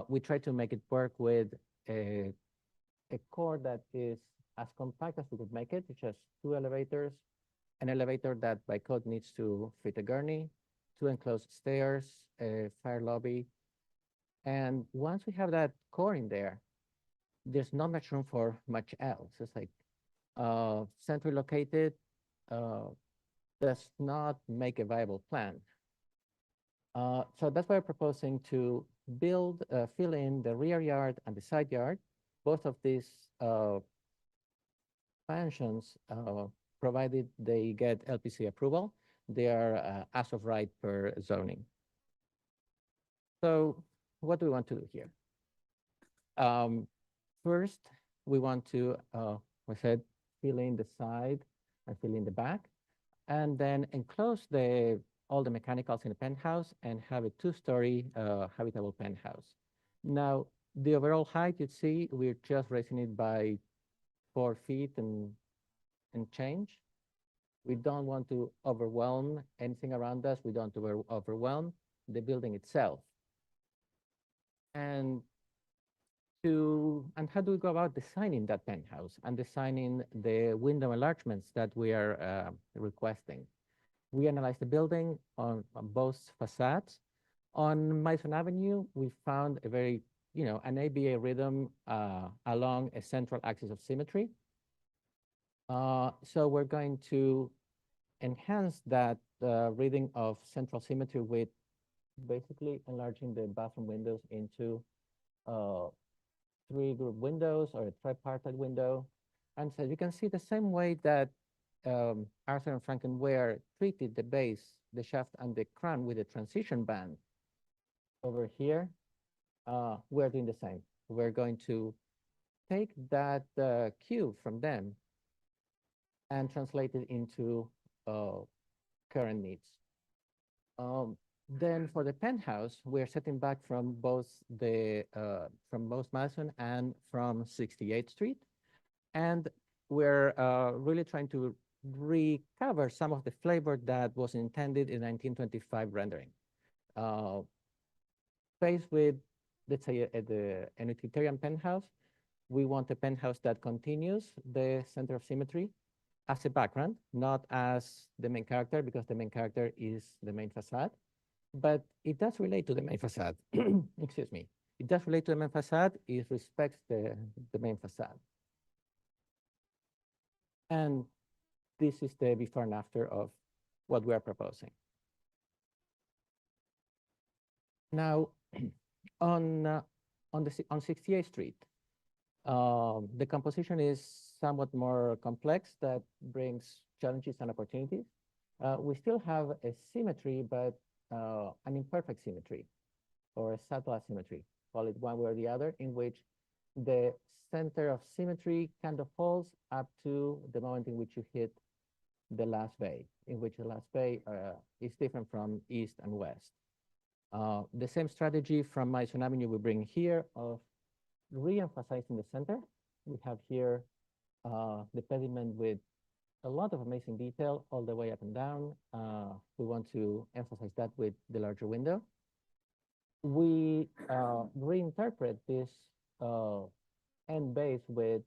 We try to make it work with a core that is as compact as we could make it, which has 2 elevators, an elevator that by code needs to fit a gurney, 2 enclosed stairs, a fire lobby. And once we have that core in there, there's not much room for much else. It's like centrally located does not make a viable plan. So that's why we're proposing to build, fill in the rear yard and the side yard. Both of these expansions, provided they get LPC approval, they are as of right per zoning. So what do we want to do here? First, we want to, we said, fill in the side and fill in the back, and then enclose all the mechanicals in the penthouse and have a 2-story habitable penthouse. Now, the overall height, you'd see, we're just raising it by 4 feet and change. We don't want to overwhelm anything around us. We don't overwhelm the building itself. And how do we go about designing that penthouse and designing the window enlargements that we are requesting? We analyzed the building on both facades. On Madison Avenue, we found a very, an ABA rhythm along a central axis of symmetry. So we're going to enhance that reading of central symmetry with basically enlarging the bathroom windows into 3 group windows or a tripartite window. And so you can see the same way that Arthur and Franken Ware treated the base, the shaft, and the crown with a transition band. Over here, we're doing the same. We're going to take that cue from them and translate it into current needs. Then for the penthouse, we're setting back from both Madison and from 68th Street. And we're really trying to recover some of the flavor that was intended in 1925 rendering. Faced with, let's say, an utilitarian penthouse, we want a penthouse that continues the center of symmetry as a background, not as the main character, because the main character is the main facade. But it does relate to the main facade. Excuse me. It does relate to the main facade. It respects the main facade. And this is the before and after of what we are proposing. Now, on 68th Street, the composition is somewhat more complex. That brings challenges and opportunities. We still have a symmetry, but an imperfect symmetry or a subtle asymmetry, call it one way or the other, in which the center of symmetry kind of falls up to the moment in which you hit the last bay, in which the last bay is different from east and west. The same strategy from Madison Avenue we bring here of re-emphasizing the center. We have here the pediment with a lot of amazing detail all the way up and down. We want to emphasize that with the larger window. We reinterpret this end base with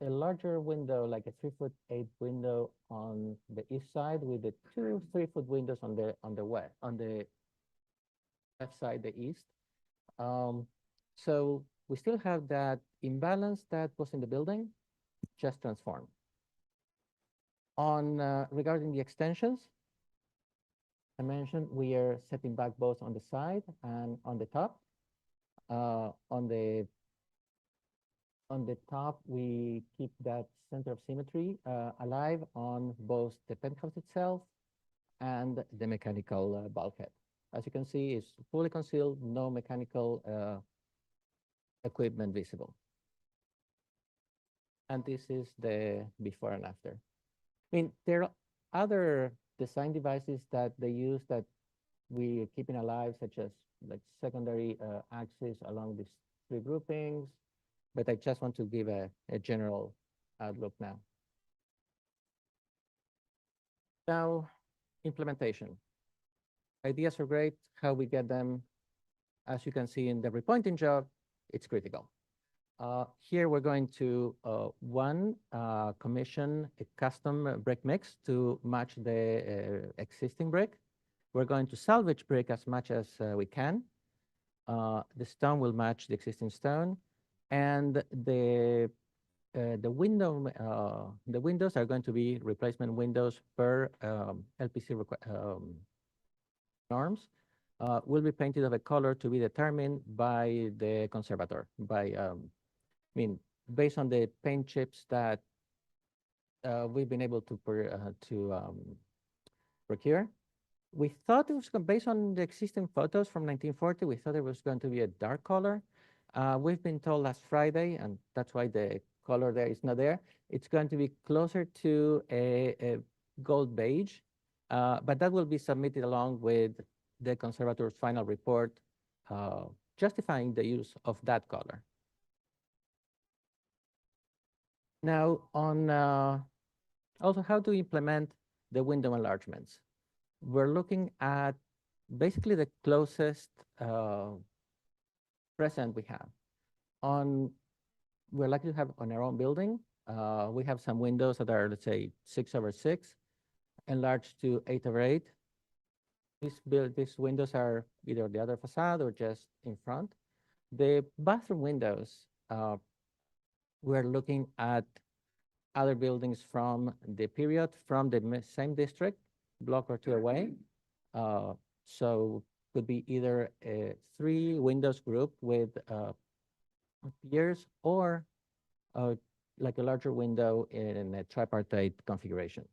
a larger window, like a 3'8" window on the east side, with the 2 3-foot windows on the left side, the east. So we still have that imbalance that was in the building, just transformed. Regarding the extensions, I mentioned we are setting back both on the side and on the top. On On the top, we keep that center of symmetry alive on both the penthouse itself and the mechanical bulkhead. As you can see, it's fully concealed, no mechanical equipment visible. And this is the before and after. I mean, there are other design devices that they use that we are keeping alive, such as like secondary axis along these three groupings. But I just want to give a general outlook now. Now, implementation. Ideas are great. How we get them, as you can see in the repointing job, it's critical. Here we're going to commission a custom brick mix to match the existing brick. We're going to salvage brick as much as we can. The stone will match the existing stone, and the windows are going to be replacement windows per LPC norms. Will be painted of a color to be determined by the conservator. Based on the paint chips that we've been able to procure. We thought it was based on the existing photos from 1940. We thought it was going to be a dark color. We've been told last Friday, and that's why the color there is not there. It's going to be closer to a gold beige, but that will be submitted along with the conservator's final report justifying the use of that color. Now, on also how to implement the window enlargements. We're looking at basically the closest precedent we have. We're likely to have on our own building. We have some windows that are, let's say, 6/6, enlarged to 8/8. These windows are either the other facade or just in front. The bathroom windows, we're looking at other buildings from the period, from the same district, block or two away. So could be either a 3 windows group with piers or like a larger window in a tripartite configuration.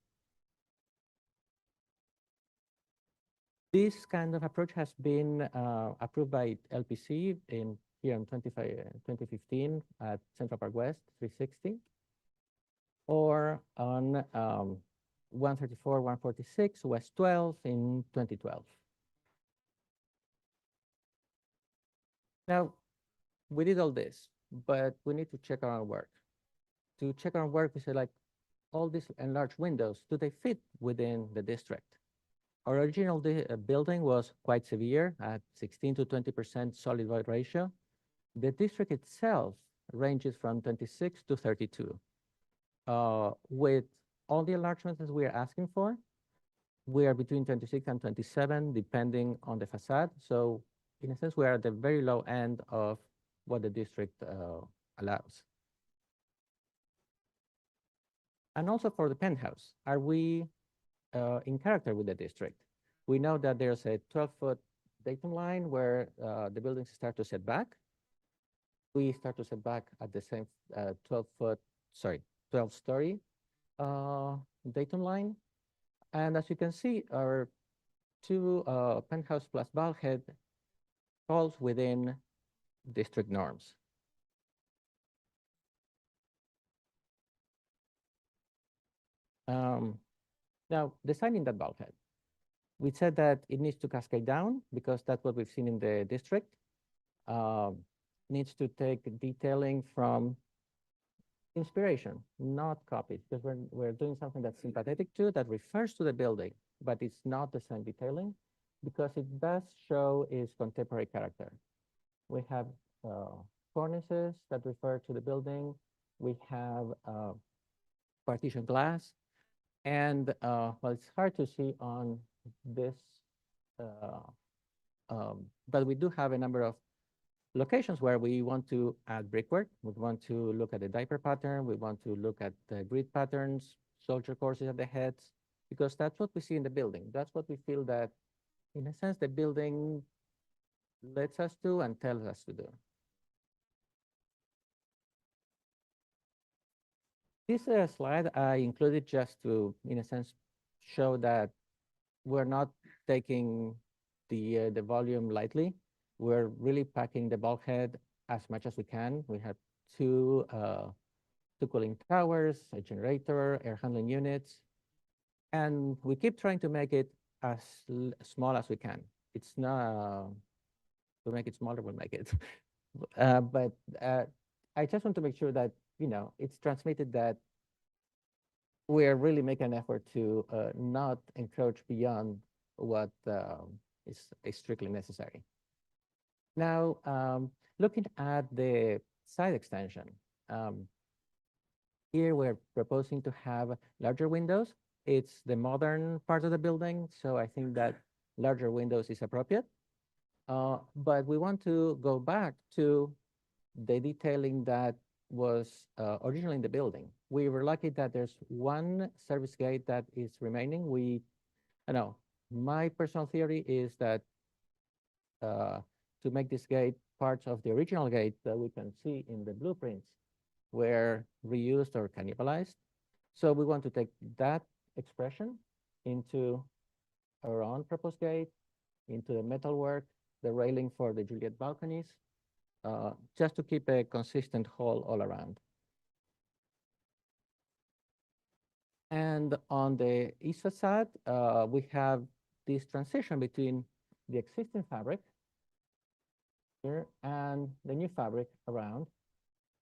This kind of approach has been approved by LPC here in 2015 at Central Park West 360, or on 134, 146, West 12 in 2012. Now, we did all this, but we need to check our work. To check our work, we say, like, all these enlarged windows, do they fit within the district? Our original building was quite severe at 16 to 20% solid void ratio. The district itself ranges from 26 to 32. With all the enlargements that we are asking for, we are between 26 and 27, depending on the facade. So in a sense, we are at the very low end of what the district allows. And also for the penthouse, are we in character with the district? We know that there's a 12-foot datum line where the buildings start to set back. We start to set back at the same 12-story datum line. And as you can see, our 2 penthouse plus bulkhead falls within district norms. Now, designing that bulkhead, we said that it needs to cascade down because that's what we've seen in the district. Needs to take detailing from inspiration, not copied, because we're doing something that's sympathetic to, that refers to the building, but it's not the same detailing because it does show its contemporary character. We have cornices that refer to the building. We have partition glass. And well, it's hard to see on this, but we do have a number of locations where we want to add brickwork. We want to look at the diaper pattern. We want to look at the grid patterns, soldier courses at the heads, because that's what we see in the building. That's what we feel that, in a sense, the building lets us do and tells us to do. This slide I included just to, in a sense, show that we're not taking the volume lightly. We're really packing the bulkhead as much as we can. We have two cooling towers, a generator, air handling units, and we keep trying to make it as small as we can. It's not, to make it smaller, we'll make it. But I just want to make sure that, it's transmitted that we're really making an effort to not encroach beyond what is strictly necessary. Now, looking at the side extension, here we're proposing to have larger windows. It's the modern part of the building, so I think that larger windows is appropriate. But we want to go back to the detailing that was originally in the building. We were lucky that there's one service gate that is remaining. My personal theory is that to make this gate parts of the original gate that we can see in the blueprints were reused or cannibalized. So we want to take that expression into our own proposed gate, into the metalwork, the railing for the Juliet balconies, just to keep a consistent whole all around. And on the east facade, we have this transition between the existing fabric here and the new fabric around.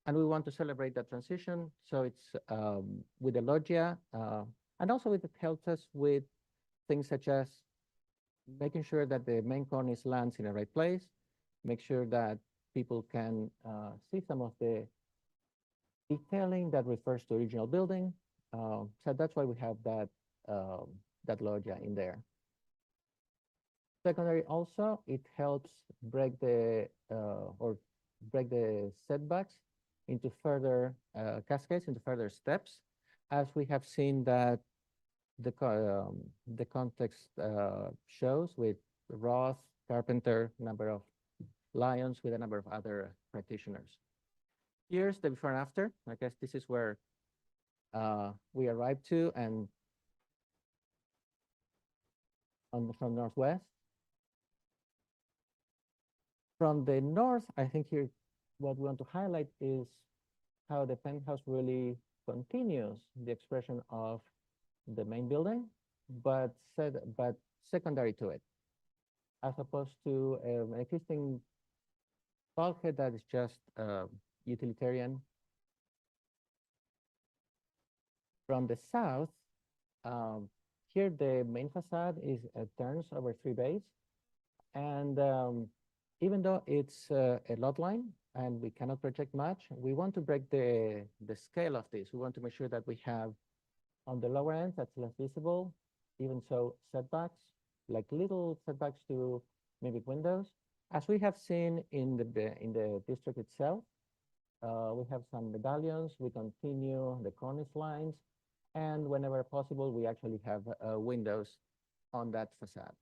And we want to celebrate that transition. So it's with the loggia, and also it helps us with things such as making sure that the main cornice lands in the right place, make sure that people can see some of the detailing that refers to original building. So that's why we have that loggia in there. Secondary also, it helps break the setbacks into further cascades, into further steps, as we have seen that the context shows with Roth, Carpenter, number of Lyons, with a number of other practitioners. Here's the before and after. I guess this is where we arrived to, and from Northwest. From the north, I think here what we want to highlight is how the penthouse really continues the expression of the main building, but secondary to it, as opposed to an existing bulkhead that is just utilitarian. From the south, here the main facade turns over 3 bays, and even though it's a lot line and we cannot project much, we want to break the scale of this. We want to make sure that we have on the lower end that's less visible, even so setbacks, like little setbacks to mimic windows. As we have seen in the district itself, we have some medallions, we continue the cornice lines, and whenever possible, we actually have windows on that facade.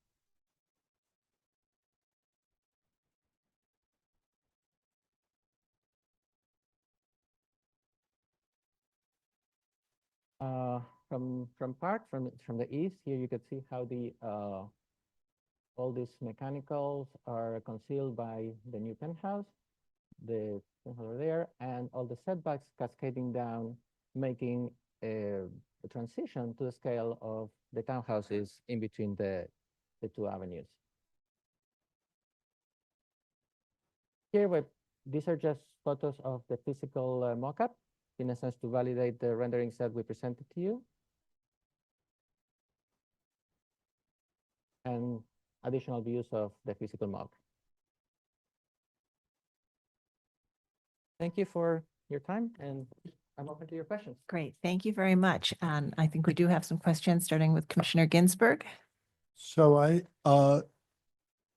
From the east, here you can see how all these mechanicals are concealed by the new penthouse, the penthouse over there, and all the setbacks cascading down, making a transition to the scale of the townhouses in between the 2 avenues. Here, these are just photos of the physical mock-up, in a sense to validate the renderings that we presented to you. And additional views of the physical mock. Thank you for your time, and I'm open to your questions. Great, thank you very much. And I think we do have some questions, starting with Commissioner Ginsburg. So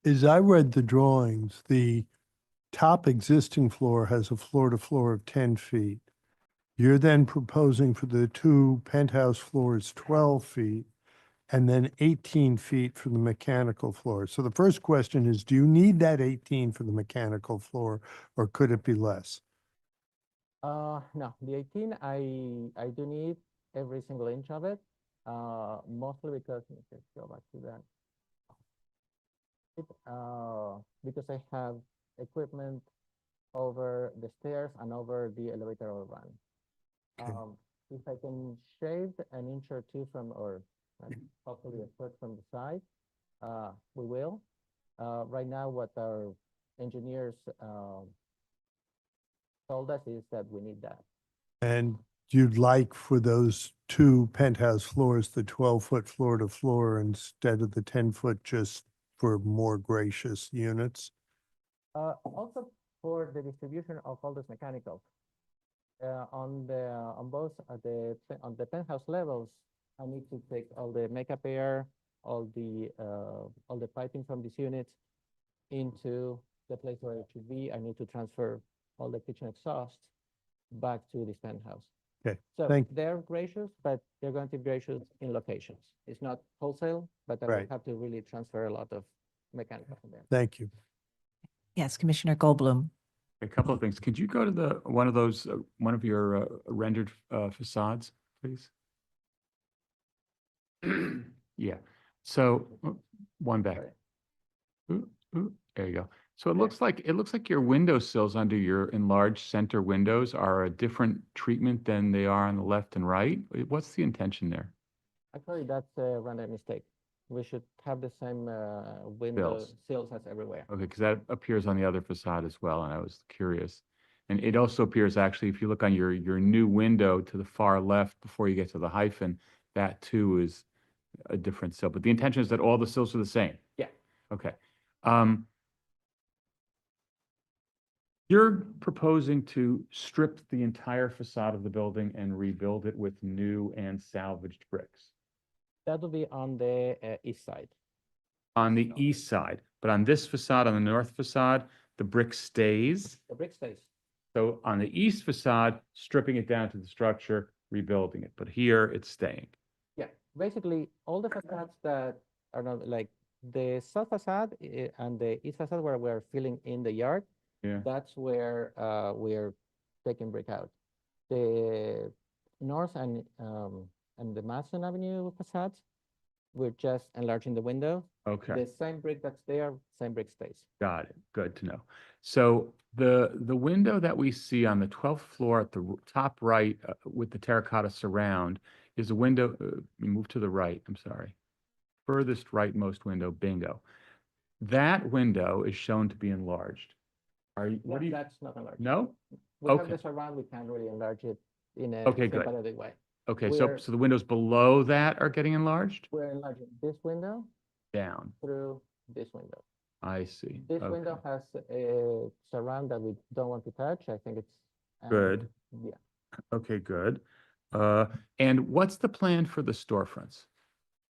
as I read the drawings, the top existing floor has a floor-to-floor of 10 feet. You're then proposing for the 2 penthouse floors 12 feet, and then 18 feet for the mechanical floor. So the first question is, do you need that 18 for the mechanical floor, or could it be less? No, the 18, I do need every single inch of it, mostly because, let's go back to that. Because I have equipment over the stairs and over the elevator overrun. Okay. If I can shave an inch or two from, or hopefully a foot from the side, we will. Right now, what our engineers told us is that we need that. And you'd like for those two penthouse floors, the 12-foot floor to floor instead of the 10-foot, just for more gracious units? Also for the distribution of all those mechanicals. On the penthouse levels, I need to take all the makeup air, all the piping from these units into the place where it should be. I need to transfer all the kitchen exhaust back to this penthouse. Okay, So thank, they're gracious, but they're going to be gracious in locations. It's not wholesale, but I will Right. have to really transfer a lot of mechanical from there. thank you. Yes, Commissioner Goldblum. A couple of things. Could you go to the, one of those, one of your rendered facades, please? Yeah. So one back. Ooh, ooh, there you go. So it looks like your windowsills under your enlarged center windows are a different treatment than they are on the left and right. What's the intention there? Actually, that's a random mistake. We should have the same window sills as everywhere. Okay, because that appears on the other facade as well, and I was curious. And it also appears actually, if you look on your new window to the far left before you get to the hyphen, that too is a different sill. But the intention is that all the sills are the same. Yeah. Okay. You're proposing to strip the entire facade of the building and rebuild it with new and salvaged bricks That will be on the east side. on the east side, but on this facade, on the north facade, the brick stays. The brick stays. So on the east facade, stripping it down to the structure, rebuilding it, but here it's staying. Yeah, basically all the facades that are not like the south facade and the east facade where we're filling in the yard. Yeah. That's where we're taking brick out. The north and the Madison Avenue facades, we're just enlarging the window. Okay. The same brick that's there, same brick stays. Got it. Good to know. So the window that we see on the 12th floor at the top right with the terracotta surround is a window, we move to the right, I'm sorry. Furthest rightmost window, bingo. That window is shown to be enlarged. What do you? That's not enlarged. No? We have Okay. this around, we can't really enlarge it in a Okay, good. sympathetic way. Okay, We're- so the windows below that are getting enlarged? We're enlarging this window Down. through this window. I see. This Okay. window has a surround that we don't want to touch. I think it's Good. Yeah. Okay, good. And what's the plan for the storefronts?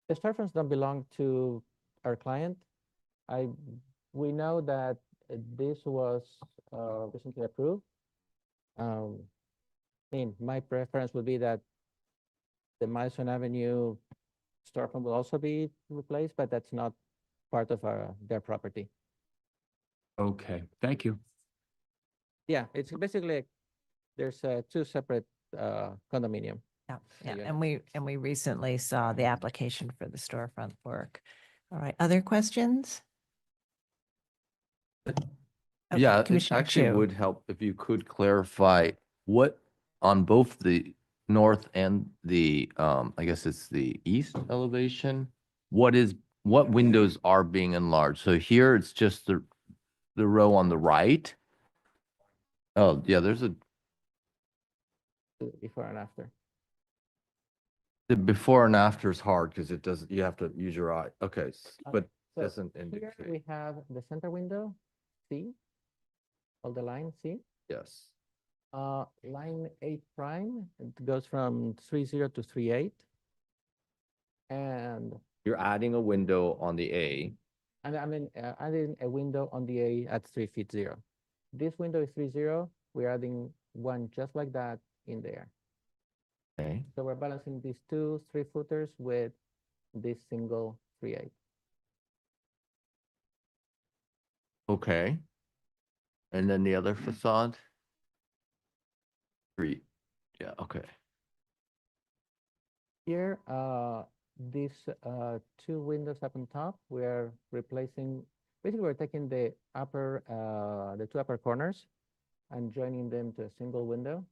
The storefronts don't belong to our client. We know that this was recently approved. My preference would be that the Madison Avenue storefront will also be replaced, but that's not part of their property. Okay, thank you. Yeah, it's basically, there's two separate condominium. Yeah, yeah, Yeah. and we recently saw the application for the storefront work. All right, other questions? Okay, Yeah, it Commissioner actually Chu. would help if you could clarify what, on both the north and the, I guess it's the east elevation, what windows are being enlarged? So here it's just the row on the right. Oh, yeah, there's a, Before and after. the before and after is hard because it doesn't, you have to use your eye. Okay, but So doesn't here indicate. we have the center window, C, all the line C. Yes. Line 8 prime, it goes from 30 to 38. And You're adding a window on the A. adding a window on the A at 3 feet 0. This window is 30. We're adding one just like that in there. Okay. So we're balancing these two 3-footers with this single 3/8. Okay. And then the other facade? Street. Yeah, okay. Here, these two windows up on top, we're replacing, basically we're taking the two upper corners and joining them to a single window.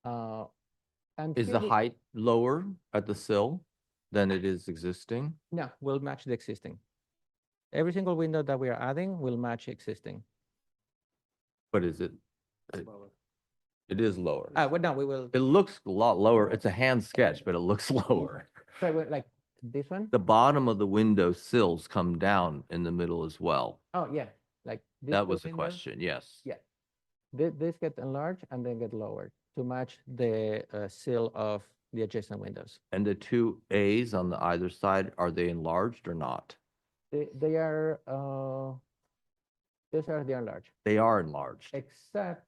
And Is here the height lower at the sill than it is existing? No, will match the existing. Every single window that we are adding will match existing. But is it? It is lower. Well, no, we will, It looks a lot lower. It's a hand sketch, but it looks lower. like this one? The bottom of the window sills come down in the middle as well. Oh, yeah, like. these That two was the windows. question, yes. Yeah. This get enlarged and then get lowered to match the sill of the adjacent windows. And the two A's on the either side, are they enlarged or not? They are, those are the enlarged, They are enlarged, except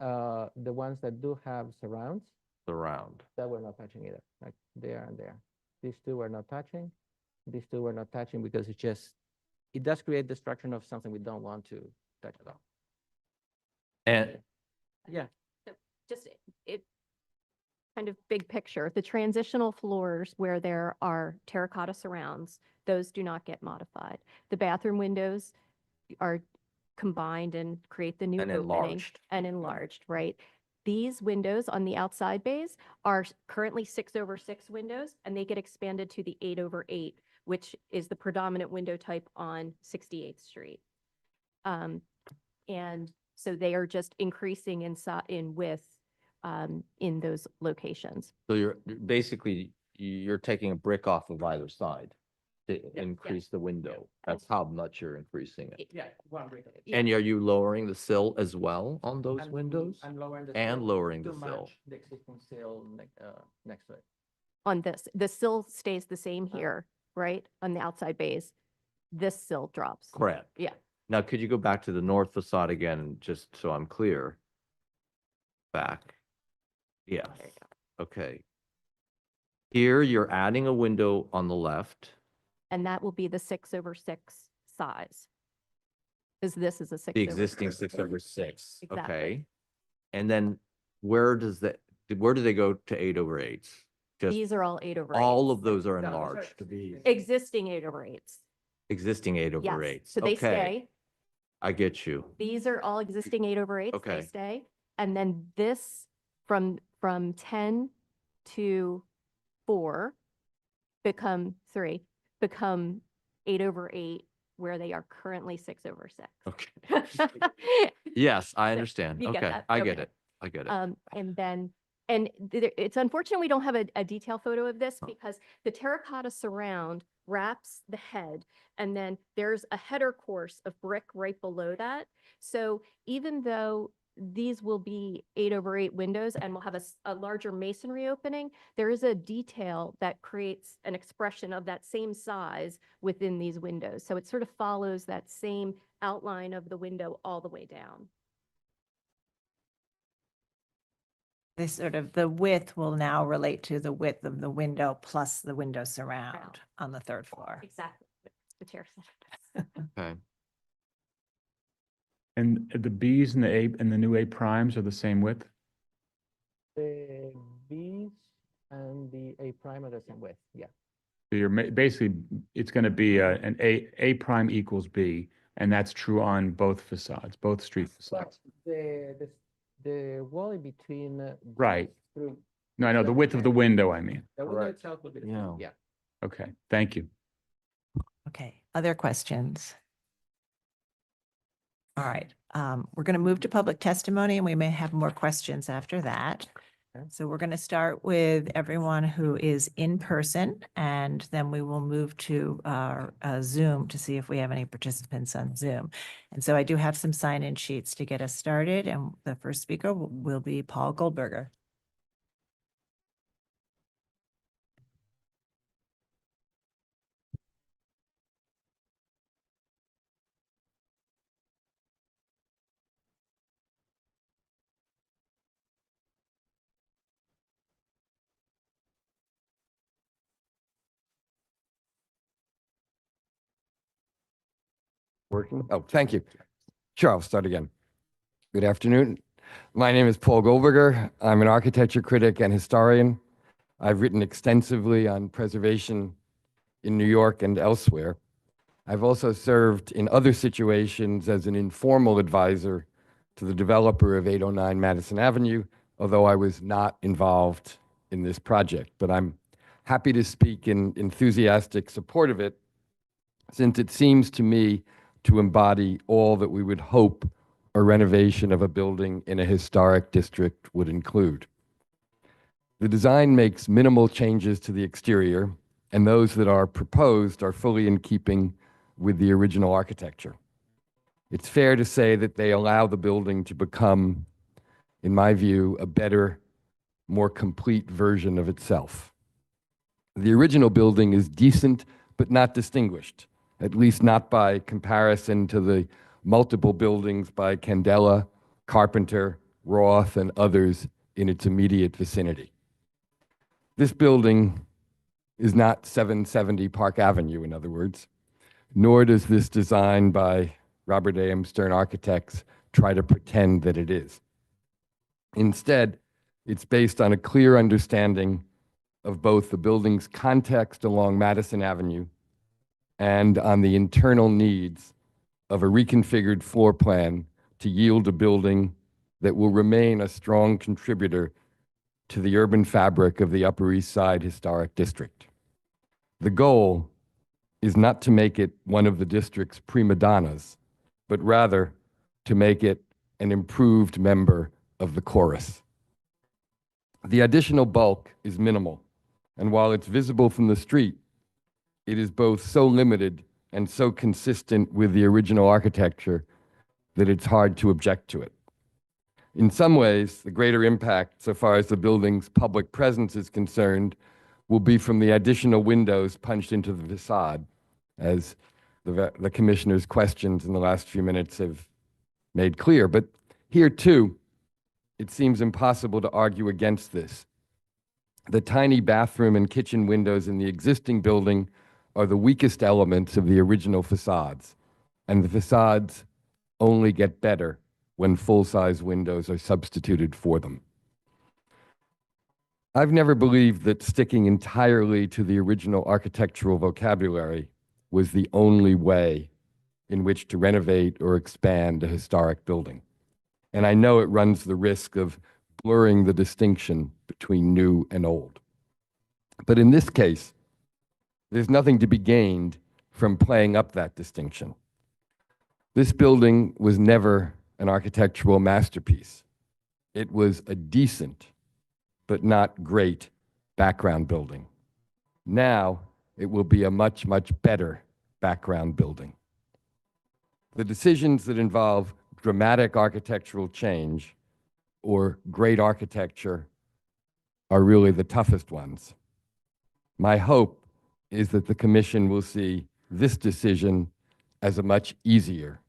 the ones that do have surrounds, around. that we're not touching either, like there and there. These two we're not touching. These two we're not touching because it does create destruction of something we don't want to touch at all. And Yeah. Just it kind of big picture, the transitional floors where there are terracotta surrounds, those do not get modified. The bathroom windows are combined and create the new And opening enlarged. and enlarged, right? These windows on the outside bays are currently 6/6 windows, and they get expanded to the 8/8, which is the predominant window type on 68th Street. And so they are just increasing in width in those locations. so you're basically, you're taking a brick off of either side to Yeah. increase the window. That's how much you're increasing it. Yeah, one brick. And are you lowering the sill as well on those I'm- windows? I'm lowering the And sill lowering to the sill. match the existing sill next to it. On this, the sill stays the same here, right? On the outside bays, this sill drops. Correct. Yeah. Now, could you go back to the north facade again, just so I'm clear? Back. Yes. Okay. Here, you're adding a window on the left. And that will be the 6/6 size. Because this is a 6/6. The existing 6/6. Exactly. Okay. And then where do they go to 8/8? Just These are all 8/8. all of those are No, those are enlarged. Existing 8/8. Existing 8/8. Yes, so they Okay, stay. I get you. These are all existing 8/8. Okay. They stay. And then this from 10 to 4 become 8/8, where they are currently 6/6. Okay. Yes, I understand. you get Okay, that? I get Okay. it. I get it. And then, it's unfortunate we don't have a detail photo of this because the terracotta surround wraps the head, and then there's a header course of brick right below that. So even though these will be 8/8 windows and will have a larger masonry opening, there is a detail that creates an expression of that same size within these windows. So it sort of follows that same outline of the window all the way down. The width will now relate to the width of the window plus the window surround on the third floor. Exactly. The chair Okay. And the Bs and the A and the new A primes are the same width? The Bs and the A prime are the same width, yeah. So you're basically, it's going to be an A prime equals B, and that's true on both facades, both street facades. The wall in between. Right. Through, No, I know, the width of the window, I mean. the window itself will be the same, Yeah. yeah. Okay, thank you. Okay, other questions? All right, we're going to move to public testimony and we may have more questions after that. Okay. So we're going to start with everyone who is in person and then we will move to our Zoom to see if we have any participants on Zoom. And so I do have some sign-in sheets to get us started and the first speaker will be Paul Goldberger. Working? Oh, thank you. Sure, I'll start again. Good afternoon. My name is Paul Goldberger. I'm an architecture critic and historian. I've written extensively on preservation in New York and elsewhere. I've also served in other situations as an informal advisor to the developer of 809 Madison Avenue, although I was not involved in this project. But I'm happy to speak in enthusiastic support of it, since it seems to me to embody all that we would hope a renovation of a building in a historic district would include. The design makes minimal changes to the exterior, and those that are proposed are fully in keeping with the original architecture. It's fair to say that they allow the building to become, in my view, a better, more complete version of itself. The original building is decent, but not distinguished, at least not by comparison to the multiple buildings by Candela, Carpenter, Roth, and others in its immediate vicinity. This building is not 770 Park Avenue, in other words, nor does this design by Robert A. M. Stern Architects try to pretend that it is. Instead, it's based on a clear understanding of both the building's context along Madison Avenue and on the internal needs of a reconfigured floor plan to yield a building that will remain a strong contributor to the urban fabric of the Upper East Side Historic District. The goal is not to make it one of the district's prima donnas, but rather to make it an improved member of the chorus. The additional bulk is minimal, and while it's visible from the street, it is both so limited and so consistent with the original architecture that it's hard to object to it. In some ways, the greater impact, so far as the building's public presence is concerned, will be from the additional windows punched into the facade, as the commissioner's questions in the last few minutes have made clear. But here, too, it seems impossible to argue against this. The tiny bathroom and kitchen windows in the existing building are the weakest elements of the original facades, and the facades only get better when full-size windows are substituted for them. I've never believed that sticking entirely to the original architectural vocabulary was the only way in which to renovate or expand a historic building. And I know it runs the risk of blurring the distinction between new and old. But in this case, there's nothing to be gained from playing up that distinction. This building was never an architectural masterpiece. It was a decent, but not great, background building. Now, it will be a much, much better background building. The decisions that involve dramatic architectural change or great architecture are really the toughest ones. My hope is that the Commission will see this decision as a much easier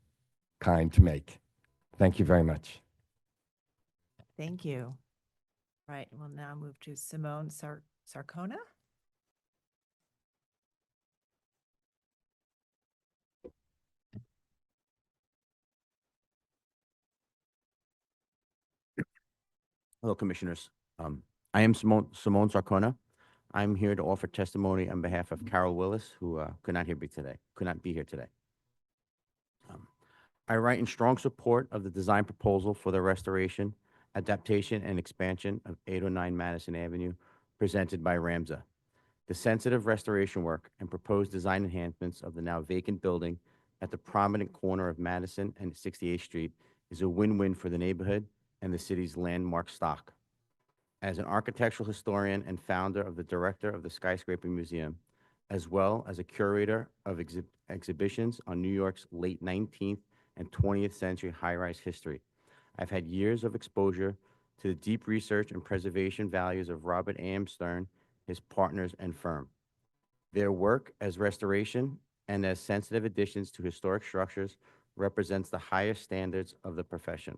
kind to make. Thank you very much. Thank you. Right, we'll now move to Simone Sarcona. Hello, Commissioners. I am Simone Sarcona. I'm here to offer testimony on behalf of Carol Willis, who could not be here today. I write in strong support of the design proposal for the restoration, adaptation, and expansion of 809 Madison Avenue presented by Ramza. The sensitive restoration work and proposed design enhancements of the now vacant building at the prominent corner of Madison and 68th Street is a win-win for the neighborhood and the city's landmark stock. As an architectural historian and founder of the director of the Skyscraper Museum, as well as a curator of exhibitions on New York's late 19th and 20th century high-rise history, I've had years of exposure to the deep research and preservation values of Robert A. M. Stern, his partners, and firm. Their work as restoration and as sensitive additions to historic structures represents the highest standards of the profession.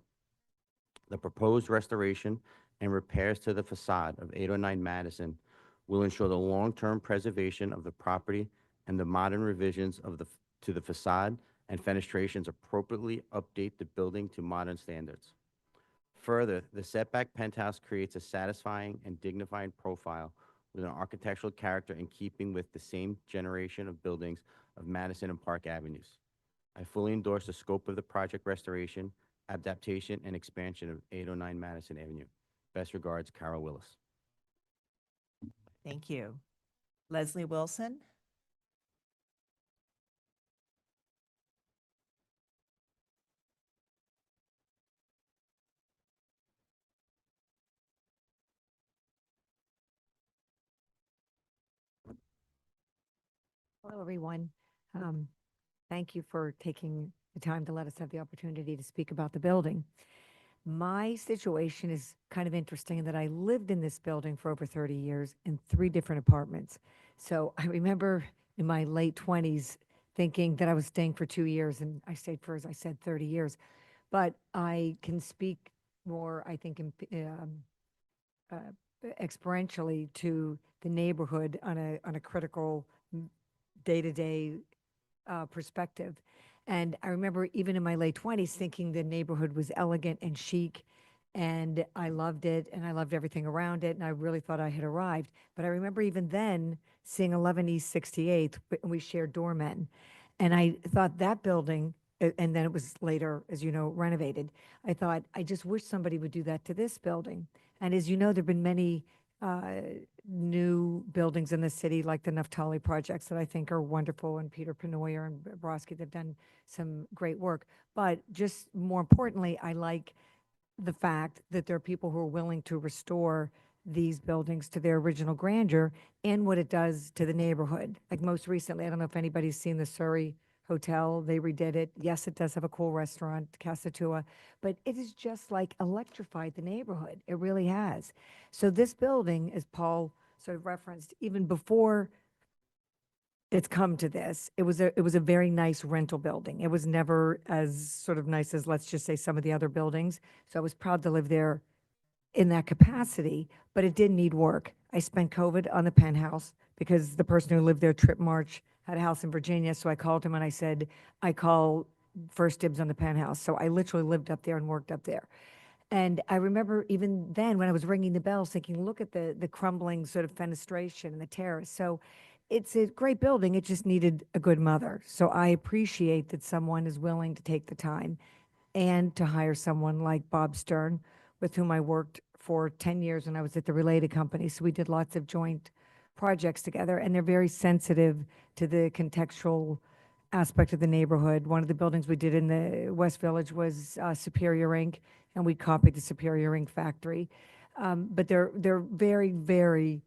The proposed restoration and repairs to the facade of 809 Madison will ensure the long-term preservation of the property, and the modern revisions to the facade and fenestrations appropriately update the building to modern standards. Further, the setback penthouse creates a satisfying and dignified profile with an architectural character in keeping with the same generation of buildings of Madison and Park Avenues. I fully endorse the scope of the project restoration, adaptation, and expansion of 809 Madison Avenue. Best regards, Carol Willis. Thank you. Leslie Wilson? Hello, everyone. Thank you for taking the time to let us have the opportunity to speak about the building. My situation is kind of interesting in that I lived in this building for over 30 years in 3 different apartments. So I remember in my late 20s thinking that I was staying for 2 years, and I stayed for, as I said, 30 years. But I can speak more, I think, experientially to the neighborhood on a critical day-to-day perspective. And I remember even in my late 20s thinking the neighborhood was elegant and chic, and I loved it, and I loved everything around it, and I really thought I had arrived. But I remember even then seeing 11 East 68th, and we shared doormen. And I thought that building, and then it was later, as you know, renovated. I thought, I just wish somebody would do that to this building. And as you know, there have been many new buildings in the city, like the Naftali projects that I think are wonderful, and Peter Penoyer and Brodsky, they've done some great work. But just more importantly, I like the fact that there are people who are willing to restore these buildings to their original grandeur and what it does to the neighborhood. Like most recently, I don't know if anybody's seen the Surrey Hotel, they redid it. Yes, it does have a cool restaurant, Casa Tua, but it is just like electrified the neighborhood. It really has. So this building, as Paul sort of referenced, even before it's come to this, it was a very nice rental building. It was never as sort of nice as, let's just say, some of the other buildings. So I was proud to live there in that capacity, but it did need work. I spent COVID on the penthouse because the person who lived there, Trip March, had a house in Virginia. So I called him and I said, I call first dibs on the penthouse. So I literally lived up there and worked up there. And I remember even then when I was ringing the bells thinking, look at the crumbling sort of fenestration and the terrace. So it's a great building. It just needed a good mother. So I appreciate that someone is willing to take the time and to hire someone like Bob Stern, with whom I worked for 10 years when I was at the Related Company. So we did lots of joint projects together, and they're very sensitive to the contextual aspect of the neighborhood. One of the buildings we did in the West Village was Superior Inc., and we copied the Superior Inc. factory. But they're very, very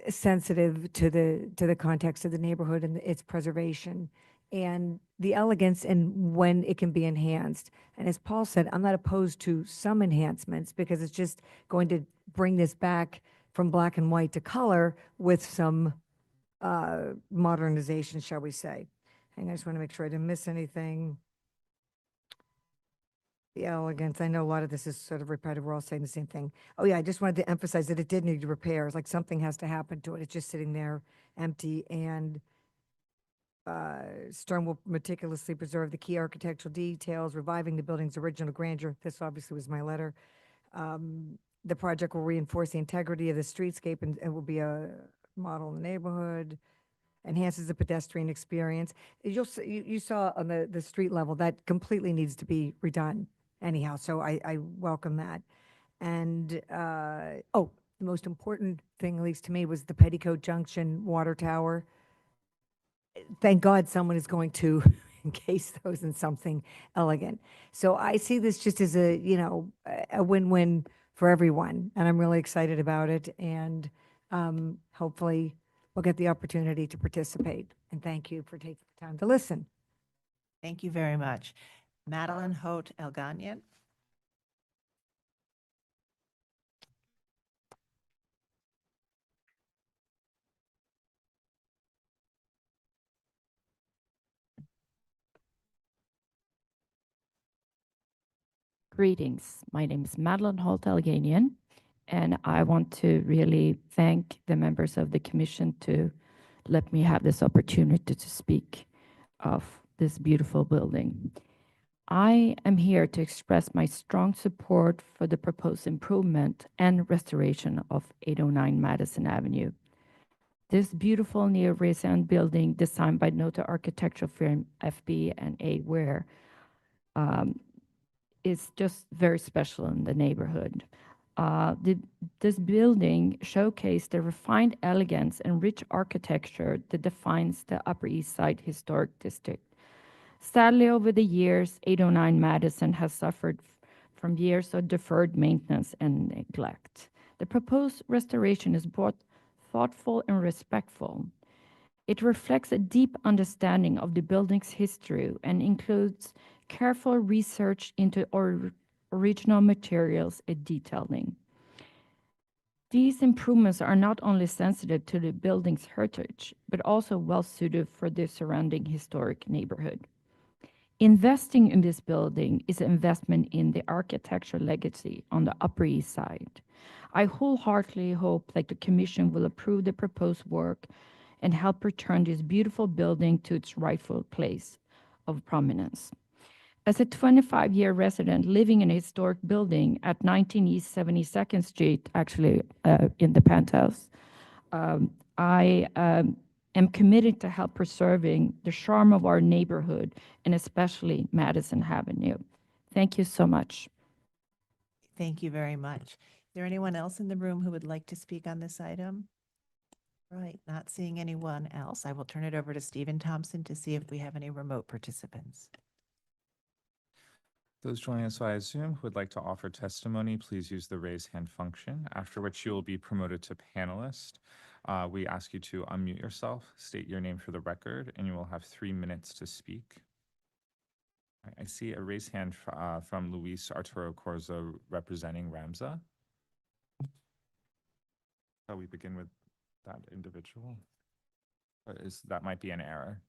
sensitive to the context of the neighborhood and its preservation and the elegance and when it can be enhanced. And as Paul said, I'm not opposed to some enhancements because it's just going to bring this back from black and white to color with some modernization, shall we say. And I just want to make sure I didn't miss anything. The elegance, I know a lot of this is sort of repetitive, we're all saying the same thing. Oh yeah, I just wanted to emphasize that it did need repairs, like something has to happen to it. It's just sitting there empty, and Stern will meticulously preserve the key architectural details, reviving the building's original grandeur. This obviously was my letter. The project will reinforce the integrity of the streetscape and will be a model in the neighborhood, enhances the pedestrian experience. You saw on the street level that completely needs to be redone anyhow, so I welcome that. And, the most important thing, at least to me, was the Petticoat Junction water tower. Thank God someone is going to encase those in something elegant. So I see this just as a win-win for everyone, and I'm really excited about it. And hopefully we'll get the opportunity to participate. And thank you for taking the time to listen. Thank you very much. Madeline Holt Elganian. Greetings. My name is Madeline Holt Elganian, and I want to really thank the members of the commission to let me have this opportunity to speak of this beautiful building. I am here to express my strong support for the proposed improvement and restoration of 809 Madison Avenue. This beautiful neo-Renaissance building designed by noted architectural firm FB and A. Ware is just very special in the neighborhood. This building showcased the refined elegance and rich architecture that defines the Upper East Side Historic District. Sadly, over the years, 809 Madison has suffered from years of deferred maintenance and neglect. The proposed restoration is both thoughtful and respectful. It reflects a deep understanding of the building's history and includes careful research into original materials and detailing. These improvements are not only sensitive to the building's heritage, but also well suited for the surrounding historic neighborhood. Investing in this building is an investment in the architectural legacy on the Upper East Side. I wholeheartedly hope that the Commission will approve the proposed work and help return this beautiful building to its rightful place of prominence. As a 25-year resident living in a historic building at 19 East 72nd Street, actually in the penthouse, I am committed to help preserving the charm of our neighborhood and especially Madison Avenue. Thank you so much. Thank you very much. Is there anyone else in the room who would like to speak on this item? Right, not seeing anyone else. I will turn it over to Stephen Thompson to see if we have any remote participants. Those joining us via Zoom who would like to offer testimony, please use the raise hand function, after which you will be promoted to panelist. We ask you to unmute yourself, state your name for the record, and you will have 3 minutes to speak. I see a raised hand from Luis Arturo Corzo representing Ramza. Shall we begin with that individual? That might be an error.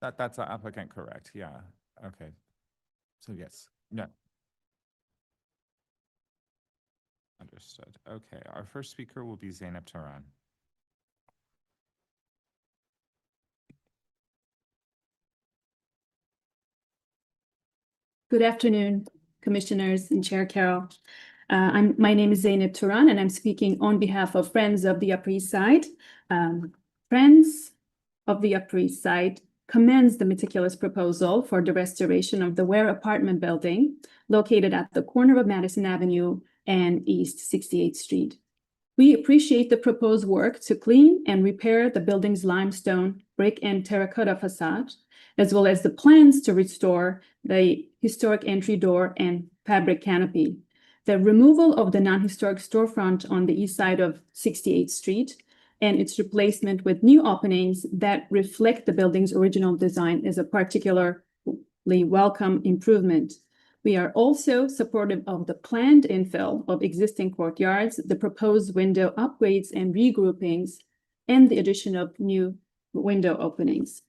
That's the applicant, correct? Yeah. Okay. So yes. No. Understood. Okay. Our first speaker will be Zainab Turan. Good afternoon, Commissioners and Chair Carroll. My name is Zainab Turan, and I'm speaking on behalf of Friends of the Upper East Side. Friends of the Upper East Side commends the meticulous proposal for the restoration of the Ware apartment building located at the corner of Madison Avenue and East 68th Street. We appreciate the proposed work to clean and repair the building's limestone, brick, and terracotta facade, as well as the plans to restore the historic entry door and fabric canopy. The removal of the non-historic storefront on the east side of 68th Street and its replacement with new openings that reflect the building's original design is a particularly welcome improvement. We are also supportive of the planned infill of existing courtyards, the proposed window upgrades and regroupings, and the addition of new window openings.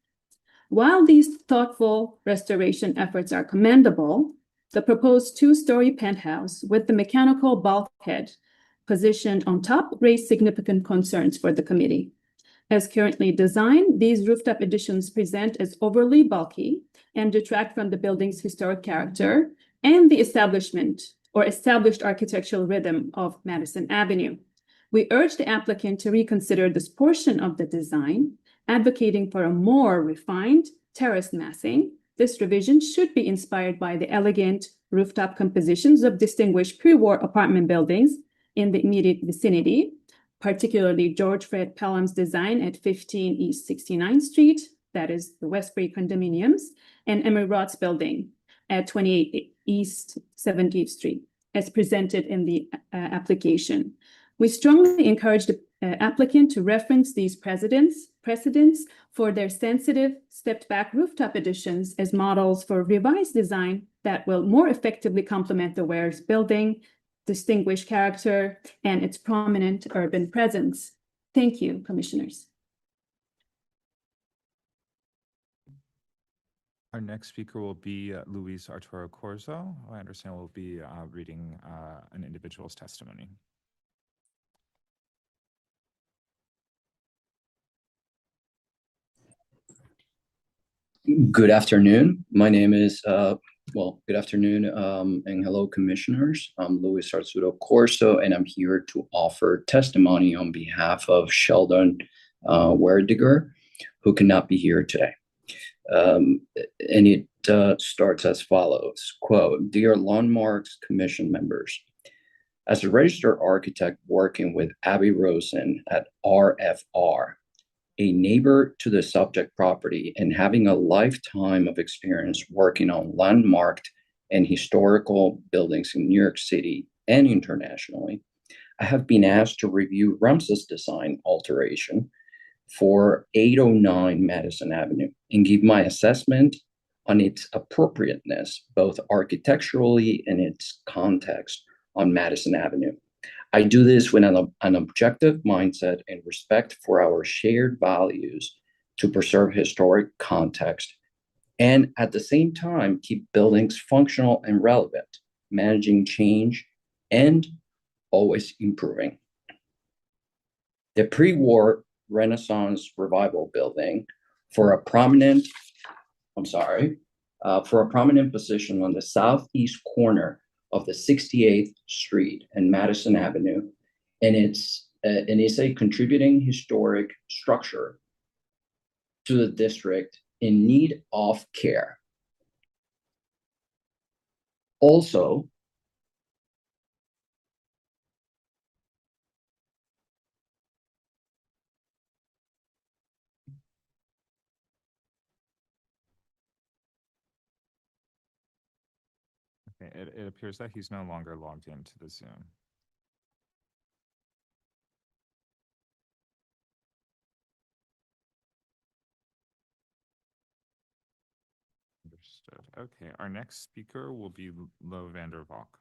While these thoughtful restoration efforts are commendable, the proposed two-story penthouse with the mechanical bulkhead positioned on top raised significant concerns for the committee. As currently designed, these rooftop additions present as overly bulky and detract from the building's historic character and the established architectural rhythm of Madison Avenue. We urge the applicant to reconsider this portion of the design, advocating for a more refined terraced massing. This revision should be inspired by the elegant rooftop compositions of distinguished pre-war apartment buildings in the immediate vicinity, particularly George Fred Pelham's design at 15 East 69th Street, that is the Westbury condominiums, and Emery Roth's building at 28 East 70th Street, as presented in the application. We strongly encourage the applicant to reference these precedents for their sensitive stepped-back rooftop additions as models for revised design that will more effectively complement the Ware's building, distinguished character, and its prominent urban presence. Thank you, Commissioners. Our next speaker will be Luis Arturo Corzo, who I understand will be reading an individual's testimony. Good afternoon. My name is, good afternoon, and hello, commissioners. I'm Luis Arturo Corso, and I'm here to offer testimony on behalf of Sheldon Werdiger, who cannot be here today. And it starts as follows, quote, "Dear Landmarks Commission members, as a registered architect working with Abby Rosen at RFR, a neighbor to the subject property, and having a lifetime of experience working on landmarked and historical buildings in New York City and internationally, I have been asked to review Rams's design alteration for 809 Madison Avenue and give my assessment on its appropriateness, both architecturally and its context on Madison Avenue. I do this with an objective mindset and respect for our shared values to preserve historic context and at the same time keep buildings functional and relevant, managing change and always improving. The pre-war Renaissance Revival building for a prominent position on the southeast corner of the 68th Street and Madison Avenue, and is a contributing historic structure to the district in need of care. Also, Okay, it appears that he's no longer logged into the Zoom. Understood. Okay, our next speaker will be Lo van der Valk.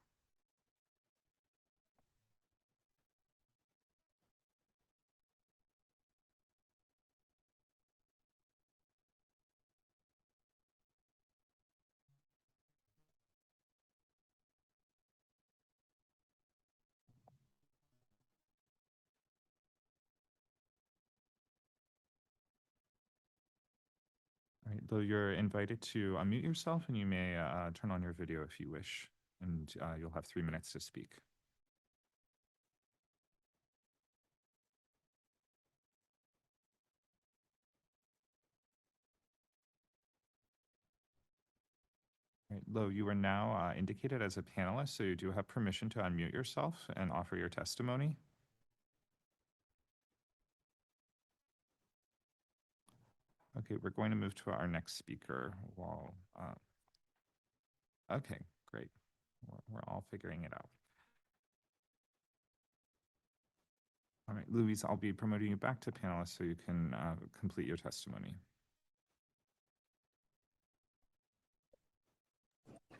All right, Lo, you're invited to unmute yourself, and you may turn on your video if you wish, and you'll have 3 minutes to speak. All right, Lo, you are now indicated as a panelist, so you do have permission to unmute yourself and offer your testimony. Okay, we're going to move to our next speaker. Okay, great. We're all figuring it out. All right, Louise, I'll be promoting you back to panelist so you can complete your testimony.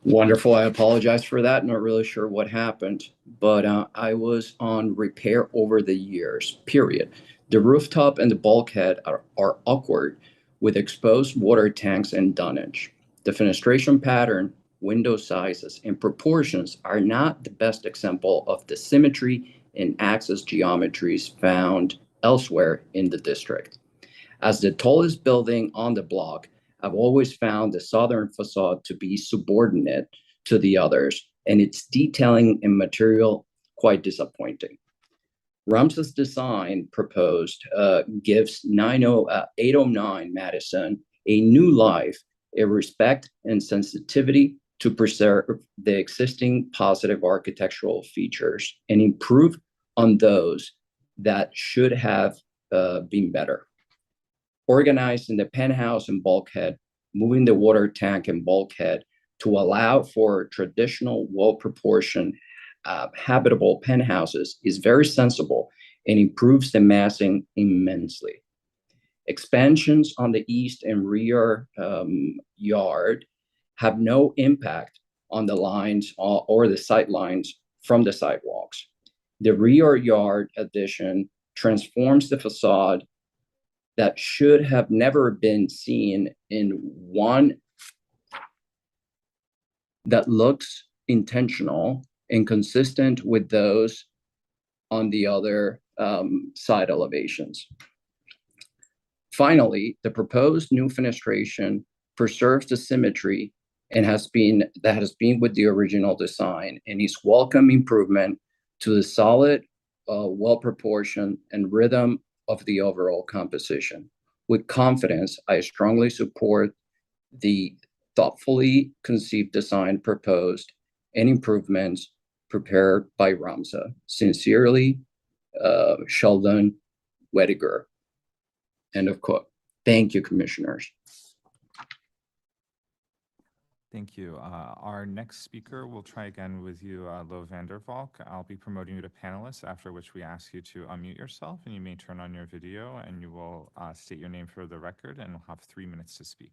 wonderful. I apologize for that. Not really sure what happened, but I was on repair over the years, period. The rooftop and the bulkhead are awkward with exposed water tanks and dunnage. The fenestration pattern, window sizes, and proportions are not the best example of the symmetry and access geometries found elsewhere in the district. As the tallest building on the block, I've always found the southern facade to be subordinate to the others, and its detailing and material quite disappointing. Rams's design proposed gives 809 Madison a new life, a respect and sensitivity to preserve the existing positive architectural features and improve on those that should have been better. Organized in the penthouse and bulkhead, moving the water tank and bulkhead to allow for traditional, well-proportioned, habitable penthouses is very sensible and improves the massing immensely. Expansions on the east and rear yard have no impact on the lines or the sight lines from the sidewalks. The rear yard addition transforms the facade that should have never been seen in one that looks intentional and consistent with those on the other side elevations. Finally, the proposed new fenestration preserves the symmetry and has been with the original design and is welcome improvement to the solid, well-proportioned and rhythm of the overall composition. With confidence, I strongly support the thoughtfully conceived design proposed and improvements prepared by Ramza. Sincerely, Sheldon Wediger. End of quote. Thank you, commissioners. Thank you. Our next speaker, we'll try again with you, Lo Vandervalk. I'll be promoting you to panelist, after which we ask you to unmute yourself, and you may turn on your video, and you will state your name for the record, and we'll have 3 minutes to speak.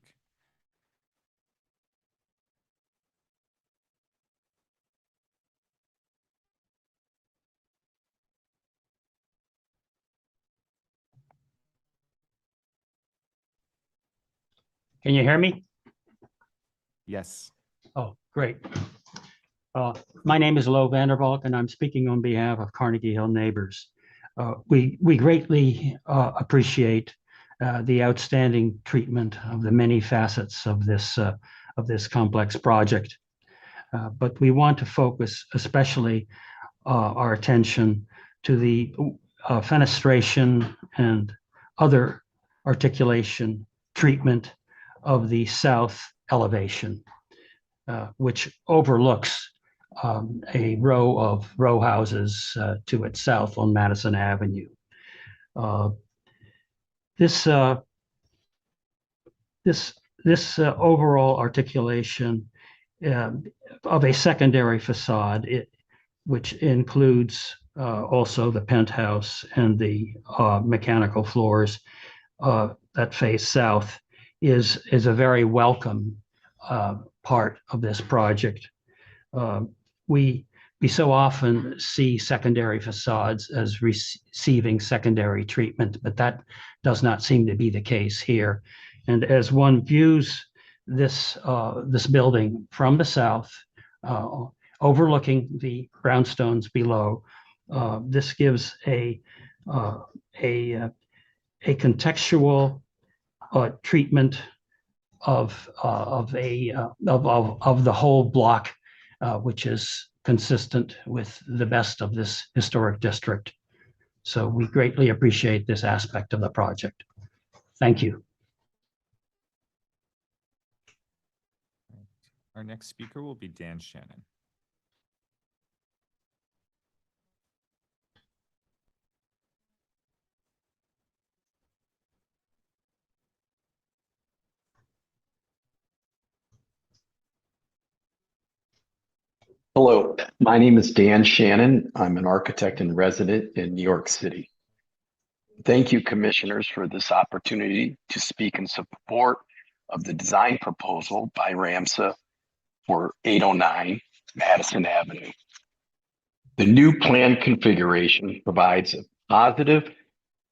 Can you hear me? Yes. Oh, great. My name is Lo Vandervalk, and I'm speaking on behalf of Carnegie Hill Neighbors. We greatly appreciate the outstanding treatment of the many facets of this complex project. But we want to focus especially our attention to the fenestration and other articulation treatment of the south elevation, which overlooks a row of row houses to its south on Madison Avenue. This overall articulation of a secondary facade, which includes also the penthouse and the mechanical floors that face south, is a very welcome part of this project. We so often see secondary facades as receiving secondary treatment, but that does not seem to be the case here. And as one views this building from the south, overlooking the brownstones below, this gives a contextual treatment of the whole block, which is consistent with the best of this historic district. So we greatly appreciate this aspect of the project. Thank you. Our next speaker will be Dan Shannon. Hello, my name is Dan Shannon. I'm an architect and resident in New York City. Thank you, commissioners, for this opportunity to speak in support of the design proposal by Ramza for 809 Madison Avenue. The new plan configuration provides a positive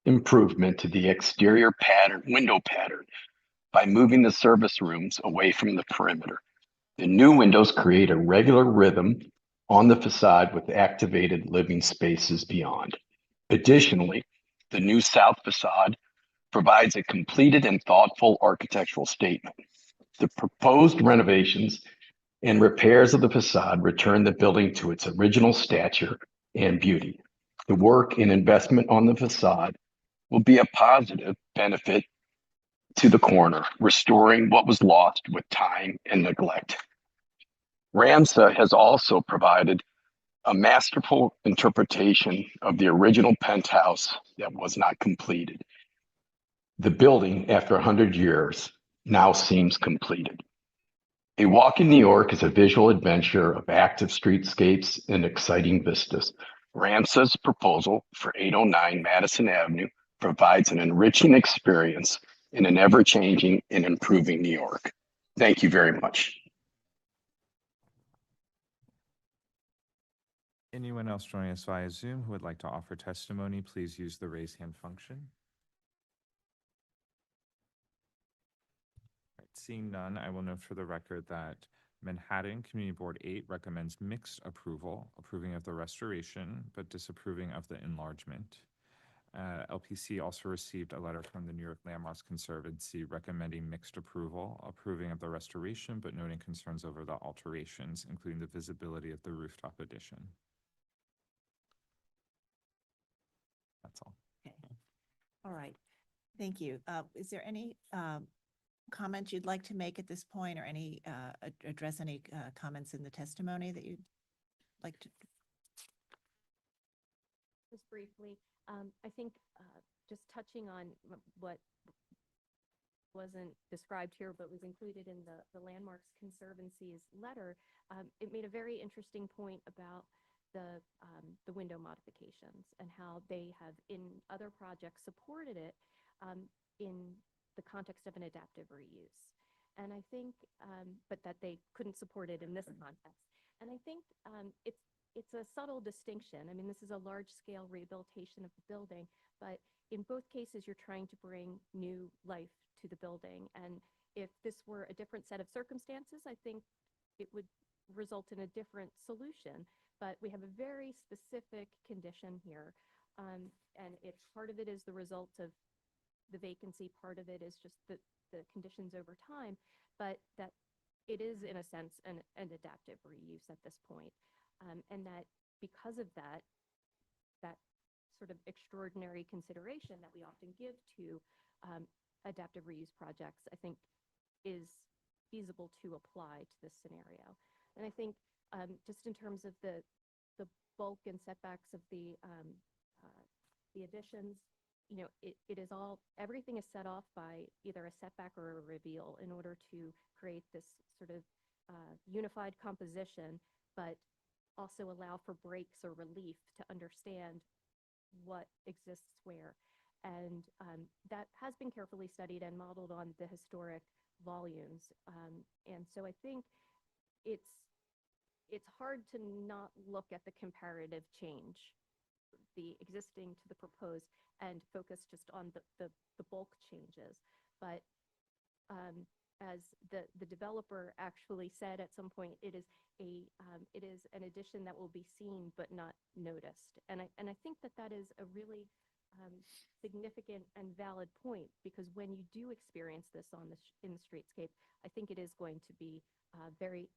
improvement to the exterior window pattern by moving the service rooms away from the perimeter. The new windows create a regular rhythm on the facade with activated living spaces beyond. Additionally, the new south facade provides a completed and thoughtful architectural statement. The proposed renovations and repairs of the facade return the building to its original stature and beauty. The work and investment on the facade will be a positive benefit to the corner, restoring what was lost with time and neglect. Ramza has also provided a masterful interpretation of the original penthouse that was not completed. The building, after 100 years, now seems completed. A walk in New York is a visual adventure of active streetscapes and exciting vistas. Ramza's proposal for 809 Madison Avenue provides an enriching experience in an ever-changing and improving New York. Thank you very much. Anyone else joining us via Zoom who would like to offer testimony, please use the raise hand function. Right, seeing none, I will note for the record that Manhattan Community Board 8 recommends mixed approval, approving of the restoration, but disapproving of the enlargement. LPC also received a letter from the New York Landmarks Conservancy recommending mixed approval, approving of the restoration, but noting concerns over the alterations, including the visibility of the rooftop addition. That's all. Okay. All right. Thank you. Is there any comments you'd like to make at this point, or any address any comments in the testimony that you'd like to? Just briefly, I think just touching on what wasn't described here but was included in the Landmarks Conservancy's letter, it made a very interesting point about the window modifications and how they have in other projects supported it in the context of an adaptive reuse. And I think, but that they couldn't support it in this context. And I think it's a subtle distinction. I mean, this is a large-scale rehabilitation of the building, but in both cases, you're trying to bring new life to the building. And if this were a different set of circumstances, I think it would result in a different solution. But we have a very specific condition here, and part of it is the result of the vacancy, part of it is just the conditions over time, but that it is, in a sense, an adaptive reuse at this point. And that because of that sort of extraordinary consideration that we often give to adaptive reuse projects, I think is feasible to apply to this scenario. And I think just in terms of the bulk and setbacks of the additions, you know, it is all, everything is set off by either a setback or a reveal in order to create this sort of unified composition, but also allow for breaks or relief to understand what exists where. And that has been carefully studied and modeled on the historic volumes. And so I think it's hard to not look at the comparative change, the existing to the proposed, and focus just on the bulk changes. But as the developer actually said at some point, it is an addition that will be seen but not noticed. And I think that is a really significant and valid point, because when you do experience this in the streetscape, I think it is going to be very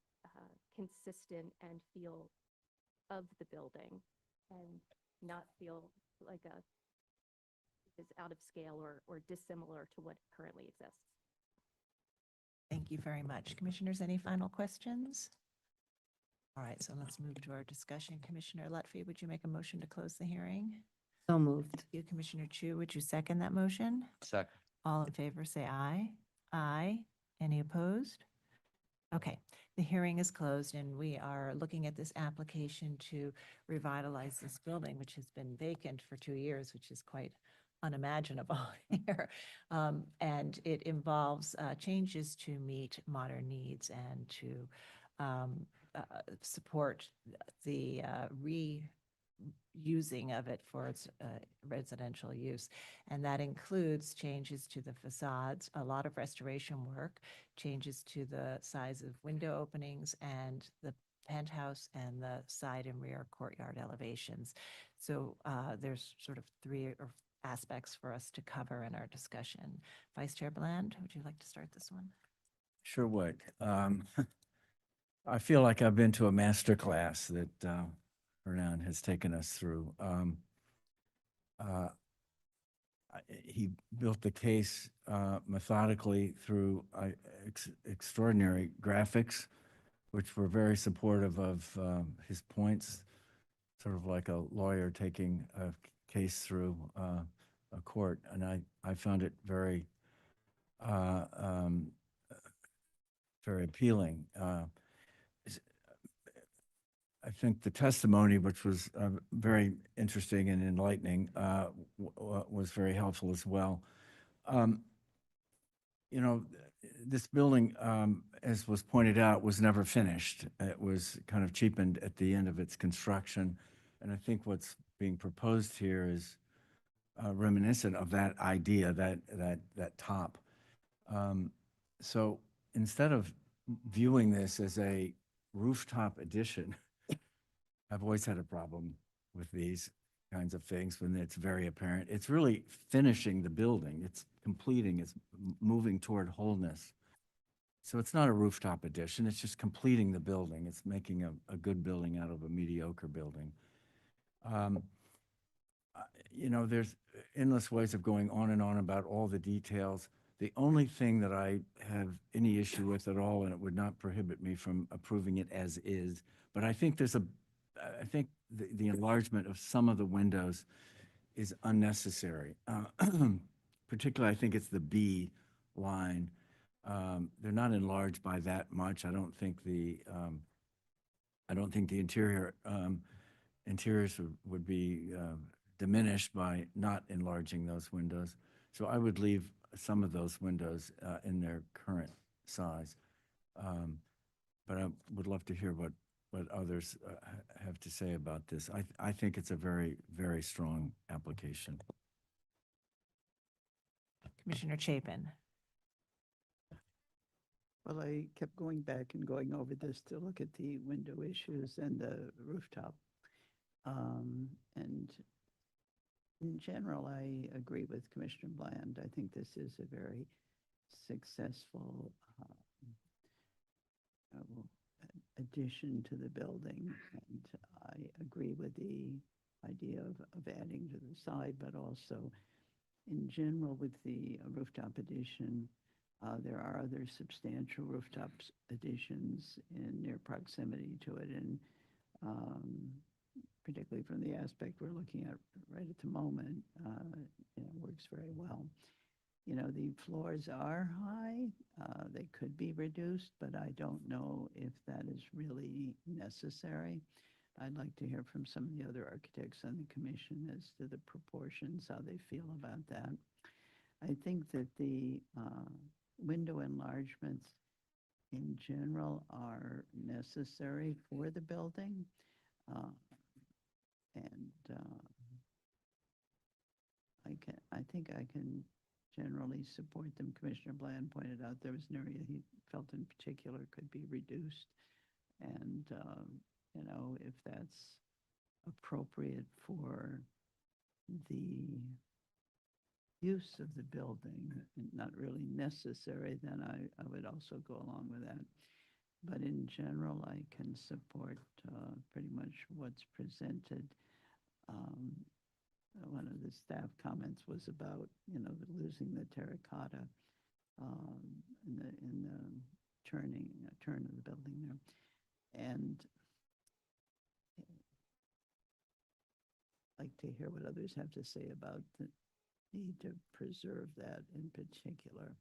consistent and feel of the building, and not feel like is out of scale or dissimilar to what currently exists. Thank you very much. Commissioners, any final questions? All right, so let's move to our discussion. Commissioner Lutfi, would you make a motion to close the hearing? So moved. Thank you. Commissioner Chu, would you second that motion? Second. All in favor, say aye. Aye. Any opposed? Okay, the hearing is closed, and we are looking at this application to revitalize this building, which has been vacant for 2 years, which is quite unimaginable here. And it involves changes to meet modern needs and to support the reusing of it for its residential use. And that includes changes to the facades, a lot of restoration work, changes to the size of window openings, and the penthouse and the side and rear courtyard elevations. So there's sort of 3 aspects for us to cover in our discussion. Vice Chair Bland, would you like to start this one? Sure would. I feel like I've been to a master class that Hernan has taken us through. He built the case methodically through extraordinary graphics, which were very supportive of his points, sort of like a lawyer taking a case through a court. And I found it very, very appealing. I think the testimony, which was very interesting and enlightening, was very helpful as well. You know, this building, as was pointed out, was never finished. It was kind of cheapened at the end of its construction. And I think what's being proposed here is reminiscent of that idea, that top. So instead of viewing this as a rooftop addition, I've always had a problem with these. kinds of things when it's very apparent. It's really finishing the building. It's completing, it's moving toward wholeness. So it's not a rooftop addition, it's just completing the building. It's making a good building out of a mediocre building. You know, there's endless ways of going on and on about all the details. The only thing that I have any issue with at all, and it would not prohibit me from approving it as is, but I think I think the enlargement of some of the windows is unnecessary. Particularly, I think it's the B line. They're not enlarged by that much. I don't think the interiors would be diminished by not enlarging those windows. So I would leave some of those windows in their current size. But I would love to hear what others have to say about this. I think it's a very, very strong application. Commissioner Chapin. Well, I kept going back and going over this to look at the window issues and the rooftop. And in general, I agree with Commissioner Bland. I think this is a very successful addition to the building. And I agree with the idea of adding to the side, but also in general with the rooftop addition, there are other substantial rooftop additions in near proximity to it. And particularly from the aspect we're looking at right at the moment, works very well. You know, the floors are high. They could be reduced, but I don't know if that is really necessary. I'd like to hear from some of the other architects on the commission as to the proportions, how they feel about that. I think that the window enlargements in general are necessary for the building. I think I can generally support them. Commissioner Bland pointed out there was an area he felt in particular could be reduced. And, you know, if that's appropriate for the use of the building, not really necessary, then I would also go along with that. But in general, I can support pretty much what's presented. One of the staff comments was about, you know, losing the terracotta in the turn of the building there. And I'd like to hear what others have to say about the need to preserve that in particular.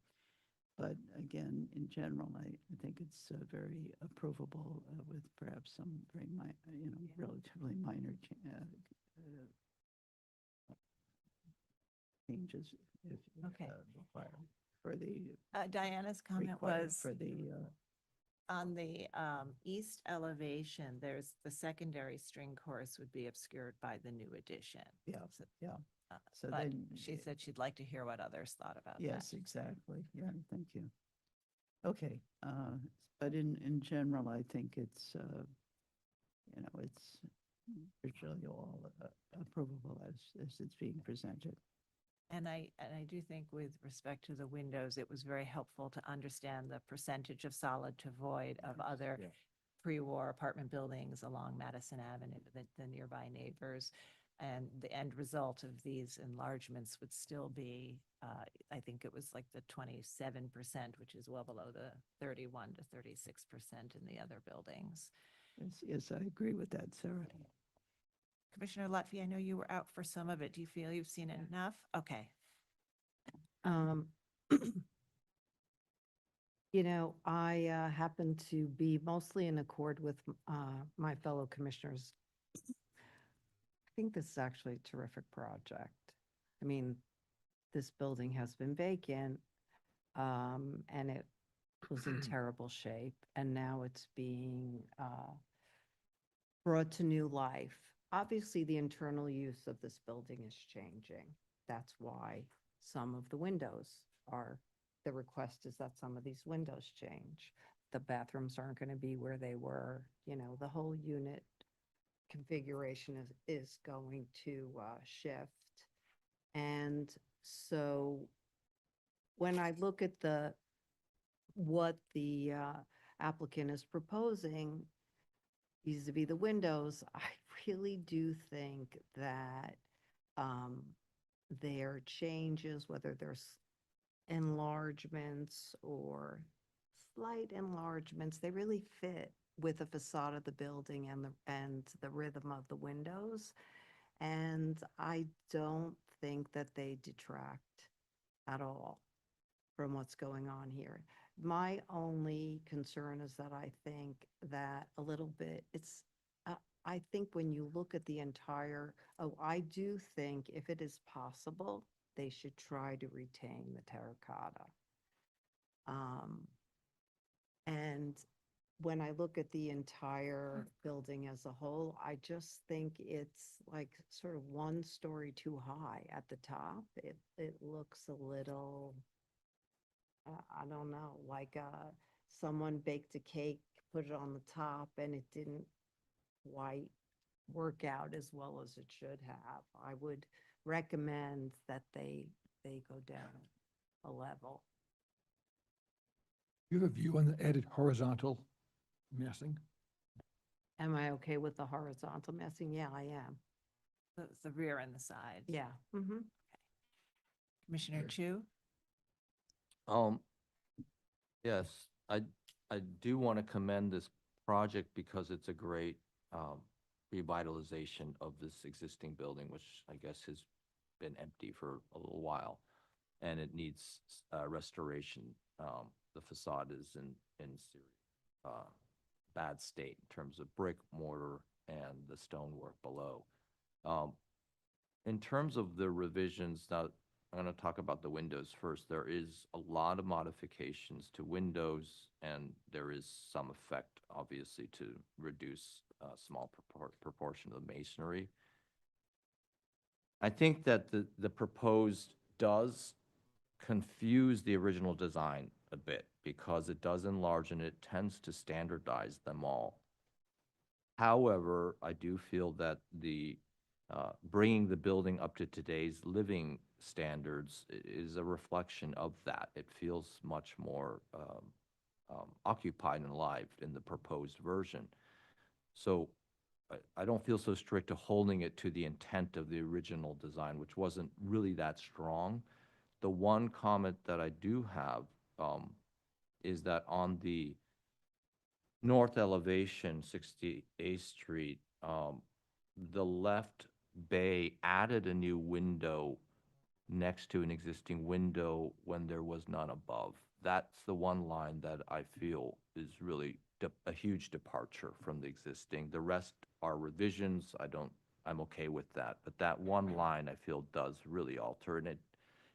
But again, in general, I think it's very approvable with perhaps some very relatively minor changes if required for the Diana's comment was for the on the east elevation, there's the secondary string chorus would be obscured by the new addition. Yeah, yeah. So but then she said she'd like to hear what others thought about yes, that. exactly. Yeah, thank you. Okay, but in general, I think it's it's virtually all approvable as it's being presented. And I do think with respect to the windows, it was very helpful to understand the percentage of solid to void of other pre-war apartment buildings along Madison Avenue, the nearby neighbors. And the end result of these enlargements would still be, I think it was like the 27%, which is well below the 31 to 36% in the other buildings. Yes, I agree with that, Sarah. Commissioner Lutfi, I know you were out for some of it. Do you feel you've seen enough? Okay. You know, I happen to be mostly in accord with my fellow commissioners. I think this is actually a terrific project. I mean, this building has been vacant, and it was in terrible shape, and now it's being brought to new life. Obviously, the internal use of this building is changing. That's why some of the windows the request is that some of these windows change. The bathrooms aren't going to be where they were, you know, the whole unit configuration is going to shift. And so when I look at what the applicant is proposing vis-a-vis the windows, I really do think that their changes, whether there's enlargements or slight enlargements, they really fit with the facade of the building and the rhythm of the windows. And I don't think that they detract at all from what's going on here. My only concern is that I think that a little bit, I think when you look at the entire, I do think if it is possible, they should try to retain the terracotta. And when I look at the entire building as a whole, I just think it's like sort of 1 story too high at the top. It looks a little, I don't know, like someone baked a cake, put it on the top, and it didn't quite work out as well as it should have. I would recommend that they go down a level. You have a view on the added horizontal massing? Am I okay with the horizontal massing? Yeah, I am. The rear and the sides. Yeah. Mm-hmm. Commissioner Chu? Yes, I do want to commend this project because it's a great revitalization of this existing building, which I guess has been empty for a little while, and it needs restoration. The facade is in serious bad state in terms of brick, mortar, and the stonework below. In terms of the revisions, now I'm going to talk about the windows first. There is a lot of modifications to windows, and there is some effect, obviously, to reduce a small proportion of the masonry. I think that the proposed does confuse the original design a bit because it does enlarge and it tends to standardize them all. However, I do feel that the bringing the building up to today's living standards is a reflection of that. It feels much more occupied and alive in the proposed version. So I don't feel so strict to holding it to the intent of the original design, which wasn't really that strong. The one comment that I do have is that on the north elevation, 68th Street, the left bay added a new window next to an existing window when there was none above. That's the one line that I feel is really a huge departure from the existing. The rest are revisions. I'm okay with that. But that one line I feel does really alter, and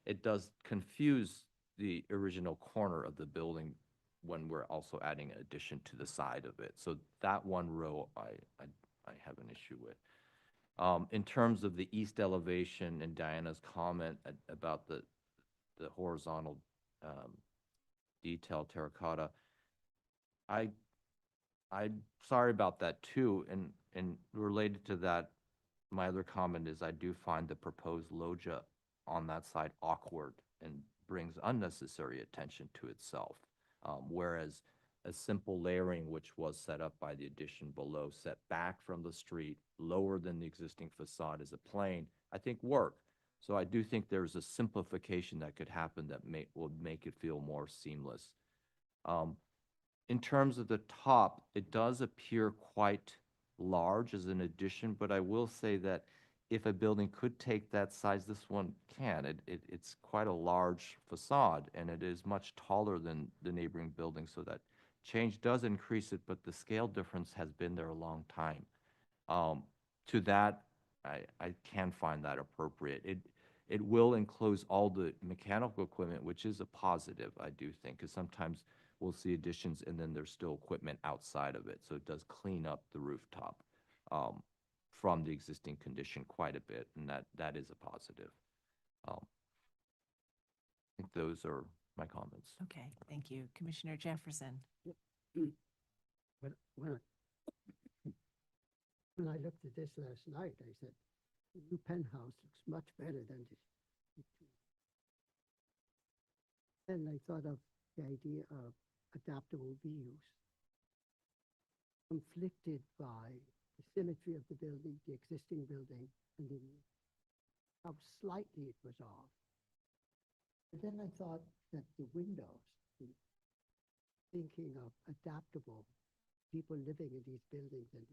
it does confuse the original corner of the building when we're also adding an addition to the side of it. So that one row I have an issue with. In terms of the east elevation and Diana's comment about the horizontal detail terracotta, I'm sorry about that too. And related to that, my other comment is I do find the proposed loggia on that side awkward and brings unnecessary attention to itself. Whereas a simple layering, which was set up by the addition below, set back from the street, lower than the existing facade as a plane, I think work. So I do think there's a simplification that could happen that will make it feel more seamless. In terms of the top, it does appear quite large as an addition, but I will say that if a building could take that size, this one can. It's quite a large facade, and it is much taller than the neighboring building, so that change does increase it, but the scale difference has been there a long time. To that, I can find that appropriate. It will enclose all the mechanical equipment, which is a positive, I do think, because sometimes we'll see additions and then there's still equipment outside of it. So it does clean up the rooftop from the existing condition quite a bit, and that is a positive. I think those are my comments. Okay, thank you. Commissioner Jefferson. When When I looked at this last night, I said, the new penthouse looks much better than this. Then I thought of the idea of adaptable reuse, conflicted by the symmetry of the building, the existing building, and then how slightly it was off. But then I thought that the windows, thinking of adaptable people living in these buildings and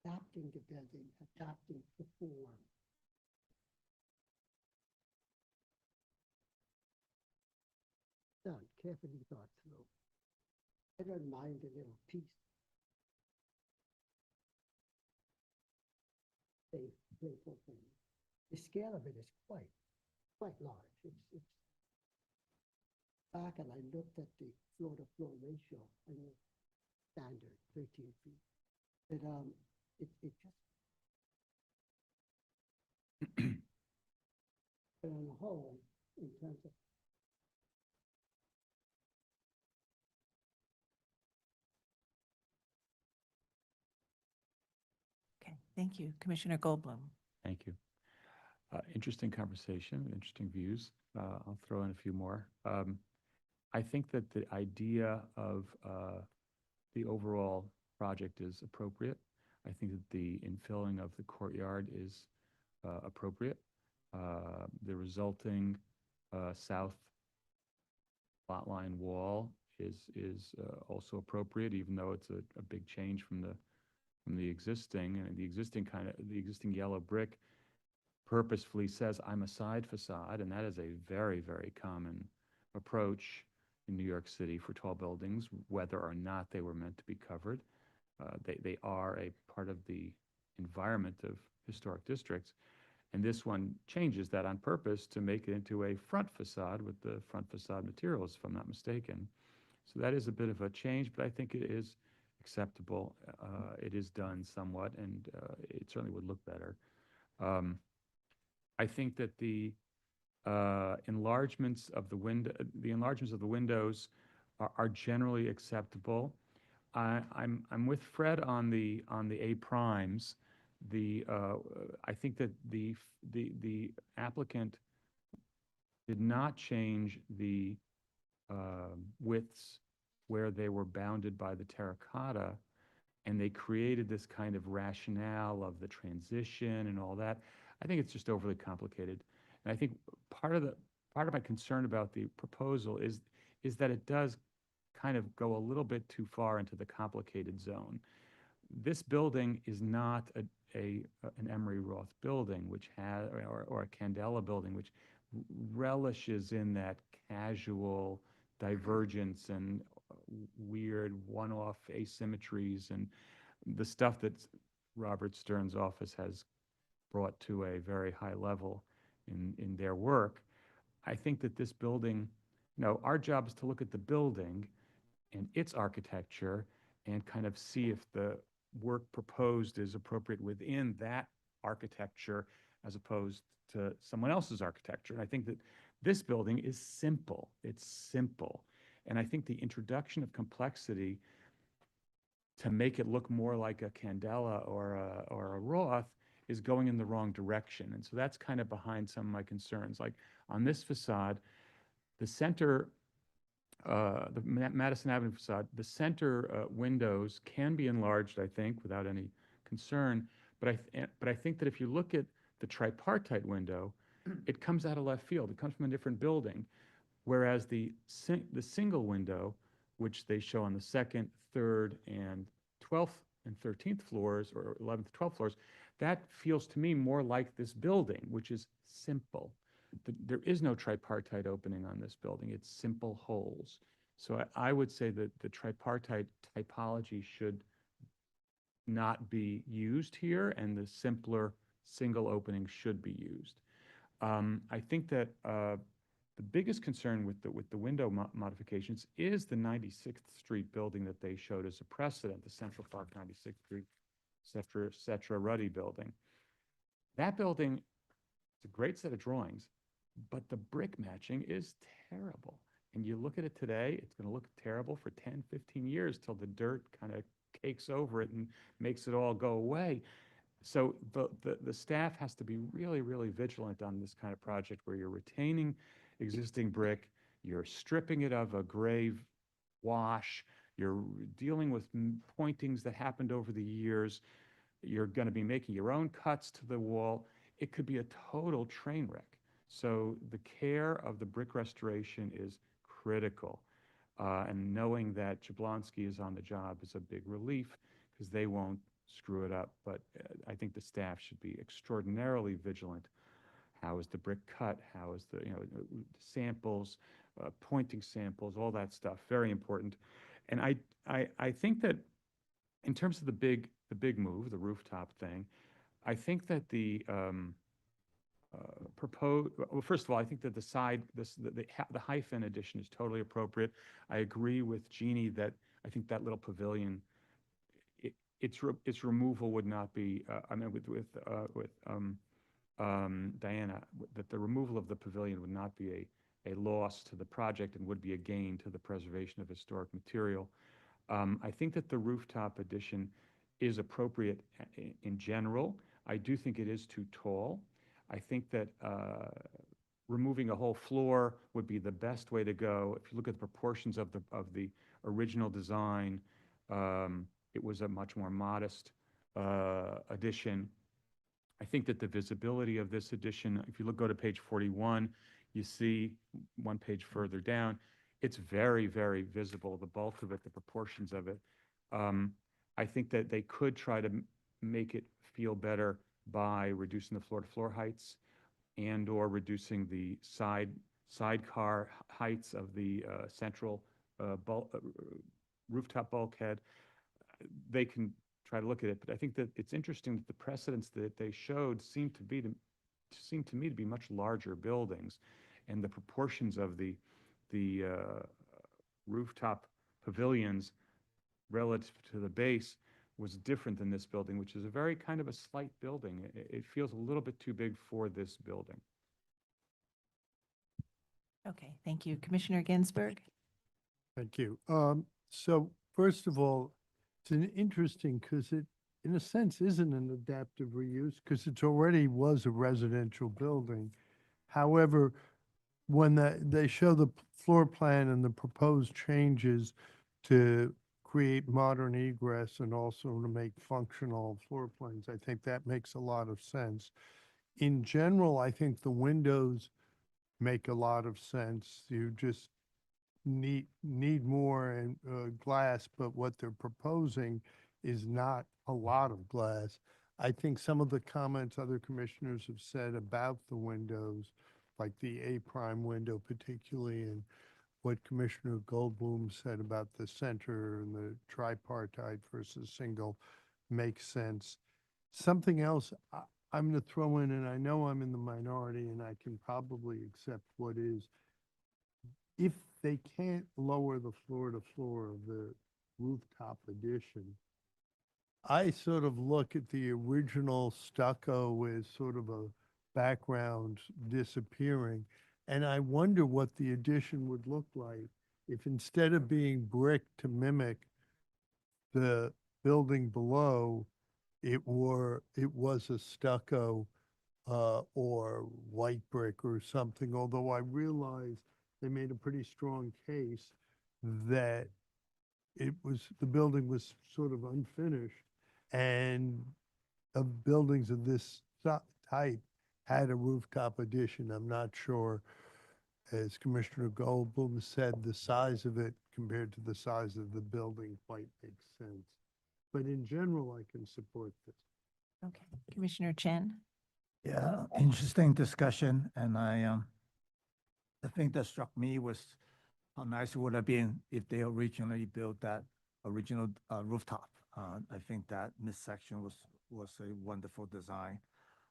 adapting the building, adapting the form. Done, carefully thought through. I don't mind a little piece. Playful thing. The scale of it is quite large. It's back, and I looked at the floor-to-floor ratio, and it's standard 13 feet. But it just but on the whole, in terms of Okay, thank you. Commissioner Goldblum. Thank you. Interesting conversation, interesting views. I'll throw in a few more. I think that the idea of the overall project is appropriate. I think that the infilling of the courtyard is appropriate. The resulting south lot line wall is also appropriate, even though it's a big change from the existing, and the existing yellow brick purposefully says I'm a side facade, and that is a very, very common approach in New York City for tall buildings, whether or not they were meant to be covered. They are a part of the environment of historic districts, and this one changes that on purpose to make it into a front facade with the front facade materials, if I'm not mistaken. So that is a bit of a change, but I think it is acceptable. It is done somewhat, and it certainly would look better. I think that the enlargements of the windows are generally acceptable. I'm with Fred on the A primes. I think that the applicant did not change the widths where they were bounded by the terracotta, and they created this kind of rationale of the transition and all that. I think it's just overly complicated. And I think part of my concern about the proposal is that it does kind of go a little bit too far into the complicated zone. This building is not an Emery Roth building, which has, or a Candela building, which relishes in that casual divergence and weird one-off asymmetries and the stuff that Robert Stern's office has brought to a very high level in their work. I think that this building, our job is to look at the building and its architecture and kind of see if the work proposed is appropriate within that architecture as opposed to someone else's architecture. And I think that this building is simple. It's simple. And I think the introduction of complexity to make it look more like a Candela or a Roth is going in the wrong direction. And so that's kind of behind some of my concerns. Like on this facade, the center, the Madison Avenue facade, the center windows can be enlarged, I think, without any concern. But I think that if you look at the tripartite window, it comes out of left field. It comes from a different building. Whereas the single window, which they show on the second, third, and 12th and 13th floors, or 11th, 12th floors, that feels to me more like this building, which is simple. There is no tripartite opening on this building. It's simple holes. So I would say that the tripartite typology should not be used here, and the simpler single opening should be used. I think that the biggest concern with the window modifications is the 96th Street building that they showed as a precedent, the Central Park 96th Street, Cetra Ruddy building. That building, it's a great set of drawings, but the brick matching is terrible. And you look at it today, it's going to look terrible for 10, 15 years till the dirt kind of cakes over it and makes it all go away. So the staff has to be really, really vigilant on this kind of project where you're retaining existing brick, you're stripping it of a gray wash, you're dealing with pointings that happened over the years, you're going to be making your own cuts to the wall. It could be a total train wreck. So the care of the brick restoration is critical. And knowing that Jablonski is on the job is a big relief because they won't screw it up. But I think the staff should be extraordinarily vigilant. How is the brick cut? How is the, samples, pointing samples, all that stuff, very important. And I think that in terms of the big move, the rooftop thing, I think that the proposed, well, first of all, I think that the hyphen addition is totally appropriate. I agree with Jeannie that I think that little pavilion, its removal would not be, I mean, with Diana, that the removal of the pavilion would not be a loss to the project and would be a gain to the preservation of historic material. I think that the rooftop addition is appropriate in general. I do think it is too tall. I think that removing a whole floor would be the best way to go. If you look at the proportions of the original design, it was a much more modest addition. I think that the visibility of this addition, if you go to page 41, you see one page further down, it's very, very visible, the bulk of it, the proportions of it. I think that they could try to make it feel better by reducing the floor-to-floor heights and or reducing the sidecar heights of the central rooftop bulkhead. They can try to look at it, but I think that it's interesting that the precedents that they showed seem to me to be much larger buildings, and the proportions of the rooftop pavilions relative to the base was different than this building, which is a very kind of a slight building. It feels a little bit too big for this building. Okay, thank you. Commissioner Ginsburg? Thank you. So first of all, it's an interesting because it, in a sense, isn't an adaptive reuse because it already was a residential building. However, when they show the floor plan and the proposed changes to create modern egress and also to make functional floor plans, I think that makes a lot of sense. In general, I think the windows make a lot of sense. You just need more and glass, but what they're proposing is not a lot of glass. I think some of the comments other commissioners have said about the windows, like the A prime window particularly, and what Commissioner Goldblum said about the center and the tripartite versus single makes sense. Something else I'm going to throw in, and I know I'm in the minority and I can probably accept what is, if they can't lower the floor to floor of the rooftop addition, I sort of look at the original stucco as sort of a background disappearing, and I wonder what the addition would look like if instead of being brick to mimic the building below, it was a stucco or white brick or something, although I realize they made a pretty strong case that the building was sort of unfinished, and of buildings of this type had a rooftop addition. I'm not sure, as Commissioner Goldblum said, the size of it compared to the size of the building quite makes sense. But in general, I can support this. Okay, Commissioner Chen? Yeah, interesting discussion, and the thing that struck me was how nice it would have been if they originally built that original rooftop. I think that midsection was a wonderful design.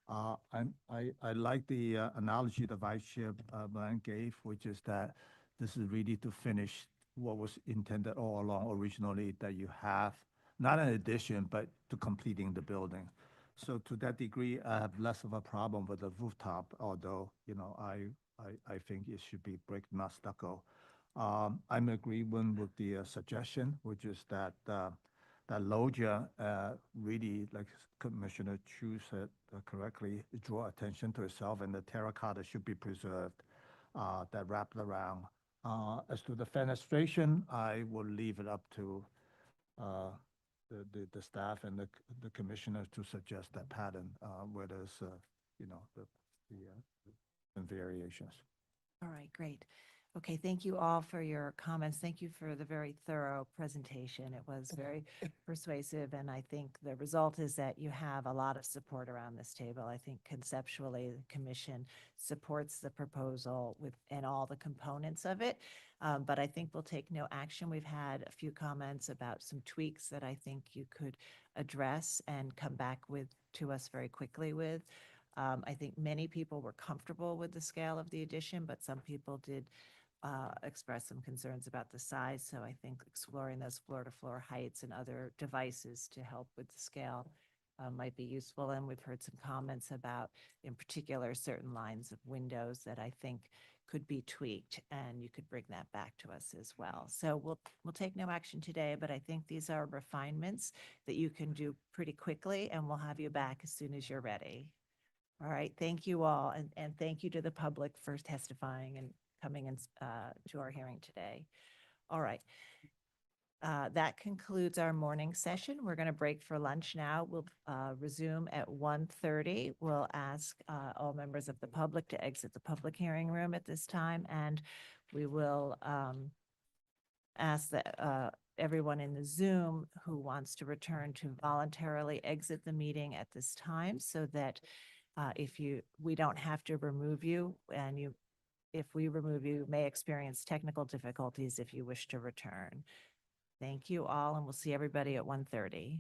I like the analogy the Vice Chair Bland gave, which is that this is really to finish what was intended all along originally, that you have not an addition, but to completing the building. So to that degree, I have less of a problem with the rooftop, although, I think it should be brick, not stucco. I'm in agreement with the suggestion, which is that that loggia really, like Commissioner Chu said correctly, draw attention to itself, and the terracotta should be preserved that wrapped around. As to the fenestration, I will leave it up to the staff and the commissioners to suggest that pattern where there's the variations. All right, great. Okay, thank you all for your comments. Thank you for the very thorough presentation. It was very persuasive, and I think the result is that you have a lot of support around this table. I think conceptually, the commission supports the proposal and all the components of it, but I think we'll take no action. We've had a few comments about some tweaks that I think you could address and come back to us very quickly with. I think many people were comfortable with the scale of the addition, but some people did express some concerns about the size. So I think exploring those floor-to-floor heights and other devices to help with the scale might be useful. And we've heard some comments about, in particular, certain lines of windows that I think could be tweaked, and you could bring that back to us as well. So we'll take no action today, but I think these are refinements that you can do pretty quickly, and we'll have you back as soon as you're ready. All right, thank you all, and thank you to the public for testifying and coming in to our hearing today. All right, that concludes our morning session. We're going to break for lunch now. We'll resume at 1:30. We'll ask all members of the public to exit the public hearing room at this time, and we will ask that everyone in the Zoom who wants to return to voluntarily exit the meeting at this time, so that we don't have to remove you, and if we remove you, may experience technical difficulties if you wish to return. Thank you all, and we'll see everybody at 1:30.